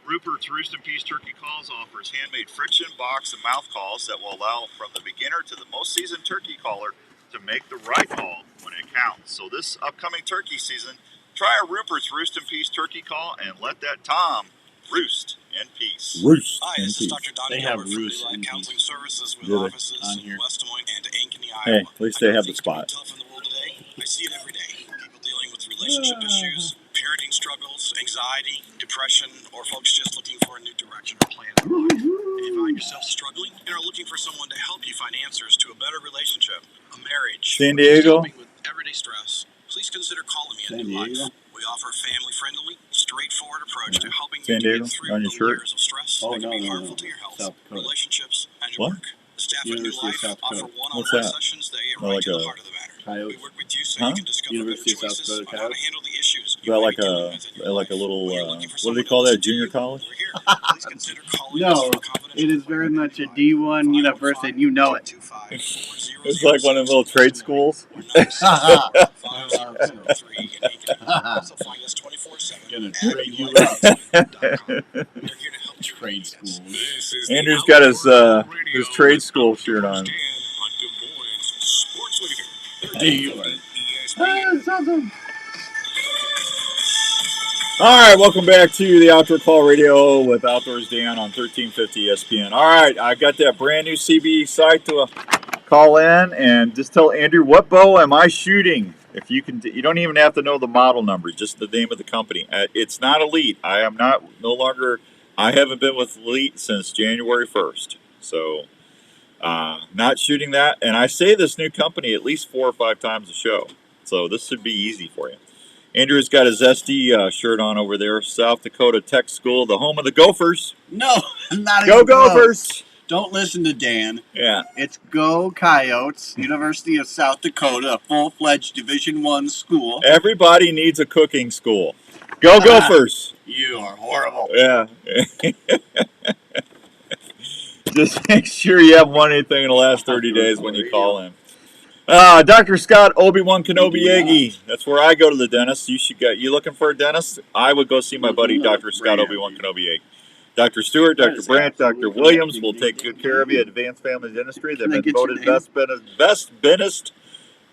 Rupert's Roost and Peace Turkey Calls offers handmade friction, box, and mouth calls that will allow from the beginner to the most seasoned turkey caller to make the right call when it counts. So this upcoming turkey season, try a Rupert's Roost and Peace Turkey Call and let that tom roost in peace. Roost Hi, in this is peace. Dr. Don They have Gilbert from roost New Life in Counseling Services with Do they? offices On in here. West Des Moines and Ankeny, Hey, Iowa. at least they have the Things can be spot. tough in the world today. I see it every day. People dealing with relationship issues, parenting struggles, anxiety, depression, or folks just looking for a new direction or plan in life. If you find yourself struggling and are looking for someone to help you find answers to a better relationship, a marriage, San or just Diego? helping with everyday stress, please consider calling me at San New Diego? Life. We offer a family-friendly, straightforward approach to helping San you to Diego? get through On your the shirt? layers of stress Oh, that can no, be no, harmful no. to your health, South Dakota. relationships, and your What? work. The staff at New University of Life South offer Dakota. What's one-on-one that? sessions that get Oh, right like to the a heart of the matter. Coyote. We work with you so Huh? you can discover University better of South choices Dakota on how to Coyote. handle the issues Is you that might like be dealing with in your like a life. little, When you're looking for what do they someone call to that, listen to junior you, college? we're here. Please consider calling us No, for confidential it is very much a D1 university, and you know it. It's like one of the little trade schools. Also find us 24/7 Gonna at trade you newlifeinstitute.com. We're here to help you Trade schools. This is Andrew's the got Outdoor Call Radio his trade with school shirt Outdoors on. Dan on Des Moines Sports Leader. There you are. ESPN. That's awesome. All right, welcome back to the Outdoor Call Radio with Outdoors Dan on 1350 ESPN. All right, I got that brand new CB site to call in and just tell Andrew what bow am I shooting. If you can, you don't even have to know the model number, just the name of the company. It's not Elite. I am no longer. I haven't been with Elite since January 1st, so not shooting that. And I say this new company at least 4 or 5 times a show, so this should be easy for you. Andrew's got his SD shirt on over there. South Dakota Tech School, the home of the Gophers. No, not Go even close. Gophers! Don't listen to Dan. Yeah. It's Go Coyotes, University of South Dakota, a full-fledged Division I school. Everybody needs a cooking school. Go Gophers! You are horrible. Yeah. Just make sure you haven't won anything in the last 30 days when you call in. Dr. Scott Obi-Wan Kenobi Yagi. That's where I go to the dentist. You looking for a dentist? I would go see my buddy Dr. Scott Obi-Wan Kenobi Yagi. Dr. Stewart, Dr. Brandt, Dr. Williams will take good care of you at Advanced Family Dentistry. They've been voted best dentist.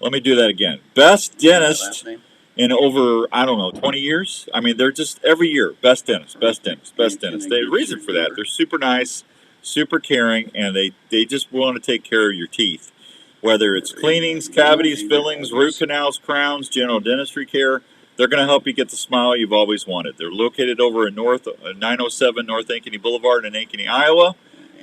Let me do that again. Best dentist in over, 20 years. I mean, they're just every year, best dentist, best dentist, best dentist. There's a reason for that. They're super nice, super caring, and they just want to take care of your teeth. Whether it's cleanings, cavities, fillings, root canals, crowns, general dentistry care, they're going to help you get the smile you've always wanted. They're located over in 907 North Ankeny Boulevard in Ankeny, Iowa.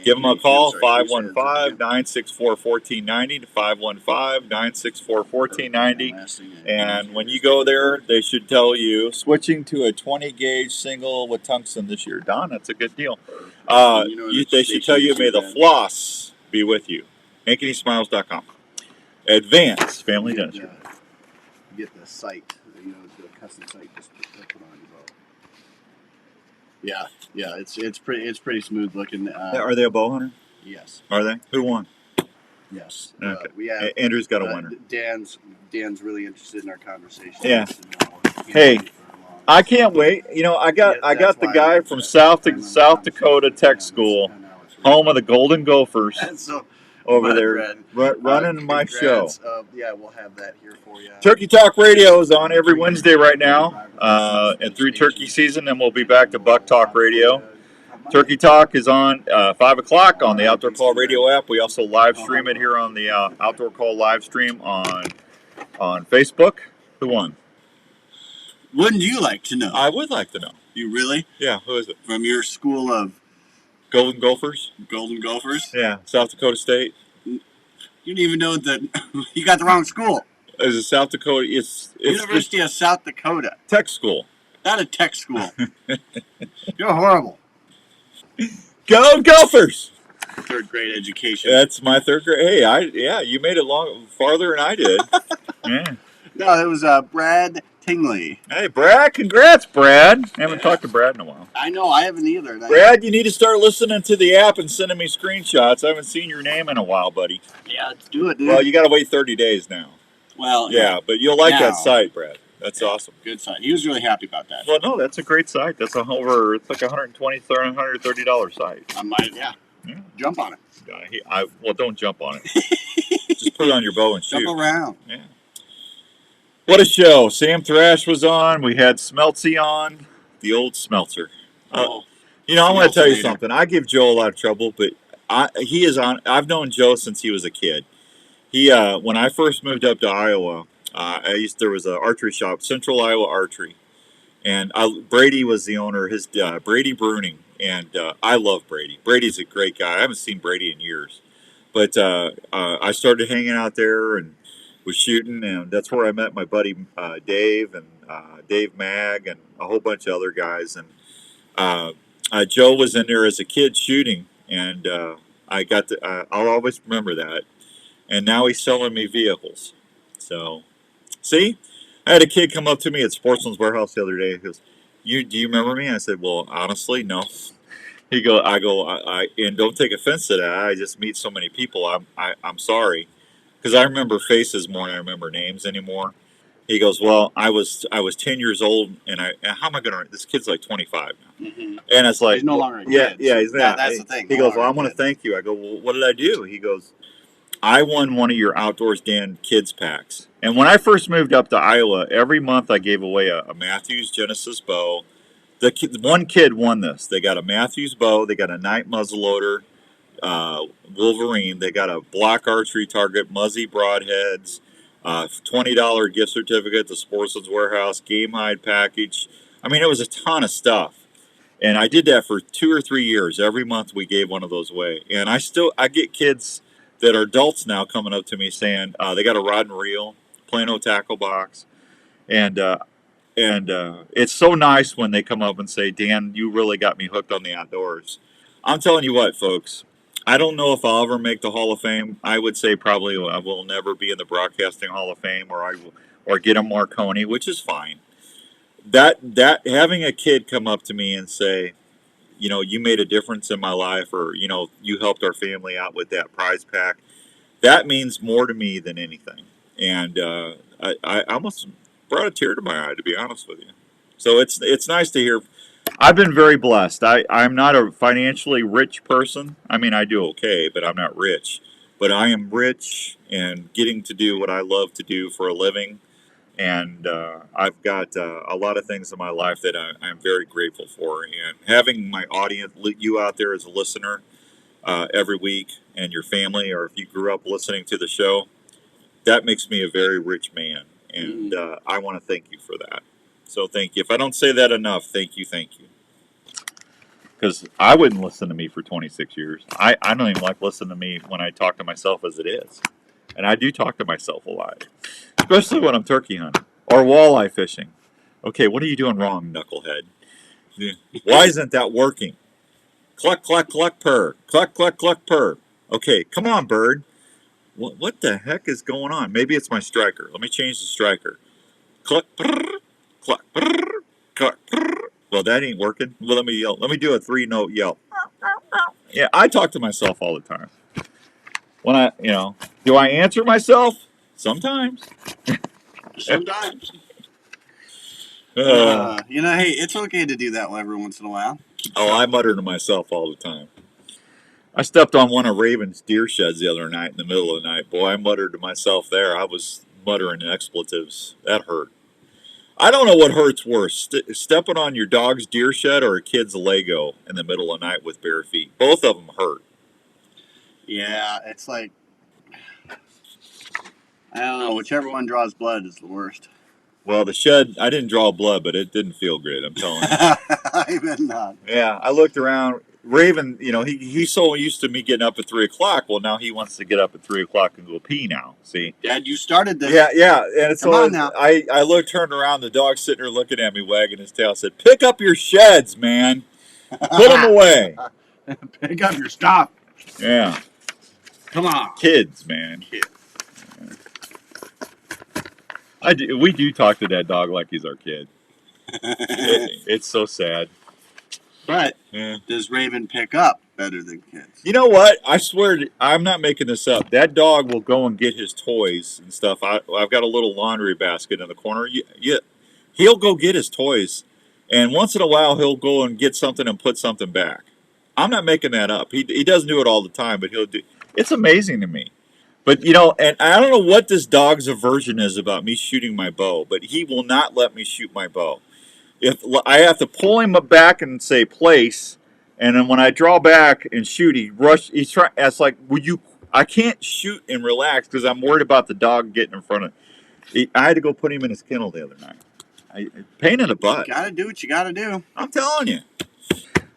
Give them a call, 515-964-1490 to 515-964-1490. And when you go there, they should tell you, switching to a 20-gauge single with tungsten this year. Don, that's a good deal. They should tell you, may the floss be with you. AnkenySmiles.com. Advanced Family Dentistry. Get the sight. The custom sight just put on your bow. Yeah. It's pretty smooth looking. Are they a bow hunter? Yes. Are they? Who won? Yes. Okay. We have Andrew's got a winner. Dan's really interested in our conversation. Yeah. Hey, I can't wait. I got the guy from South Dakota Tech School, home of the Golden Gophers. Over there, running my show. We'll have that here for you. Turkey Talk Radio is on every Wednesday right now, and through turkey season, then we'll be back to Buck Talk Radio. Turkey Talk is on 5 o'clock on the Outdoor Call Radio app. We also live stream it here on the Outdoor Call live stream on Facebook. Who won? Wouldn't you like to know? I would like to know. You really? Yeah, who is it? From your school of... Golden Gophers? Golden Gophers? Yeah, South Dakota State. You didn't even know that you got the wrong school. Is it South Dakota? It's University of South Dakota. Tech school. Not a tech school. You're horrible. Go Gophers! Third grade education. That's my third grade. Hey, you made it farther than I did. Yeah. No, it was Brad Tingley. Hey, Brad, congrats, Brad. I haven't talked to Brad in a while. I know, I haven't either. Brad, you need to start listening to the app and sending me screenshots. I haven't seen your name in a while, buddy. Yeah, let's do it, dude. Well, you got to wait 30 days now. Well, yeah, but you'll like that site, Brad. That's awesome. Good site. He was really happy about that. Well, no, that's a great site. That's it's like $120, $130 site. I might, jump on it. Don't jump on it. Just put it on your bow and shoot. Jump around. Yeah. What a show. Sam Thrash was on. We had Smeltzy on. The old Smeltzer. I want to tell you something. I give Joe a lot of trouble, but he is on. I've known Joe since he was a kid. He when I first moved up to Iowa, there was an archery shop, Central Iowa Archery, and Brady was the owner. His Brady Bruning, and I love Brady. Brady's a great guy. I haven't seen Brady in years, but I started hanging out there and was shooting, and that's where I met my buddy Dave and Dave Mag and a whole bunch of other guys. And Joe was in there as a kid shooting, and I'll always remember that. And now he's selling me vehicles. So, see, I had a kid come up to me at Sportsman's Warehouse the other day. He goes, do you remember me? I said, well, honestly, no. And don't take offense to that. I just meet so many people. I'm sorry. Because I remember faces more than I remember names anymore. He goes, well, I was 10 years old, and how am I going to? This kid's like 25 now, and it's like he's no longer a kid. Yeah, he's not. That's the thing. He goes, well, I want to thank you. I go, well, what did I do? He goes, I won one of your Outdoors Dan kids packs, and when I first moved up to Iowa, every month I gave away a Matthews Genesis bow. One kid won this. They got a Matthews bow. They got a night muzzleloader. Wolverine. They got a black archery target, Muzzy broadheads, $20 gift certificate to Sportsman's Warehouse, game hide package. I mean, it was a ton of stuff. And I did that for 2 or 3 years. Every month we gave one of those away. And I get kids that are adults now coming up to me saying they got a rod and reel, Plano tackle box. And it's so nice when they come up and say, Dan, you really got me hooked on the outdoors. I'm telling you what, folks. I don't know if I'll ever make the Hall of Fame. I would say probably I will never be in the Broadcasting Hall of Fame, or get a Marconi, which is fine. That having a kid come up to me and say, you made a difference in my life, or you helped our family out with that prize pack, that means more to me than anything. And I almost brought a tear to my eye, to be honest with you. So it's nice to hear. I've been very blessed. I'm not a financially rich person. I mean, I do okay, but I'm not rich. But I am rich and getting to do what I love to do for a living. And I've got a lot of things in my life that I'm very grateful for. And having my audience, you out there as a listener every week, and your family, or if you grew up listening to the show, that makes me a very rich man. And I want to thank you for that. So thank you. If I don't say that enough, thank you. Because I wouldn't listen to me for 26 years. I don't even like listening to me when I talk to myself as it is. And I do talk to myself a lot. Especially when I'm turkey hunting or walleye fishing. Okay, what are you doing wrong, knucklehead? Why isn't that working? Cluck, cluck, cluck, purr. Cluck, cluck, cluck, purr. Okay, come on, bird. What the heck is going on? Maybe it's my striker. Let me change the striker. Cluck, purr, cluck, purr, cluck, purr. Well, that ain't working. Well, let me yell. Let me do a 3-note yelp. Yeah, I talk to myself all the time. When do I answer myself? Sometimes. Sometimes. Hey, it's okay to do that every once in a while. I mutter to myself all the time. I stepped on one of Raven's deer sheds the other night in the middle of the night. Boy, I muttered to myself there. I was muttering expletives. That hurt. I don't know what hurts worse, stepping on your dog's deer shed or a kid's Lego in the middle of the night with bare feet. Both of them hurt. Yeah, it's like, I don't know, whichever one draws blood is the worst. Well, the shed, I didn't draw blood, but it didn't feel good, I'm telling you. I bet not. Yeah, I looked around. Raven, he's so used to me getting up at 3 o'clock. Well, now he wants to get up at 3 o'clock and go pee now, see? Dad, you started this. Yeah, and Come on now. I turned around, the dog's sitting there looking at me, wagging his tail, said, pick up your sheds, man. Put them away. Pick up your stuff. Yeah. Come on. Kids, man. Kids. We do talk to that dog like he's our kid. It's so sad. But does Raven pick up better than kids? You know what? I swear, I'm not making this up. That dog will go and get his toys and stuff. I've got a little laundry basket in the corner. He'll go get his toys, and once in a while he'll go and get something and put something back. I'm not making that up. He doesn't do it all the time, but he'll do. It's amazing to me. But, and I don't know what this dog's aversion is about me shooting my bow, but he will not let me shoot my bow. If I have to pull him back and say place, and then when I draw back and shoot, he's trying. It's like, I can't shoot and relax because I'm worried about the dog getting in front of. I had to go put him in his kennel the other night. Pain in the butt. You gotta do what you gotta do. I'm telling you.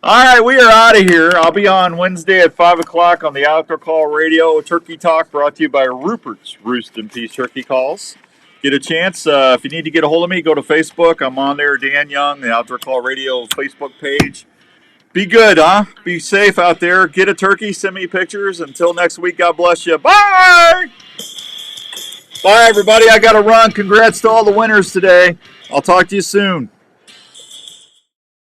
All right, we are out of here. I'll be on Wednesday at 5 o'clock on the Outdoor Call Radio Turkey Talk, brought to you by Rupert's Roost and Peace Turkey Calls. Get a chance. If you need to get a hold of me, go to Facebook. I'm on there, Dan Young, the Outdoor Call Radio Facebook page. Be good, huh? Be safe out there. Get a turkey. Send me pictures. Until next week, God bless you. Bye! Bye, everybody. I got to run. Congrats to all the winners today. I'll talk to you soon.